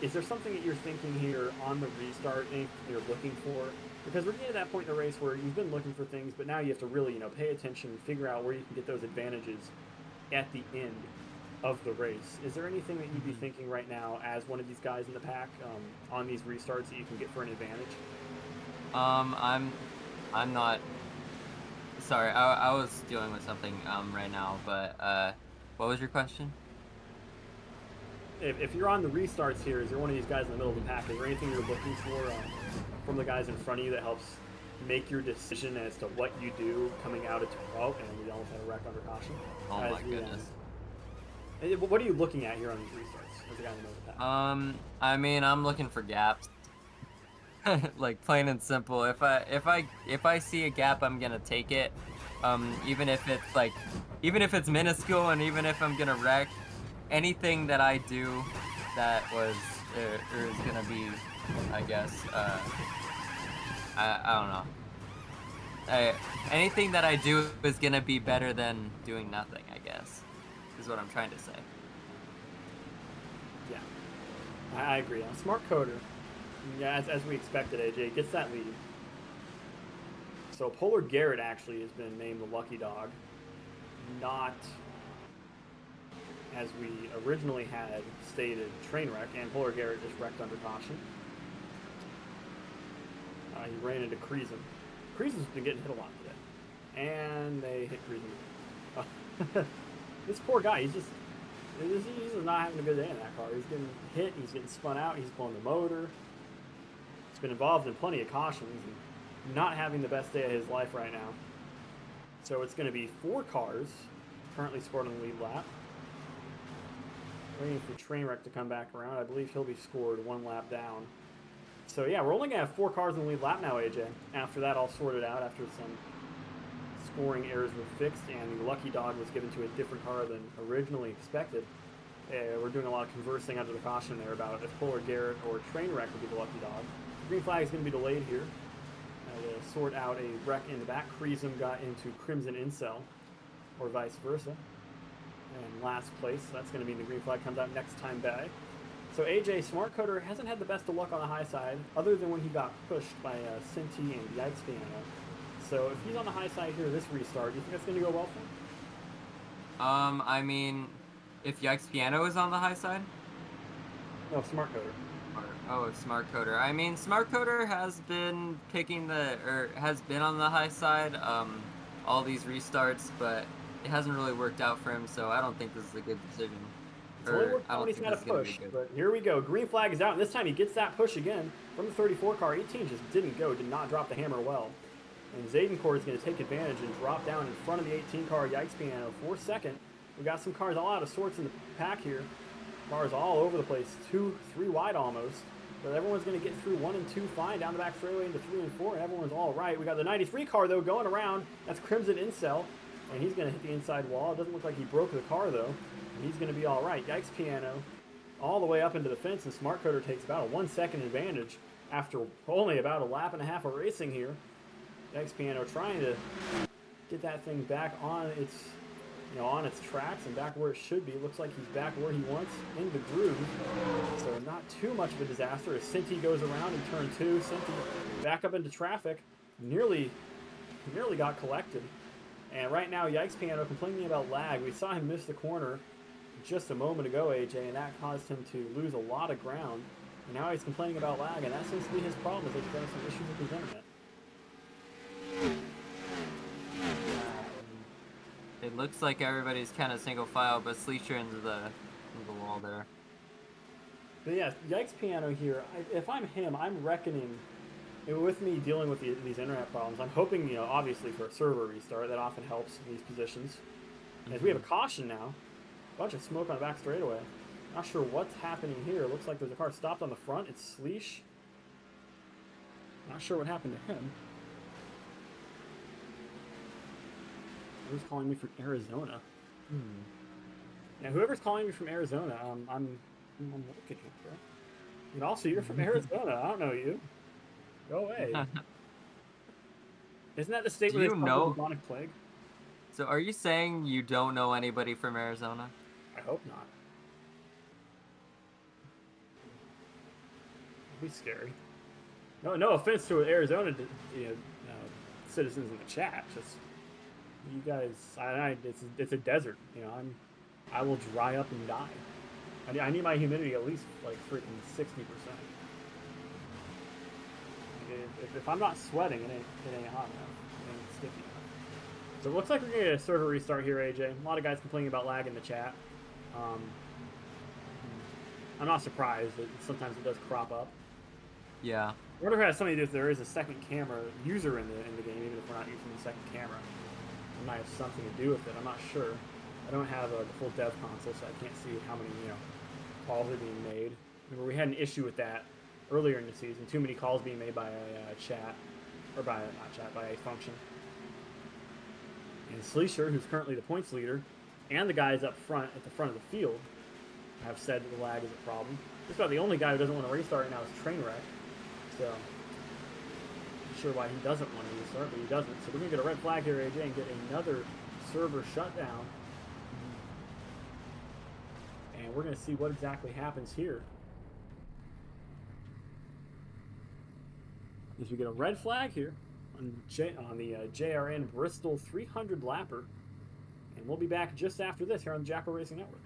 is there something that you're thinking here on the restart, anything you're looking for? Because we're getting to that point in the race where you've been looking for things, but now you have to really, pay attention, figure out where you can get those advantages at the end of the race. Is there anything that you'd be thinking right now as one of these guys in the pack on these restarts that you can get for an advantage? I'm not. Sorry, I was dealing with something right now, but what was your question? If you're on the restarts here, is there one of these guys in the middle of the pack? Is there anything you're looking for from the guys in front of you that helps make your decision as to what you do coming out of 12, and we almost had a wreck under caution. Oh my goodness. What are you looking at here on these restarts? As a guy who knows the path. I mean, I'm looking for gaps. Like plain and simple. If I see a gap, I'm gonna take it. Even if it's minuscule, and even if I'm gonna wreck, anything that I do that was or is gonna be, I guess, I don't know. Anything that I do is gonna be better than doing nothing, I guess, is what I'm trying to say. Yeah, I agree. A smart coder, yeah, as we expected, AJ gets that lead. So Polar Garrett actually has been named the lucky dog, not as we originally had stated Trainwreck, and Polar Garrett just wrecked under caution. He ran into Kreesum. Kreesum's been getting hit a lot today, and they hit Kreesum. This poor guy, he's just not having a good day in that car. He's getting hit, he's getting spun out, he's blowing the motor. He's been involved in plenty of cautions and not having the best day of his life right now. So it's going to be 4 cars currently scored on the lead lap. Waiting for Trainwreck to come back around. I believe he'll be scored 1 lap down. So yeah, we're only going to have 4 cars in the lead lap now, AJ. After that all sorted out, after some scoring errors were fixed and the lucky dog was given to a different car than originally expected. We're doing a lot of conversing under the caution there about if Polar Garrett or Trainwreck would be the lucky dog. The green flag is going to be delayed here. To sort out a wreck in the back. Kreesum got into Crimson Incel, or vice versa. And last place, so that's going to mean the green flag comes out next time back. So AJ, Smart Coder hasn't had the best of luck on the high side, other than when he got pushed by Cinti and Yikes Piano. So if he's on the high side here this restart, do you think that's going to go well for him? I mean, if Yikes Piano is on the high side? No, Smart Coder. Oh, Smart Coder. I mean, Smart Coder has been has been on the high side, all these restarts, but it hasn't really worked out for him, so I don't think this is a good decision. It's only worked out when he's had a push, but here we go. Green flag is out, and this time he gets that push again from the 34 car. 18 just did not drop the hammer well. And Zadencourt is going to take advantage and drop down in front of the 18 car Yikes Piano for second. We got some cars all out of sorts in the pack here. Cars all over the place, 2, 3 wide almost. But everyone's going to get through 1 and 2 fine, down the back straightaway into 3 and 4, and everyone's all right. We got the 93 car, though, going around. That's Crimson Incel, and he's going to hit the inside wall. It doesn't look like he broke the car, though, and he's going to be all right. Yikes Piano all the way up into the fence, and Smart Coder takes about a 1-second advantage after only about a lap and a half of racing here. Yikes Piano trying to get that thing back on its on its tracks and back where it should be. Looks like he's back where he wants, in the groove. So not too much of a disaster as Cinti goes around in turn 2. Cinti back up into traffic. Nearly got collected. And right now, Yikes Piano complaining about lag. We saw him miss the corner just a moment ago, AJ, and that caused him to lose a lot of ground. And now he's complaining about lag, and that seems to be his problem, is he's got some issues with his internet. It looks like everybody's kind of single file, but Sleecher into the wall there. But yeah, Yikes Piano here. If I'm him, I'm reckoning with me dealing with these internet problems. I'm hoping, obviously for a server restart. That often helps in these positions. As we have a caution now, a bunch of smoke on the back straightaway. Not sure what's happening here. Looks like there's a car stopped on the front. It's Sleesh. Not sure what happened to him. Who's calling me from Arizona? Now, whoever's calling me from Arizona, I'm looking here. And also, you're from Arizona. I don't know you. Go away. Isn't that the state where they call the bubonic plague? So, are you saying you don't know anybody from Arizona? I hope not. That'd be scary. No offense to Arizona, citizens in the chat. Just. You guys, it's a desert. I will dry up and die. I need my humidity at least like freaking 60%. If I'm not sweating, it ain't hot enough. It ain't sticky enough. So it looks like we're gonna get a server restart here, AJ. A lot of guys complaining about lag in the chat. I'm not surprised. Sometimes it does crop up. Yeah. I wonder if it has something to do if there is a second camera user in the game, even if we're not using the second camera. It might have something to do with it. I'm not sure. I don't have the full dev console, so I can't see how many calls are being made. Remember, we had an issue with that earlier in the season. Too many calls being made by a chat, or by a function. And Sleesher, who's currently the points leader, and the guys up front at the front of the field have said that the lag is a problem. Just about the only guy who doesn't want to restart right now is Trainwreck. So, not sure why he doesn't want to restart, but he doesn't. So we're going to get a red flag here, AJ, and get another server shutdown. And we're going to see what exactly happens here. As we get a red flag here on the JRN Bristol 300 lapper. And we'll be back just after this here on the Jackal Racing Network.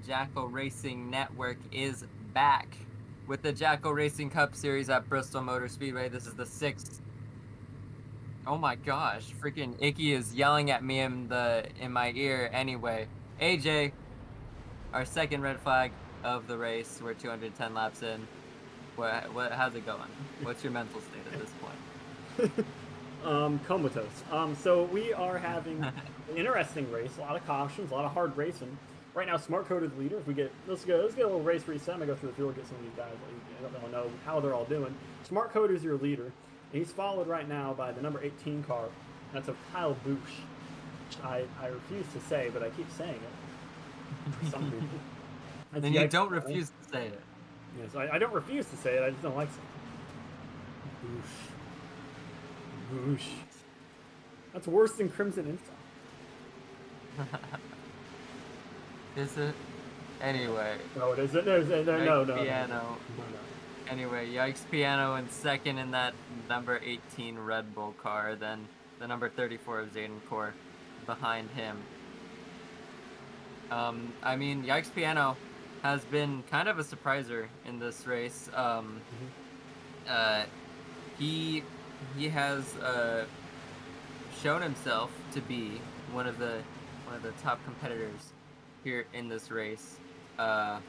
Jackal Racing Network is back with the Jackal Racing Cup Series at Bristol Motor Speedway. This is the 6th. Oh my gosh, freaking Icky is yelling at me in my ear. Anyway, AJ, our second red flag of the race. We're 210 laps in. How's it going? What's your mental state at this point? Comatose. So we are having an interesting race, a lot of cautions, a lot of hard racing. Right now, Smart Code is the leader. If we get let's get a little race reset. I'm gonna go through the field, get some of these guys. I don't really know how they're all doing. Smart Code is your leader, and he's followed right now by the number 18 car. That's of Kyle Busch. Which I refuse to say, but I keep saying it for some reason. Then you don't refuse to say it. Yes, I don't refuse to say it. I just don't like saying it. Boosh. That's worse than Crimson Inside. Is it? Anyway. No, it isn't. No. Piano. Anyway, Yikes Piano in second in that number 18 Red Bull car. Then the number 34 of Zayden Core behind him. I mean, Yikes Piano has been kind of a surpriser in this race. He has shown himself to be one of the top competitors here in this race. Where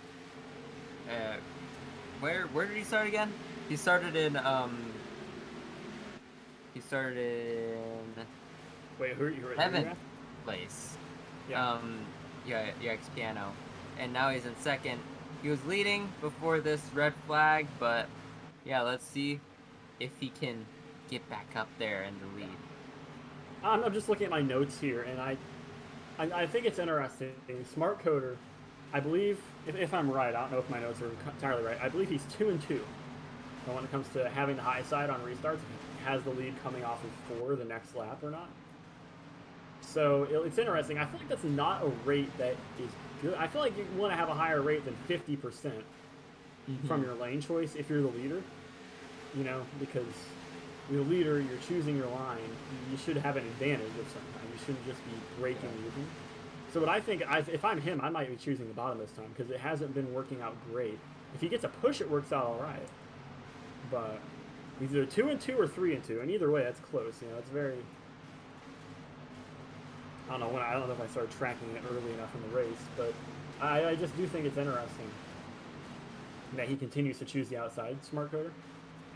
did he start again? He started in Wait, who are you? 7th place. Yeah. Yikes Piano, and now he's in second. He was leading before this red flag, but yeah, let's see if he can get back up there in the lead. I'm just looking at my notes here, and I think it's interesting. Smart Coder, I believe, if I'm right, I don't know if my notes are entirely right. I believe he's 2-2. And when it comes to having the high side on restarts, if he has the lead coming off of 4 the next lap or not. So it's interesting. I feel like that's not a rate that is good. I feel like you want to have a higher rate than 50% from your lane choice if you're the leader. You know, because you're the leader, you're choosing your line, you should have an advantage of some kind. You shouldn't just be breaking even. So what I think, if I'm him, I might be choosing the bottom this time because it hasn't been working out great. If he gets a push, it works out all right. But he's either 2-2 or 3-2, and either way, that's close. You know, it's very. I don't know if I started tracking it early enough in the race, but I just do think it's interesting that he continues to choose the outside Smart Coder.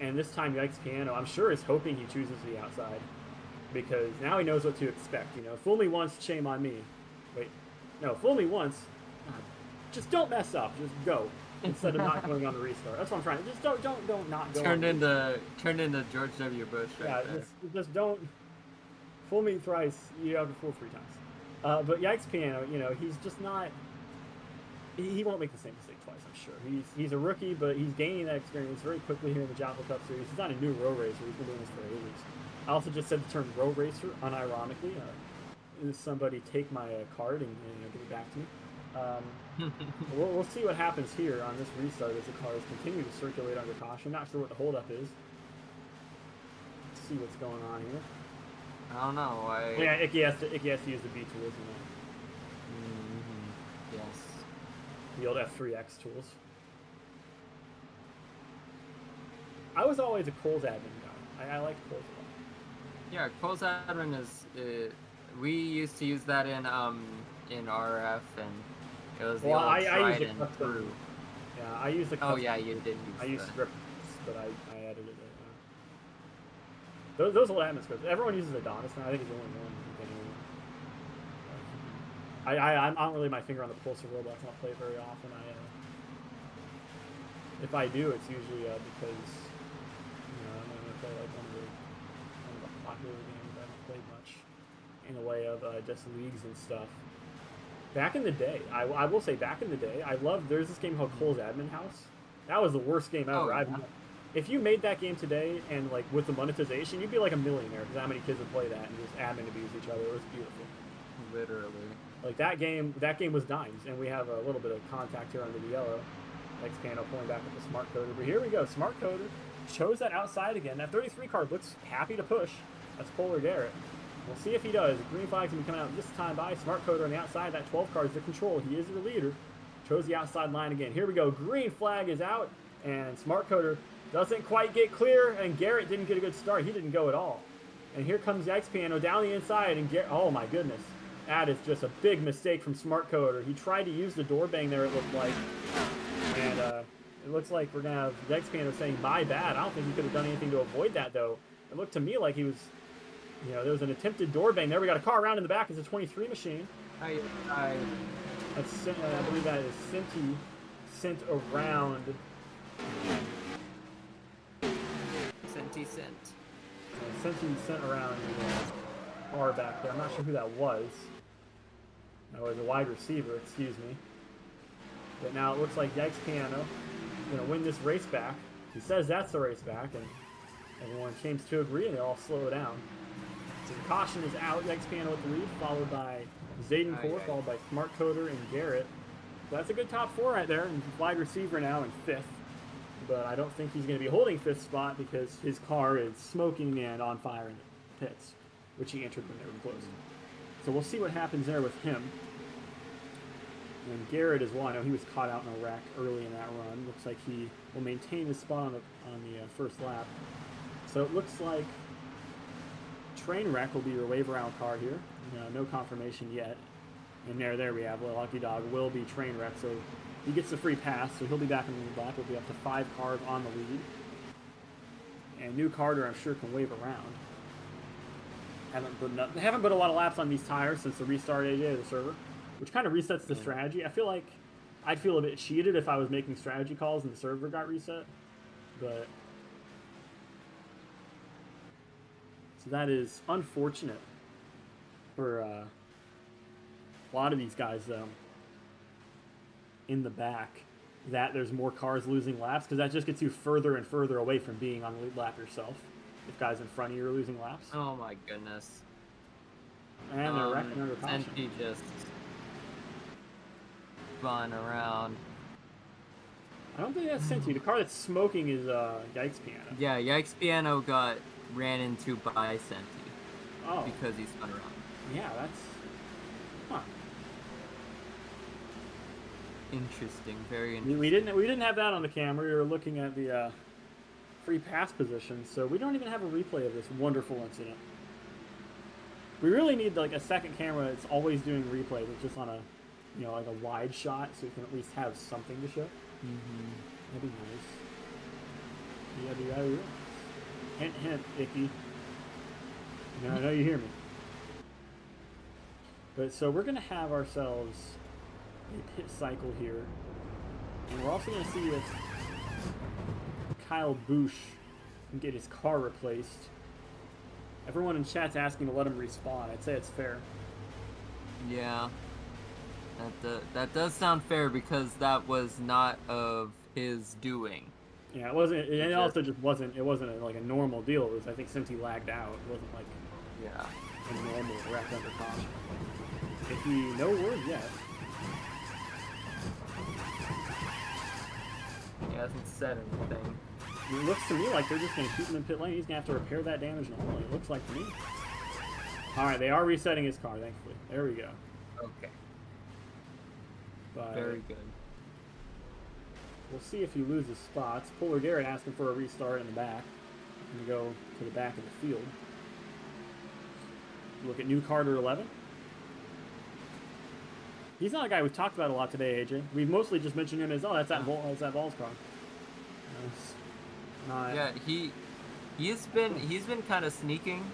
And this time, Yikes Piano, I'm sure is hoping he chooses the outside because now he knows what to expect. You know, fool me once, shame on me. Wait, no, fool me once. Just don't mess up. Just go instead of not going on the restart. That's what I'm trying. Just don't not go. Turned into George W. Bush. Right there. Just don't fool me thrice. You have to fool 3 times. But Yikes Piano, you know, he's just not. He won't make the same mistake twice, I'm sure. He's a rookie, but he's gaining that experience very quickly here in the Jackal Cup Series. He's not a new row racer. He's been doing this for ages. I also just said the term row racer unironically. Somebody take my card and give it back to me. We'll see what happens here on this restart as the cars continue to circulate under caution. Not sure what the holdup is. Let's see what's going on here. I don't know. Yeah, Icky has to use the B tools, you know. Yes. The old F3X tools. I was always a Coles admin guy. I liked Coles a lot. Yeah, Coles admin is. We used to use that in RF, and it was the old tried and true. Yeah, I used the. Oh yeah, you did use. I used scripts, but I edited it. Those old admin scripts. Everyone uses Adonis now. I think it's the only one. I'm not really my finger on the pulse of Roblox. I don't play it very often. If I do, it's usually because I'm going to play like one of the popular games I haven't played much in the way of just leagues and stuff. Back in the day, I will say back in the day, there's this game called Cole's Admin House. That was the worst game ever. Oh, yeah. If you made that game today and like with the monetization, you'd be like a millionaire because how many kids would play that and just admin abuse each other. It was beautiful. Literally. Like that game was dimes, and we have a little bit of contact here under the yellow. Next panel pulling back with the Smart Coder. But here we go. Smart Coder chose that outside again. That 33 card looks happy to push. That's Polar Garrett. We'll see if he does. The green flag's going to be coming out this time by Smart Coder on the outside. That 12 card is the control. He is your leader. chose the outside line again. Here we go. Green flag is out, and Smart Coder doesn't quite get clear, and Garrett didn't get a good start. He didn't go at all. And here comes Yikes Piano down the inside, and Garrett, oh my goodness. That is just a big mistake from Smart Coder. He tried to use the door bang there, it looked like. And it looks like we're going to have Yikes Piano saying, my bad. I don't think he could have done anything to avoid that, though. It looked to me like he was, there was an attempted door bang there. We got a car around in the back. It's a 23 machine. That's, I believe that is Senti sent around. Senti sent. Senti sent around the car back there. I'm not sure who that was. That was a wide receiver, excuse me. But now it looks like Yikes Piano is going to win this race back. He says that's the race back, and everyone seems to agree, and they all slow down. So the caution is out. Yikes Piano with the lead, followed by Zayden Core, followed by Smart Coder and Garrett. So that's a good top four right there, and wide receiver now in fifth. But I don't think he's going to be holding fifth spot because his car is smoking and on fire in the pits, which he entered when they were closed. So we'll see what happens there with him. And Garrett as well. I know he was caught out in a wreck early in that run. Looks like he will maintain his spot on the first lap. So it looks like Trainwreck will be your wave around car here. No confirmation yet. And there we have Lucky Dog will be Trainwreck, so he gets the free pass, so he'll be back in the lead lap. He'll be up to 5 cars on the lead. And New Carter, I'm sure, can wave around. They haven't put a lot of laps on these tires since the restart AJ of the server, which kind of resets the strategy. I feel like I'd feel a bit cheated if I was making strategy calls and the server got reset. But so that is unfortunate for a lot of these guys, though, in the back, that there's more cars losing laps, because that just gets you further and further away from being on the lead lap yourself if guys in front of you are losing laps. Oh my goodness. And they're wrecking under caution. And he just spun around. I don't think that's Senti. The car that's smoking is Yikes Piano. Yeah, Yikes Piano got ran into by Senti. Oh. Because he spun around. Yeah, that's... Huh. Interesting, very interesting. We didn't have that on the camera. We were looking at the free pass position, so we don't even have a replay of this wonderful incident. We really need like a second camera that's always doing replays. It's just on a, like a wide shot, so we can at least have something to show. That'd be nice. Yeah. Hint, hint, Icky. I know you hear me. But so we're gonna have ourselves a pit cycle here, and we're also going to see if Kyle Busch can get his car replaced. Everyone in chat's asking to let him respawn. I'd say it's fair. Yeah, that does sound fair, because that was not of his doing. Yeah, it wasn't. It also just wasn't. It wasn't like a normal deal. It was, I think, since he lagged out, it wasn't like a normal wreck under caution. If we no word yet. He hasn't said anything. It looks to me like they're just going to keep him in pit lane. He's going to have to repair that damage normally. It looks like to me. All right, they are resetting his car, thankfully. There we go. Okay. But very good. We'll see if he loses spots. Polar Garrett asking for a restart in the back. I'm going to go to the back of the field. Look at New Carter 11. He's not a guy we've talked about a lot today, AJ. We've mostly just mentioned him as, that's that Vol's car. Yeah, he's been kind of sneaking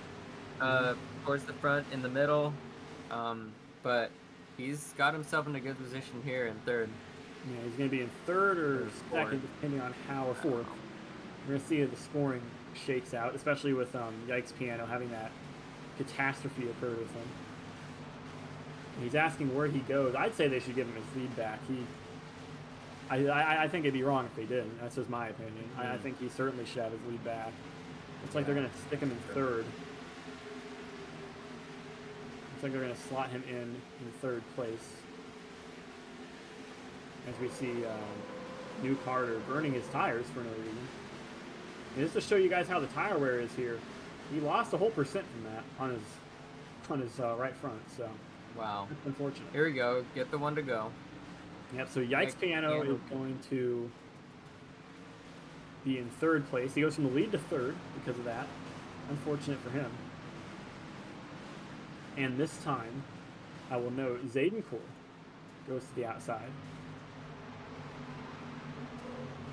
towards the front, in the middle, but he's got himself in a good position here in third. Yeah, he's going to be in third or second, depending on how, or fourth. We're going to see if the scoring shakes out, especially with Yikes Piano having that catastrophe occur with him. He's asking where he goes. I'd say they should give him his lead back. I think it'd be wrong if they did. That's just my opinion. I think he certainly should have his lead back. Looks like they're going to stick him in third. Looks like they're going to slot him in third place. As we see New Carter burning his tires for no reason. And just to show you guys how the tire wear is here, he lost a whole percent from that on his right front. So wow, that's unfortunate. Here we go. Get the one to go. Yep, so Yikes Piano is going to be in third place. He goes from the lead to third because of that. Unfortunate for him. And this time, I will note Zaydencore goes to the outside.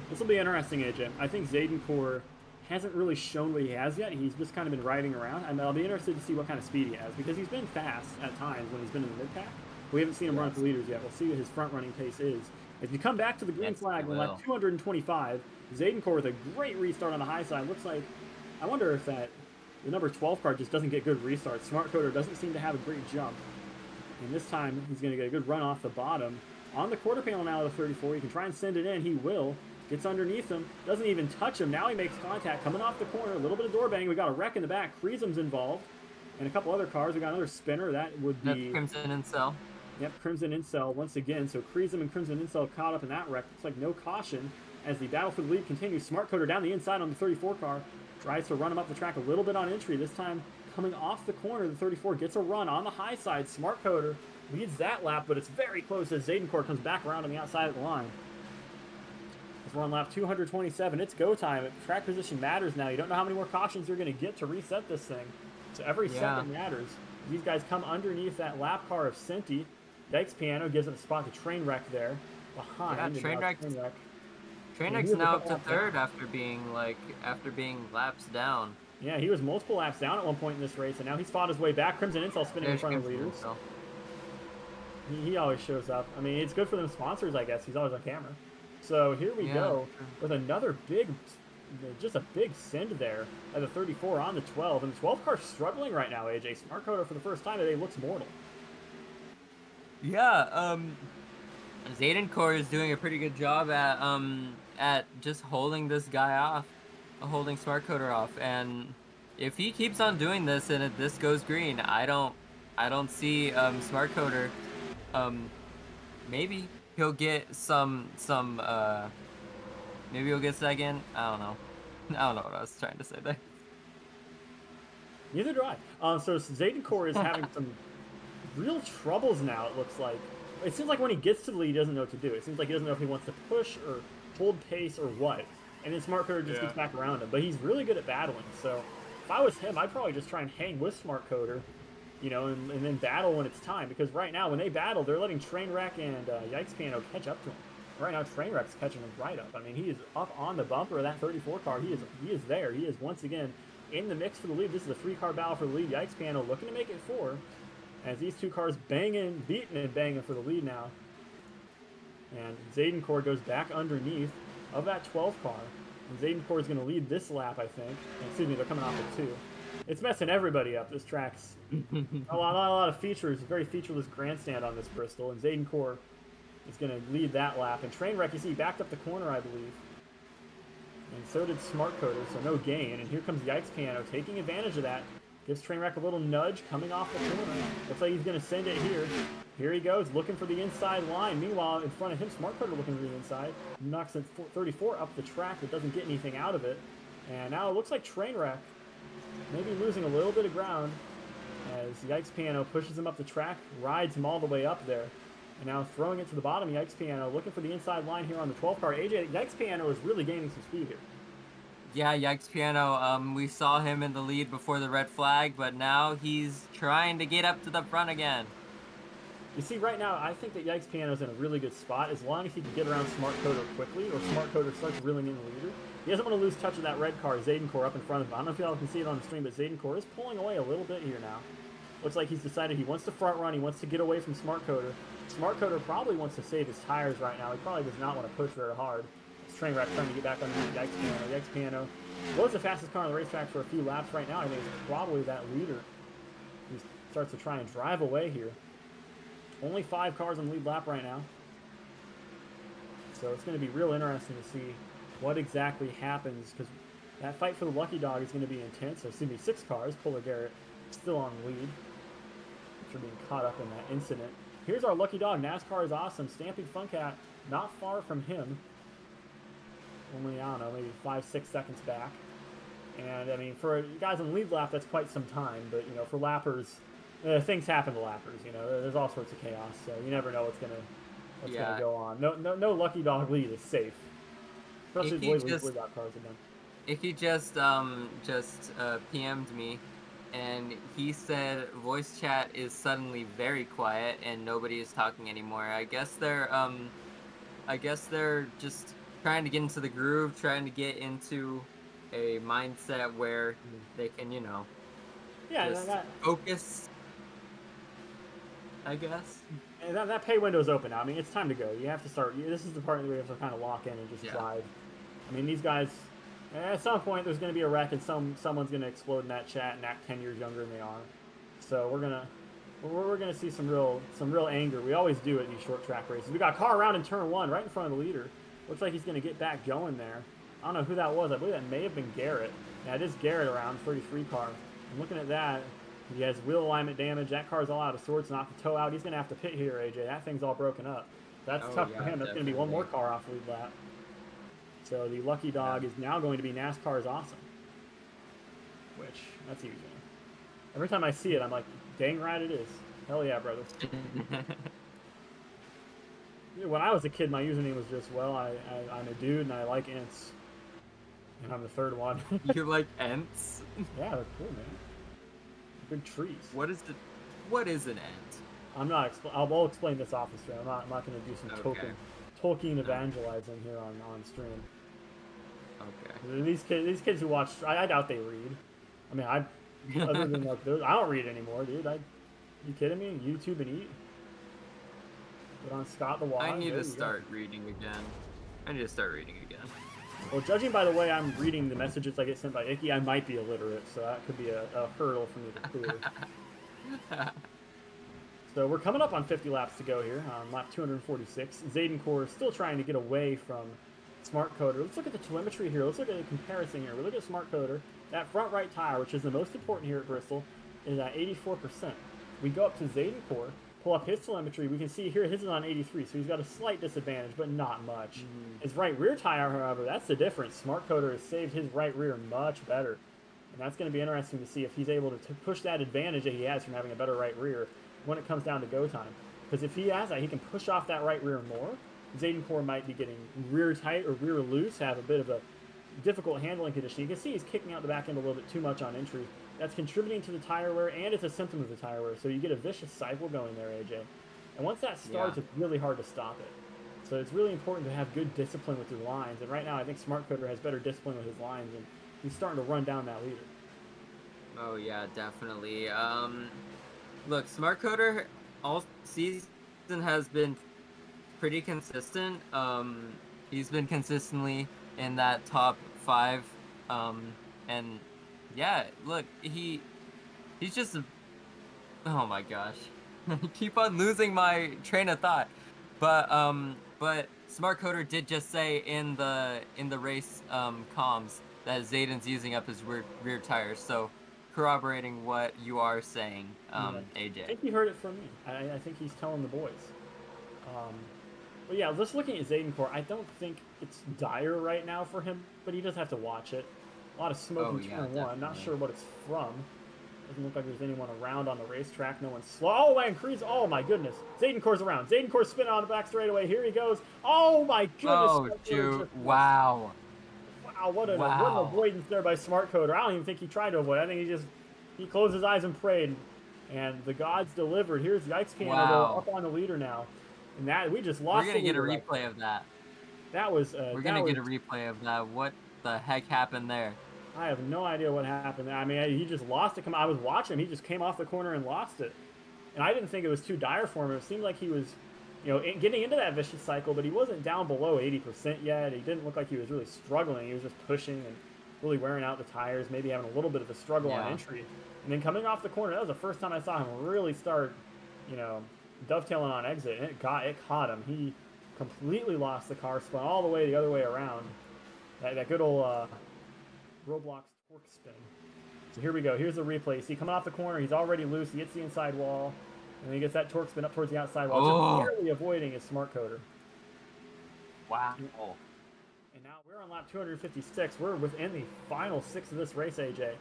This will be interesting, AJ. I think Zaydencore hasn't really shown what he has yet. He's just kind of been riding around. And I'll be interested to see what kind of speed he has because he's been fast at times when he's been in the mid-pack. We haven't seen him run for leaders yet. We'll see what his front-running pace is. If you come back to the green flag on lap 225, Zaydencore with a great restart on the high side. Looks like, I wonder if the number 12 car just doesn't get good restarts. Smart Coder doesn't seem to have a great jump. And this time, he's going to get a good run off the bottom. On the quarter panel now of the 34, he can try and send it in. He will. Gets underneath him. Doesn't even touch him. Now he makes contact. Coming off the corner. A little bit of door banging. We got a wreck in the back. Kreesum's involved. And a couple other cars. We got another spinner. That would be... Crimson Incel. Yep, Crimson Incel once again. So Kreesum and Crimson Incel caught up in that wreck. Looks like no caution as the battle for the lead continues. Smart Coder down the inside on the 34 car. Tries to run him up the track a little bit on entry. This time coming off the corner. The 34 gets a run on the high side. Smart Coder leads that lap, but it's very close as Zaydencore comes back around on the outside of the line. As we're on lap 227, it's go time. Track position matters now. You don't know how many more cautions you're going to get to reset this thing. So every second matters. These guys come underneath that lap car of Senti. Yikes Piano gives it a spot to Trainwreck there. Behind. Yeah, Trainwreck's now up to third after being laps down. Yeah, he was multiple laps down at one point in this race, and now he's fought his way back. Crimson Incel spinning in front of the leaders. He always shows up. I mean, it's good for them sponsors, I guess. He's always on camera. So here we go with another big, just a big send there at the 34 on the 12. And the 12 car's struggling right now, AJ. Smart Coder for the first time today looks mortal. Yeah, Zaydencore is doing a pretty good job at just holding this guy off, holding Smart Coder off. And if he keeps on doing this and if this goes green, I don't see Smart Coder. Maybe he'll get maybe he'll get second. I don't know. I don't know what I was trying to say there. Neither do I. So Zaydencore is having some real troubles now, it looks like. It seems like when he gets to the lead, he doesn't know what to do. It seems like he doesn't know if he wants to push or hold pace or what. And then Smart Coder just gets back around him. But he's really good at battling. So if I was him, I'd probably just try and hang with Smart Coder, you know, and then battle when it's time. Because right now, when they battle, they're letting Trainwreck and Yikes Piano catch up to him. Right now, Trainwreck's catching him right up. I mean, he is up on the bumper of that 34 car. He is there. He is once again in the mix for the lead. This is a 3-car battle for the lead. Yikes Piano looking to make it 4. As these two cars beating and banging for the lead now. And Zaydencore goes back underneath of that 12 car. And Zaydencore is going to lead this lap, I think. Excuse me, they're coming off at 2. It's messing everybody up. This track's a lot of features. Very featureless grandstand on this Bristol. And Zaydencore is going to lead that lap. And Trainwreck, you see, backed up the corner, I believe. And so did Smart Coder, so no gain. And here comes Yikes Piano taking advantage of that. Gives Trainwreck a little nudge coming off the corner. Looks like he's going to send it here. Here he goes, looking for the inside line. Meanwhile, in front of him, Smart Coder looking for the inside. Knocks the 34 up the track, but doesn't get anything out of it. And now it looks like Trainwreck maybe losing a little bit of ground as Yikes Piano pushes him up the track, rides him all the way up there. And now throwing it to the bottom, Yikes Piano looking for the inside line here on the 12 car. AJ, Yikes Piano is really gaining some speed here. Yeah, Yikes Piano, we saw him in the lead before the red flag, but now he's trying to get up to the front again. You see, right now, I think that Yikes Piano is in a really good spot as long as he can get around Smart Coder quickly or Smart Coder starts reeling in the leader. He doesn't want to lose touch of that red car, Zaydencore, up in front of him. I don't know if y'all can see it on the stream, but Zaydencore is pulling away a little bit here now. Looks like he's decided he wants to front run, he wants to get away from Smart Coder. Smart Coder probably wants to save his tires right now. He probably does not want to push very hard. It's Trainwreck trying to get back underneath Yikes Piano. Yikes Piano was the fastest car on the racetrack for a few laps right now. I think it's probably that leader who starts to try and drive away here. Only 5 cars on the lead lap right now. So it's going to be real interesting to see what exactly happens because that fight for the Lucky Dog is going to be intense. So it's going to be 6 cars. Polar Garrett still on the lead after being caught up in that incident. Here's our Lucky Dog. NASCAR is awesome. Stamping Funcat not far from him. Only, I don't know, maybe 5-6 seconds back. And, I mean, for guys on the lead lap, that's quite some time. But, you know, for lappers, things happen to lappers, you know. There's all sorts of chaos, so you never know what's going to what's Yeah. gonna go on. No lucky dog lead is safe. Especially If the he way just- without cars are done. If he just PM'd me and he said voice chat is suddenly very quiet and nobody is talking anymore, I guess they're just trying to get into the groove, trying to get into a mindset where they can, Yeah, just focus, I guess. and that pay window is open now. I mean, it's time to go. You have to start. This is the part where you have to kind of lock in and just Yeah. drive. I mean, these guys. At some point, there's going to be a wreck, and someone's going to explode in that chat and act 10 years younger than they are. So we're gonna see some real anger. We always do at these short track races. We got a car around in turn 1, right in front of the leader. Looks like he's going to get back going there. I don't know who that was. I believe that may have been Garrett. Yeah, it is Garrett around 33 car. And looking at that, he has wheel alignment damage. That car's all out of sorts, knocked the toe out. He's going to have to pit here, AJ. That thing's all broken up. That's tough for him. That's going to be one more car off lead lap. So the lucky dog is now going to be NASCAR's awesome. Which, that's easy. Every time I see it, I'm like, dang right it is. Hell yeah, brother. When I was a kid, my username was just, well, I'm a dude and I like ints. And I'm the third one. You like ents? Yeah, they're cool, man. Big trees. What is an ent? I'm not. I'll explain this off the stream. I'm not going to do some Tolkien evangelizing here on stream. Okay. These kids who watch, I doubt they read. I mean, other than like those, I don't read anymore, dude. You kidding me? YouTube and eat. Put on Scott the Wad. I need to start reading again. Well, judging by the way I'm reading the messages I get sent by Icky, I might be illiterate, so that could be a hurdle for me to clear. So we're coming up on 50 laps to go here on lap 246. Zaydencore is still trying to get away from Smart Coder. Let's look at the telemetry here. Let's look at the comparison here. We look at Smart Coder. That front right tire, which is the most important here at Bristol, is at 84%. We go up to Zaydencore, pull up his telemetry. We can see here his is on 83, so he's got a slight disadvantage, but not much. His right rear tire, however, that's the difference. Smart Coder has saved his right rear much better. And that's going to be interesting to see if he's able to push that advantage that he has from having a better right rear when it comes down to go time. Because if he has that, he can push off that right rear more. Zaydencore might be getting rear tight or rear loose, have a bit of a difficult handling condition. You can see he's kicking out the back end a little bit too much on entry. That's contributing to the tire wear, and it's a symptom of the tire wear. So you get a vicious cycle going there, AJ. And once that starts, it's really hard to stop it. So it's really important to have good discipline with your lines. And right now, I think Smart Coder has better discipline with his lines, and he's starting to run down that leader. Oh yeah, definitely. Look, Smart Coder all season has been pretty consistent. He's been consistently in that top 5, and yeah, look, he's just oh my gosh, I keep on losing my train of thought. But Smart Coder did just say in the race comms that Zayden's using up his rear tires, so corroborating what you are saying, AJ. I think he heard it from me. I think he's telling the boys. But yeah, just looking at Zaydencore, I don't think it's dire right now for him, but he does have to watch it. A lot of smoke in turn 1. Not sure what it's from. Doesn't look like there's anyone around on the racetrack. No one's slow. Oh, and Creed's. Oh, my goodness. Zaydencore's around. Zaydencore's spinning on the back straightaway. Here he goes. Oh, my goodness. Oh, dude. Wow. Wow, what an avoidance there by Smart Coder. I don't even think he tried to avoid. I think he closed his eyes and prayed. And the gods delivered. Here's Yikes Canada up on the leader now. And that we just lost. We're gonna get a replay of that. That was. We're gonna get a replay of that. What the heck happened there? I have no idea what happened. I mean, he just lost it. I was watching him. He just came off the corner and lost it. And I didn't think it was too dire for him. It seemed like he was, getting into that vicious cycle, but he wasn't down below 80% yet. He didn't look like he was really struggling. He was just pushing and really wearing out the tires, maybe having a little bit of a struggle on entry. And then coming off the corner, that was the first time I saw him really start, dovetailing on exit, and it caught him. He completely lost the car, spun all the way the other way around. That good old Roblox torque spin. So here we go. Here's the replay. See, coming off the corner, he's already loose. He hits the inside wall, and then he gets that torque spin up towards the outside wall. Just barely avoiding his Smart Coder. Wow. And now we're on lap 256. We're within the final 6 of this race, AJ.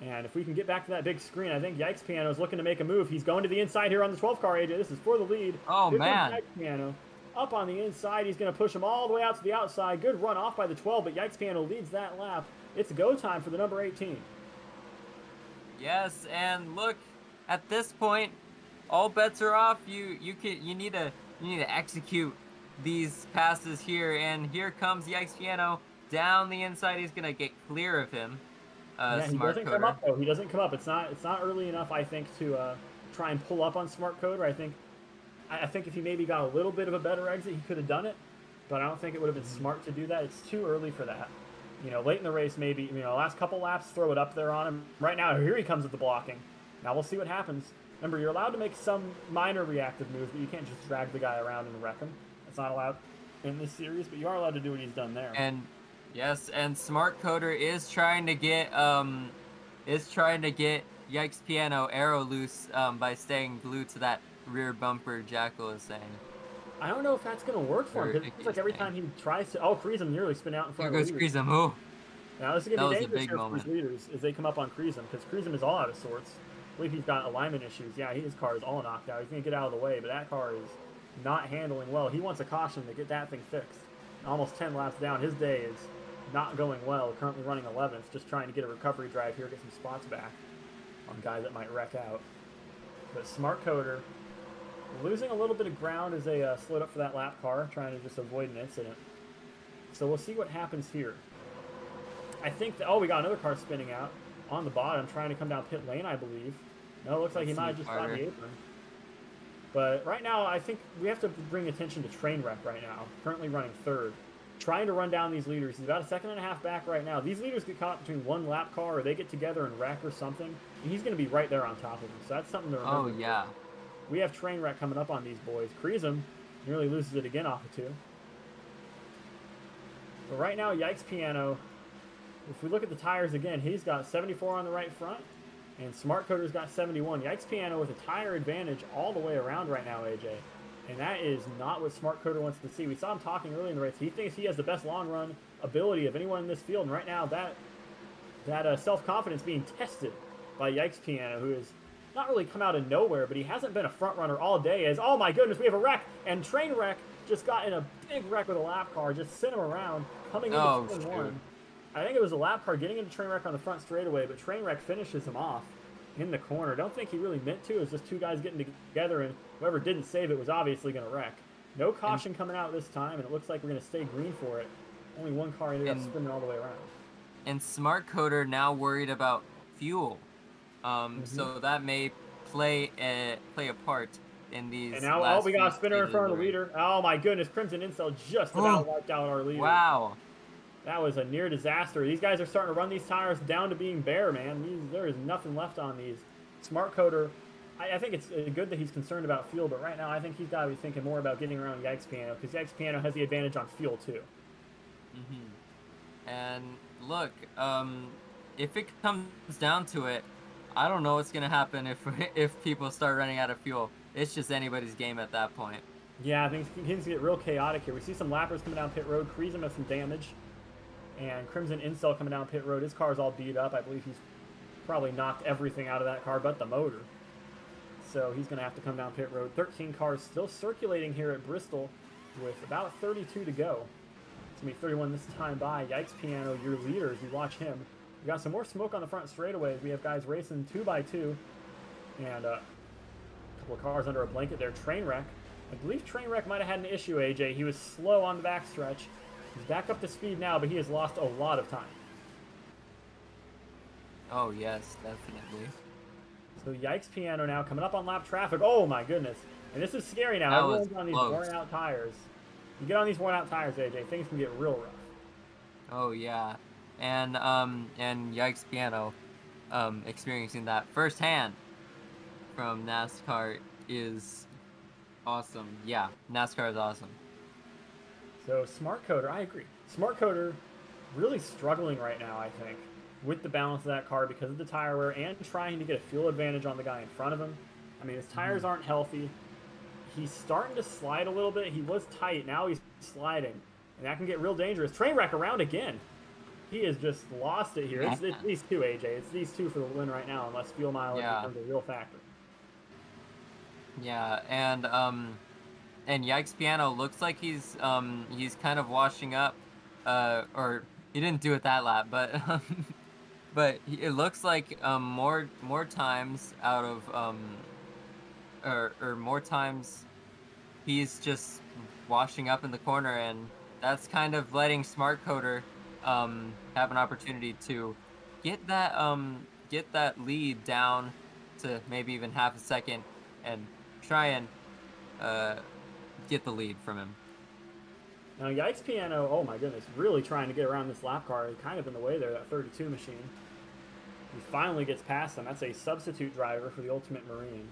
And if we can get back to that big screen, I think Yikes Piano is looking to make a move. He's going to the inside here on the 12 car, AJ. This is for the lead. Oh, Here comes man. Yikes Piano. Up on the inside, he's going to push him all the way out to the outside. Good run off by the 12, but Yikes Piano leads that lap. It's go time for the number 18. Yes, and look, at this point, all bets are off. You need to execute these passes here, and here comes Yikes Piano down the inside. He's gonna get clear of him. Yeah, he Smart doesn't Coder. come up though. He doesn't come up. It's not early enough, I think, to try and pull up on Smart Coder. I think if he maybe got a little bit of a better exit, he could have done it. But I don't think it would have been smart to do that. It's too early for that. Late in the race, maybe, last couple laps, throw it up there on him. Right now, here he comes with the blocking. Now we'll see what happens. Remember, you're allowed to make some minor reactive moves, but you can't just drag the guy around and wreck him. That's not allowed in this series, but you are allowed to do what he's done there. And yes, and Smart Coder is trying to get Yikes Piano arrow loose by staying glued to that rear bumper. Jackal is saying. I don't know if that's going to work for him. It feels like every time he tries to... Oh, Kreesum nearly spin out in front Here of goes the leaders. Kreesum. Oh. Now this is going to be That was a dangerous big here for moment. his leaders as they come up on Kreesum, because Kreesum is all out of sorts. I believe he's got alignment issues. Yeah, his car is all knocked out. He's going to get out of the way, but that car is not handling well. He wants a caution to get that thing fixed. Almost 10 laps down. His day is not going well. Currently running 11th, just trying to get a recovery drive here, get some spots back on guys that might wreck out. But Smart Coder losing a little bit of ground as they slid up for that lap car, trying to just avoid an incident. So we'll see what happens here. I think that, we got another car spinning out on the bottom, trying to come down pit lane, I believe. No, it looks like he might have just got the apron. But right now, I think we have to bring attention to Trainwreck right now, currently running third. Trying to run down these leaders. He's about a second and a half back right now. These leaders get caught between one lap car, or they get together and wreck or something, and he's going to be right there on top of them. So that's something to remember. Oh, yeah. We have Trainwreck coming up on these boys. Kreesum nearly loses it again off of 2. But right now, Yikes Piano, if we look at the tires again, he's got 74 on the right front, and Smart Coder's got 71. Yikes Piano with a tire advantage all the way around right now, AJ. And that is not what Smart Coder wants to see. We saw him talking early in the race. He thinks he has the best long-run ability of anyone in this field, and right now that self-confidence being tested by Yikes Piano, who has not really come out of nowhere, but he hasn't been a front runner all day. As, oh my goodness, we have a wreck, and Trainwreck just got in a big wreck with a lap car, just sent him around, coming into turn 1. I think it was a lap car getting into Trainwreck on the front straightaway, but Trainwreck finishes him off in the corner. Don't think he really meant to. It was just two guys getting together, and whoever didn't save it was obviously going to wreck. No caution coming out this time, and it looks like we're going to stay green for it. Only one car ended up spinning all the way around. And Smart Coder now worried about fuel. So that may play a part in these. And now, we got a spinner in front of the leader. Oh my goodness, Crimson Incel just about wiped out our leader. Wow. That was a near disaster. These guys are starting to run these tires down to being bare, man. There is nothing left on these. Smart Coder, I think it's good that he's concerned about fuel, but right now I think he's got to be thinking more about getting around Yikes Piano, because Yikes Piano has the advantage on fuel too. And look, if it comes down to it, I don't know what's gonna happen if people start running out of fuel. It's just anybody's game at that point. Yeah, things get real chaotic here. We see some lappers coming down pit road. Kreesum has some damage. And Crimson Incel coming down pit road. His car's all beat up. I believe he's probably knocked everything out of that car but the motor. So he's going to have to come down pit road. 13 cars still circulating here at Bristol with about 32 to go. It's going to be 31 this time by. Yikes Piano, your leader, as we watch him. We got some more smoke on the front straightaways. We have guys racing 2x2. And a couple of cars under a blanket there. Trainwreck. I believe Trainwreck might have had an issue, AJ. He was slow on the backstretch. He's back up to speed now, but he has lost a lot of time. Oh, yes, definitely. So Yikes Piano now coming up on lap traffic. Oh, my goodness. And this is scary now. Everyone's on these worn-out tires. You get on these worn-out tires, AJ, things can get real rough. Oh, yeah. And Yikes Piano experiencing that firsthand from NASCAR is awesome. Yeah, NASCAR is awesome. So Smart Coder, I agree. Smart Coder really struggling right now, I think, with the balance of that car because of the tire wear and trying to get a fuel advantage on the guy in front of him. I mean, his tires aren't healthy. He's starting to slide a little bit. He was tight. Now he's sliding. And that can get real dangerous. Trainwreck around again. He has just lost it here. It's these two, AJ. It's these two for the win right now, unless fuel mileage becomes a real factor. Yeah, and Yikes Piano looks like he's kind of washing up, or he didn't do it that lap, but it looks like more times out of or more times he's just washing up in the corner, and that's kind of letting Smart Coder have an opportunity to get that lead down to maybe even half a second and try and get the lead from him. Now, Yikes Piano, oh my goodness, really trying to get around this lap car. Kind of in the way there, that 32 machine. He finally gets past him. That's a substitute driver for the Ultimate Marine.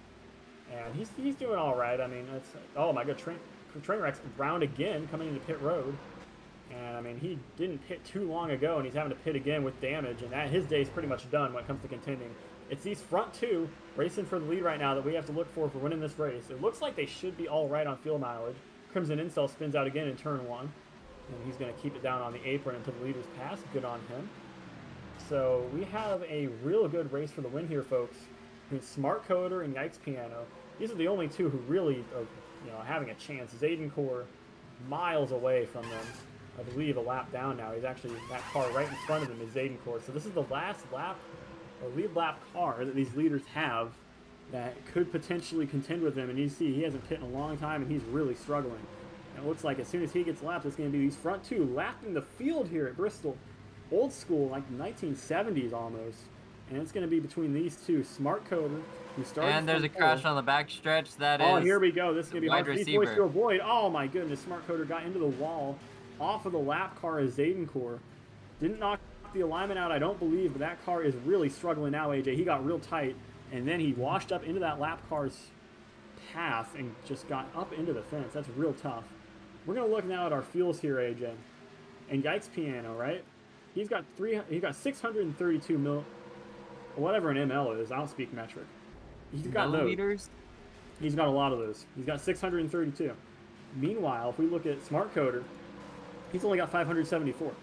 And he's doing all right. I mean, it's, oh my god, train wreck's round again coming into pit road. And I mean, he didn't pit too long ago, and he's having to pit again with damage. And his day's pretty much done when it comes to contending. It's these front two racing for the lead right now that we have to look for winning this race. It looks like they should be all right on fuel mileage. Crimson Incel spins out again in turn 1. And he's going to keep it down on the apron until the leaders pass. Good on him. So we have a real good race for the win here, folks. Between Smart Coder and Yikes Piano. These are the only two who really are having a chance. Zayden Core miles away from them. I believe a lap down now. He's actually, that car right in front of him is Zayden Core. So this is the last lap, or lead lap car that these leaders have that could potentially contend with him. And you see, he hasn't pit in a long time, and he's really struggling. And it looks like as soon as he gets lapped, it's going to be these front two lapping the field here at Bristol. Old school, like 1970s almost. And it's going to be between these two. Smart Coder, who started. And there's a crash on the back stretch. That is. Oh, here we go. This is going to be hard for these boys to receiver. avoid. Oh my goodness, Smart Coder got into the wall off of the lap car as Zayden Core. Didn't knock the alignment out, I don't believe, but that car is really struggling now, AJ. He got real tight, and then he washed up into that lap car's path and just got up into the fence. That's real tough. We're going to look now at our fuels here, AJ. And Yikes Piano, right? He's got 632 mil, whatever an ML is. I don't speak metric. He's got those. Milliliters? He's got a lot of those. He's got 632. Meanwhile, if we look at Smart Coder, he's only got 574.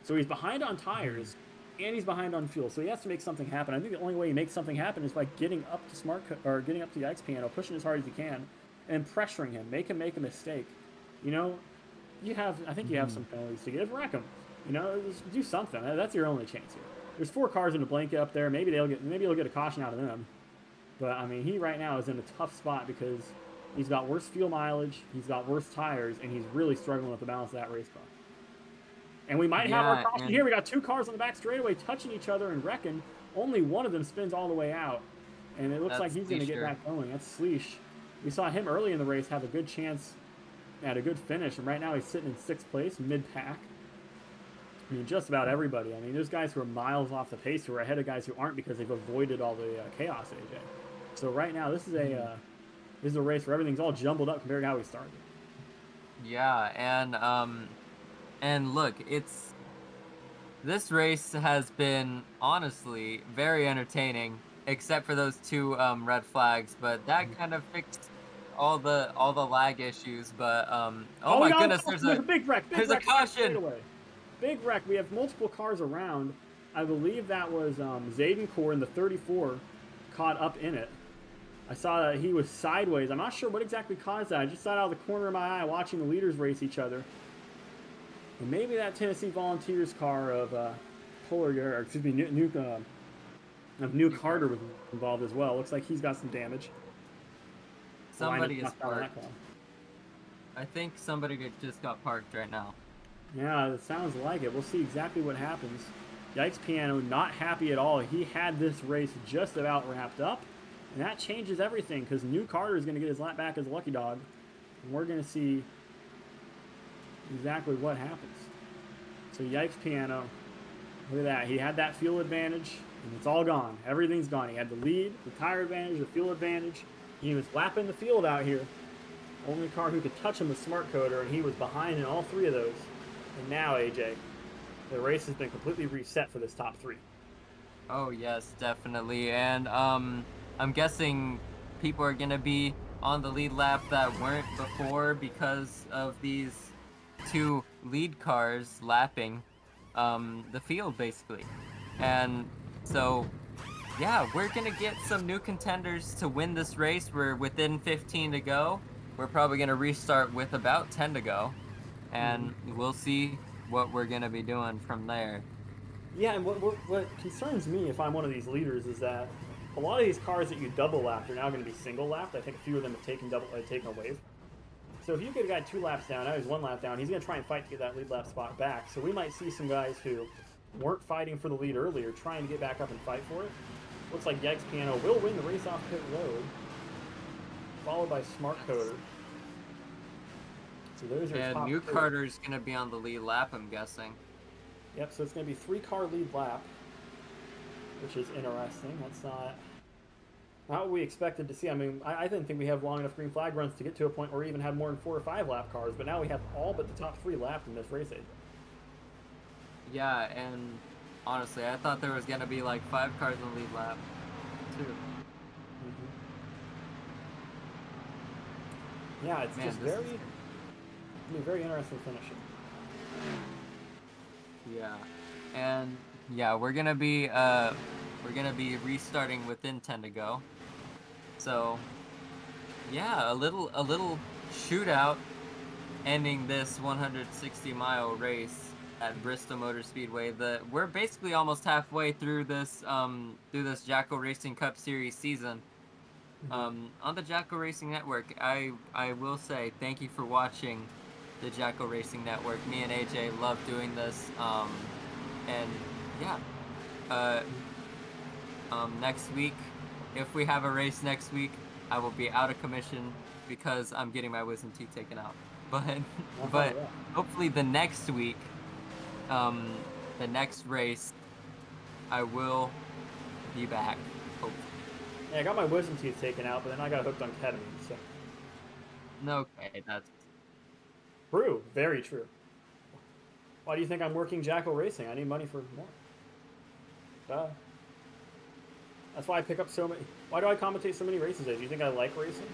So he's behind on tires, and he's behind on fuel. So he has to make something happen. I think the only way he makes something happen is by getting up to getting up to Yikes Piano, pushing as hard as he can, and pressuring him, make him make a mistake. You know, I think you have some penalties to give. Wreck him. You know, just do something. That's your only chance here. There's 4 cars in a blanket up there. Maybe he'll get a caution out of them. But I mean, he right now is in a tough spot because he's got worse fuel mileage, he's got worse tires, and he's really struggling with the balance of that race car. And we might have our caution here. We got 2 cars on the back straightaway touching each other and wrecking. Only one of them spins all the way out. And it looks like he's going to get back going. That's Sleesh. We saw him early in the race have a good chance at a good finish. And right now he's sitting in 6th place, mid-pack. I mean, just about everybody. I mean, there's guys who are miles off the pace who are ahead of guys who aren't because they've avoided all the chaos, AJ. So right now, this is a race where everything's all jumbled up compared to how we started. Yeah, and look, this race has been honestly very entertaining, except for those 2 red flags. But that kind of fixed all the lag issues. But oh my goodness, there's a big wreck. There's a caution. Big wreck. We have multiple cars around. I believe that was Zayden Core in the 34 caught up in it. I saw that he was sideways. I'm not sure what exactly caused that. I just saw it out of the corner of my eye watching the leaders race each other. And maybe that Tennessee Volunteers car of New Carter was involved as well. Looks like he's got some damage. Somebody is parked. I think somebody just got parked right now. Yeah, it sounds like it. We'll see exactly what happens. Yikes Piano not happy at all. He had this race just about wrapped up. And that changes everything because New Carter is going to get his lap back as a lucky dog. And we're going to see exactly what happens. So Yikes Piano, look at that. He had that fuel advantage, and it's all gone. Everything's gone. He had the lead, the tire advantage, the fuel advantage. He was lapping the field out here. Only car who could touch him was Smart Coder, and he was behind in all 3 of those. And now, AJ, the race has been completely reset for this top 3. Oh, yes, definitely. And I'm guessing people are going to be on the lead lap that weren't before because of these 2 lead cars lapping. the field basically. And so, yeah, we're gonna get some new contenders to win this race. We're within 15 to go. We're probably gonna restart with about 10 to go, and we'll see what we're gonna be doing from there. Yeah, and what concerns me if I'm one of these leaders is that a lot of these cars that you double lapped are now going to be single lapped. I think a few of them have taken a wave. So if you get a guy 2 laps down, now he's 1 lap down, he's going to try and fight to get that lead lap spot back. So we might see some guys who weren't fighting for the lead earlier trying to get back up and fight for it. Looks like Yikes Piano will win the race off pit road, followed by Smart Coder. So those are And New Carter's going to be on the lead lap, I'm guessing. Yep, so it's going to be 3-car lead lap, which is interesting. That's not what we expected to see. I mean, I didn't think we have long enough green flag runs to get to a point where we even have more than 4 or 5 lap cars, but now we have all but the top 3 lapped in this race. Yeah, and honestly, I thought there was going to be like 5 cars in the lead lap, too. Yeah, it's just very interesting finishing. Yeah, and yeah, we're gonna be restarting within 10 to go. So yeah, a little shootout ending this 160-mile race at Bristol Motor Speedway. We're basically almost halfway through this Jackal Racing Cup Series season. On the Jackal Racing Network, I will say thank you for watching the Jackal Racing Network. Me and AJ love doing this. And yeah, next week, if we have a race next week, I will be out of commission because I'm getting my wisdom teeth taken out. But hopefully the next week, the next race, I will be back. Hopefully. Yeah, I got my wisdom teeth taken out, but then I got hooked on ketamine. So. Okay, that's true. Very true. Why do you think I'm working Jackal Racing? I need money for more. That's why I pick up so many. Why do I commentate so many races? Do you think I like racing?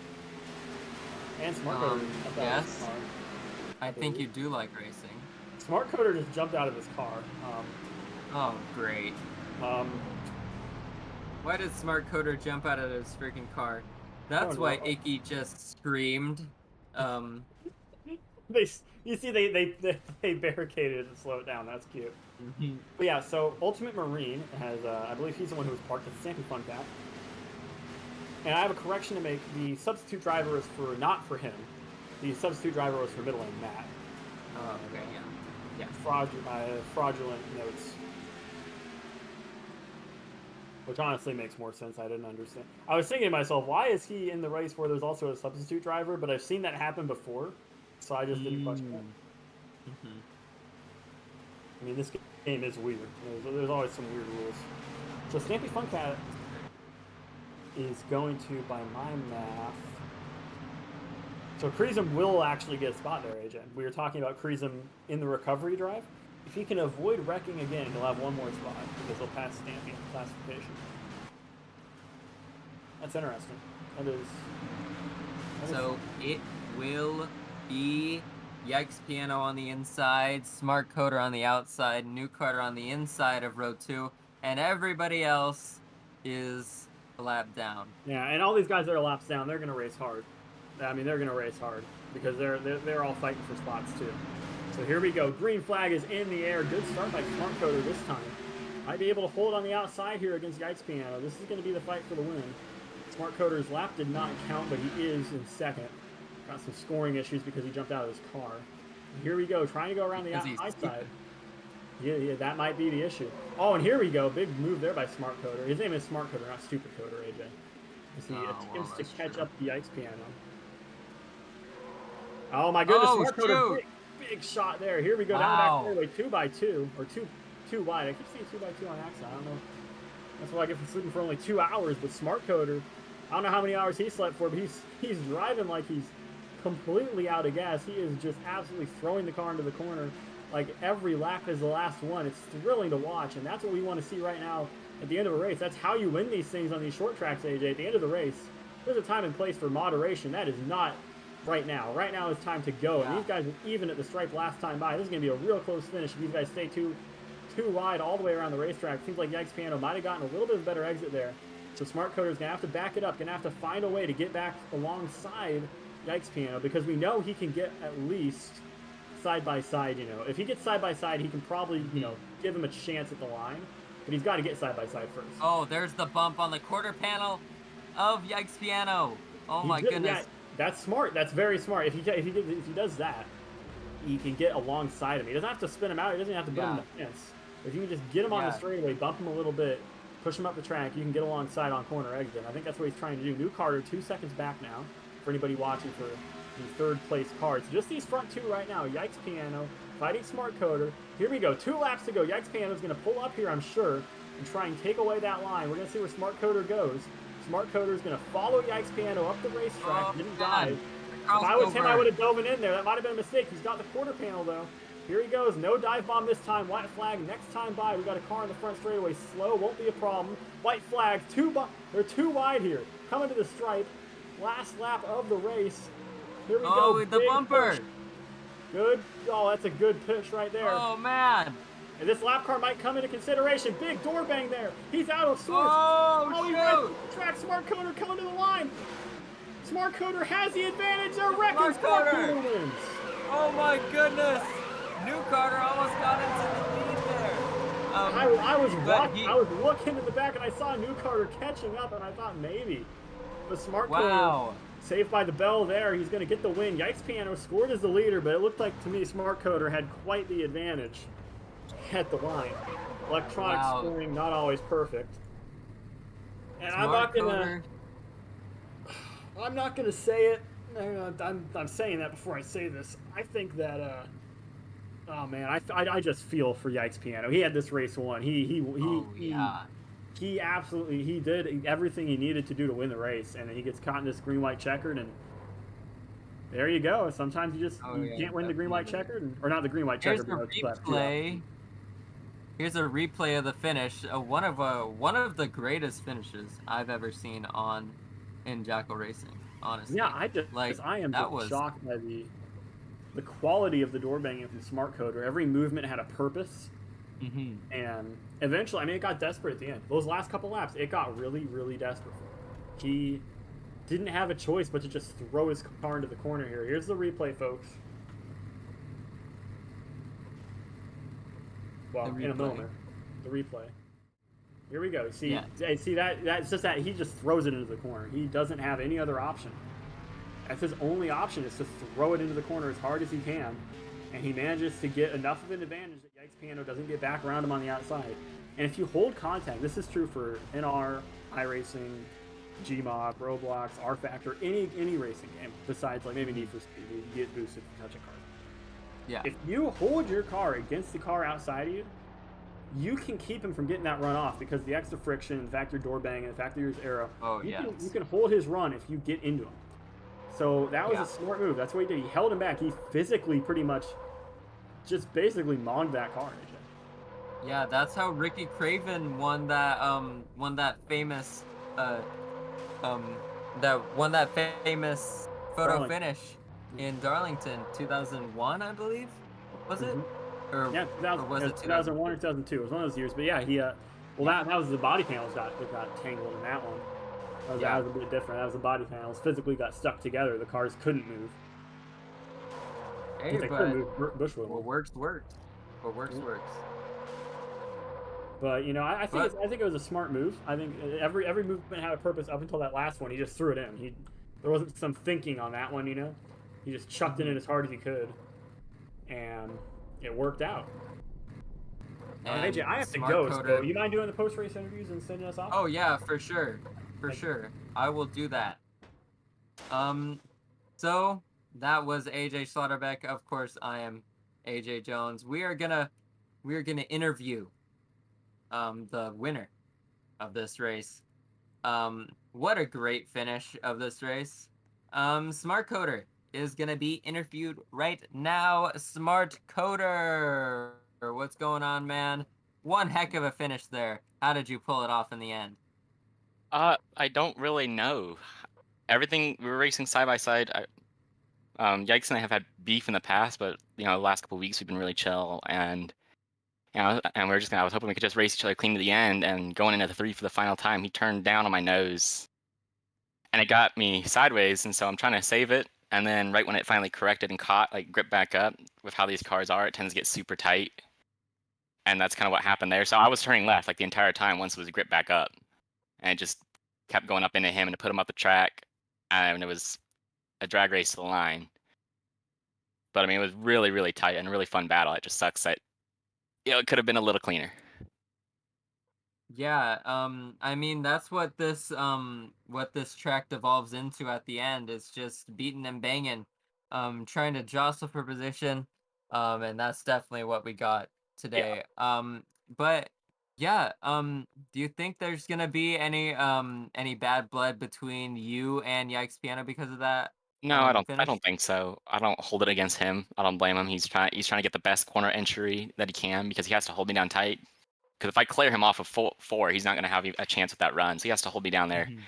And Smart Coder. Yes. I think you do like racing. Smart Coder just jumped out of his car. Oh, great. Why did Smart Coder jump out of his freaking car? That's why Icky just screamed. You see, they barricaded it and slowed it down. That's cute. But yeah, so Ultimate Marine has, I believe he's the one who was parked at the Stampy Fun Cat. And I have a correction to make. The substitute driver is not for him. The substitute driver was for middle lane Matt. Oh, okay, yeah. Fraudulent notes. Which honestly makes more sense. I didn't understand. I was thinking to myself, why is he in the race where there's also a substitute driver? But I've seen that happen before, so I just didn't question it. I mean, this game is weird. There's always some weird rules. So Stampy Fun Cat is going to, by my math... So Kreesum will actually get a spot there, AJ. We were talking about Kreesum in the recovery drive. If he can avoid wrecking again, he'll have one more spot because he'll pass Stampy in classification. That's interesting. That is so it will be Yikes Piano on the inside, Smart Coder on the outside, New Carter on the inside of row 2, and everybody else is a lap down. Yeah, and all these guys that are laps down, they're going to race hard. I mean, they're going to race hard because they're all fighting for spots too. So here we go. Green flag is in the air. Good start by Smart Coder this time. Might be able to hold on the outside here against Yikes Piano. This is going to be the fight for the win. Smart Coder's lap did not count, but he is in second. Got some scoring issues because he jumped out of his car. And here we go, trying to go around the outside. Yeah, that might be the issue. Oh, and here we go. Big move there by Smart Coder. His name is Smart Coder, not Stupid Coder, AJ. As he attempts to catch up the Yikes Piano. Oh my goodness, Smart Coder, big shot there. Here we go down the back fairway, 2x2, or two wide. I keep seeing 2x2 on accident. I don't know. That's what I get from sleeping for only 2 hours. But Smart Coder, I don't know how many hours he slept for, but he's driving like he's completely out of gas. He is just absolutely throwing the car into the corner. Like every lap is the last one. It's thrilling to watch, and that's what we want to see right now at the end of a race. That's how you win these things on these short tracks, AJ. At the end of the race, there's a time and place for moderation. That is not right now. Right now is time to go. Yeah. And these guys were even at the stripe last time by. This is going to be a real close finish if these guys stay too wide all the way around the racetrack. Seems like Yikes Piano might have gotten a little bit of a better exit there. So Smart Coder's going to have to back it up, going to have to find a way to get back alongside Yikes Piano, because we know he can get at least side by side. If he gets side by side, he can probably give him a chance at the line, but he's got to get side by side first. Oh, there's the bump on the quarter panel of Yikes Piano. Oh my goodness. Yeah, that's smart. That's very smart. If he does that, he can get alongside him. He doesn't have to spin him out. He doesn't have to put him in the fence. If you can just get him on the straightaway, bump him a little bit, push him up the track, you can get alongside on corner exit. I think that's what he's trying to do. New Carter 2 seconds back now for anybody watching for the third place card. So just these front two right now. Yikes Piano fighting Smart Coder. Here we go. 2 laps to go. Yikes Piano's going to pull up here, I'm sure, and try and take away that line. We're going to see where Smart Coder goes. Smart Coder's going to follow Yikes Piano up the racetrack. Didn't dive. If I was him, I would have dove in there. That might have been a mistake. He's got the quarter panel, though. Here he goes. No dive bomb this time. White flag next time by. We got a car in the front straightaway. Slow. Won't be a problem. White flag. They're too wide here. Coming to the stripe. Last lap of the race. Here we go. Oh, the bumper. Push. Good. Oh, that's a good push right there. Oh, man. And this lap car might come into consideration. Big door bang there. He's out of sorts. Oh, he right track. Smart Coder coming to the line. Smart Coder has the advantage. They're wrecking. Smart Coder wins. Oh my goodness. New Carter almost got into the lead there. I was looking in the back and I saw New Carter catching up and I thought maybe. But Smart Coder saved by the bell there. He's going to get the win. Yikes Piano scored as the leader, but it looked like to me Smart Coder had quite the advantage at the line. Electronic scoring not always perfect. And I'm not gonna say it. I'm saying that before I say this. I think that oh man, I just feel for Yikes Piano. He had this race won. He absolutely did everything he needed to do to win the race, and he gets caught in this green white checkered, and there you go. Sometimes you just can't win the green white checkered, or not the green white checkered. Here's a replay of the finish. One of the greatest finishes I've ever seen in Jackal racing. Honestly, yeah, I am shocked by the quality of the door banging from Smart Coder. Every movement had a purpose, and eventually, it got desperate at the end. Those last couple laps, it got really, really desperate. He didn't have a choice but to just throw his car into the corner here. Here's the replay, folks. Well, in a moment, the replay. Here we go. See that? That's just that he just throws it into the corner. He doesn't have any other option. That's his only option, is to throw it into the corner as hard as he can, and he manages to get enough of an advantage that Yikes Piano doesn't get back around him on the outside. And if you hold contact, this is true for NR, iRacing, Gmod, Roblox, R Factor, any racing game besides like maybe Need for Speed, you get boosted for touching cars. Yeah. If you hold your car against the car outside of you, you can keep him from getting that run off because the extra friction, the fact your door banging, the fact that your arrow. You can hold his run if you get into him. So that was a smart move. That's what he did. He held him back. He physically pretty much just basically mauled that car. Yeah, that's how Ricky Craven won that famous photo finish in Darlington 2001, I believe. Was it? Or, yeah, 2001 or 2002. It was one of those years. But yeah, that was the body panels got tangled in that one. That was a bit different. That was the body panels physically got stuck together. The cars couldn't move. Hey, but what works. What works. But I think it was a smart move. I think every movement had a purpose up until that last one. He just threw it in. There wasn't some thinking on that one. He just chucked it in as hard as he could, and it worked out. AJ, I have to go. So you mind doing the post-race interviews and sending us off? Oh yeah, for sure. I will do that. So that was AJ Slaughterbeck. Of course, I am AJ Jones. We are gonna interview the winner of this race. What a great finish of this race. Smart Coder is gonna be interviewed right now. Smart Coder, what's going on, man? One heck of a finish there. How did you pull it off in the end? I don't really know. Everything, we were racing side by side. Yikes and I have had beef in the past, but the last couple of weeks we've been really chill, and And I was hoping we could just race each other clean to the end. And going into the 3 for the final time, he turned down on my nose, and it got me sideways. And so I'm trying to save it. And then right when it finally corrected and caught, like gripped back up, with how these cars are, it tends to get super tight. And that's kind of what happened there. So I was turning left like the entire time once it was gripped back up, and it just kept going up into him and to put him up the track. And it was a drag race to the line. But I mean, it was really, really tight and a really fun battle. It just sucks that it could have been a little cleaner. Yeah, I mean that's what this track devolves into at the end. It's just beating and banging, trying to jostle for position, and that's definitely what we got today. But yeah, do you think there's gonna be any bad blood between you and Yikes Piano because of that No, I finish? don't think so. I don't hold it against him. I don't blame him. He's trying to get the best corner entry that he can because he has to hold me down tight. Because if I clear him off of four, he's not going to have a chance with that run. So he has to hold me down there. Mhm.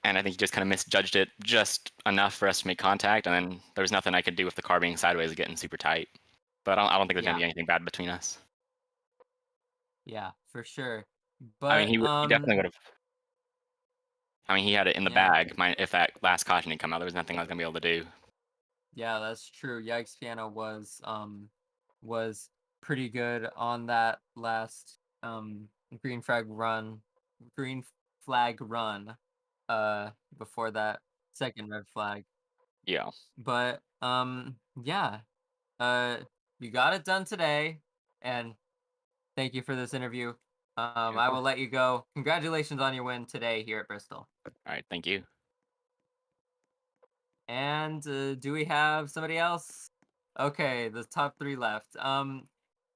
And I think he just kind of misjudged it just enough for us to make contact. And then there was nothing I could do with the car being sideways and getting super tight. But I don't think there's going to Yeah. be anything bad between us. Yeah, for sure. I mean, But he definitely would have. I mean, he had it in the yeah. bag. If that last caution didn't come out, there was nothing I was going to be able to do. Yeah, that's true. Yikes Piano was pretty good on that last green flag run before that second red flag. Yeah. But yeah, uh you got it done today, and thank you for this interview. I will let you go. Congratulations on your win today here at Bristol. All right. Thank you. And do we have somebody else? Okay, the top 3 left.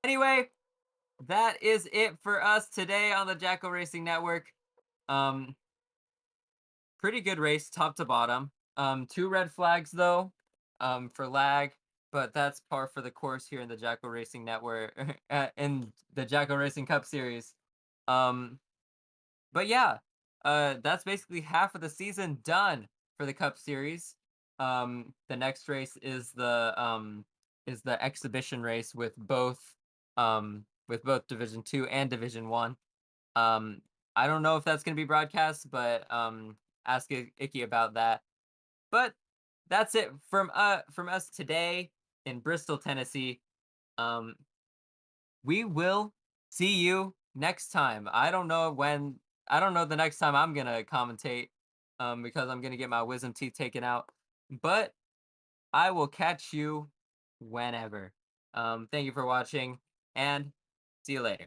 Anyway, that is it for us today on the Jackal Racing Network. Um, pretty good race, top to bottom. 2 red flags though, for lag, but that's par for the course here in the Jackal Racing Network, in the Jackal Racing Cup Series. But yeah, that's basically half of the season done for the Cup Series. The next race is the exhibition race with both Division 2 and Division 1. I don't know if that's going to be broadcast, but ask Icky about that. But that's it from us today in Bristol, Tennessee. We will see you next time. I don't know the next time I'm gonna commentate, because I'm gonna get my wisdom teeth taken out. But I will catch you whenever. Thank you for watching, and see you later.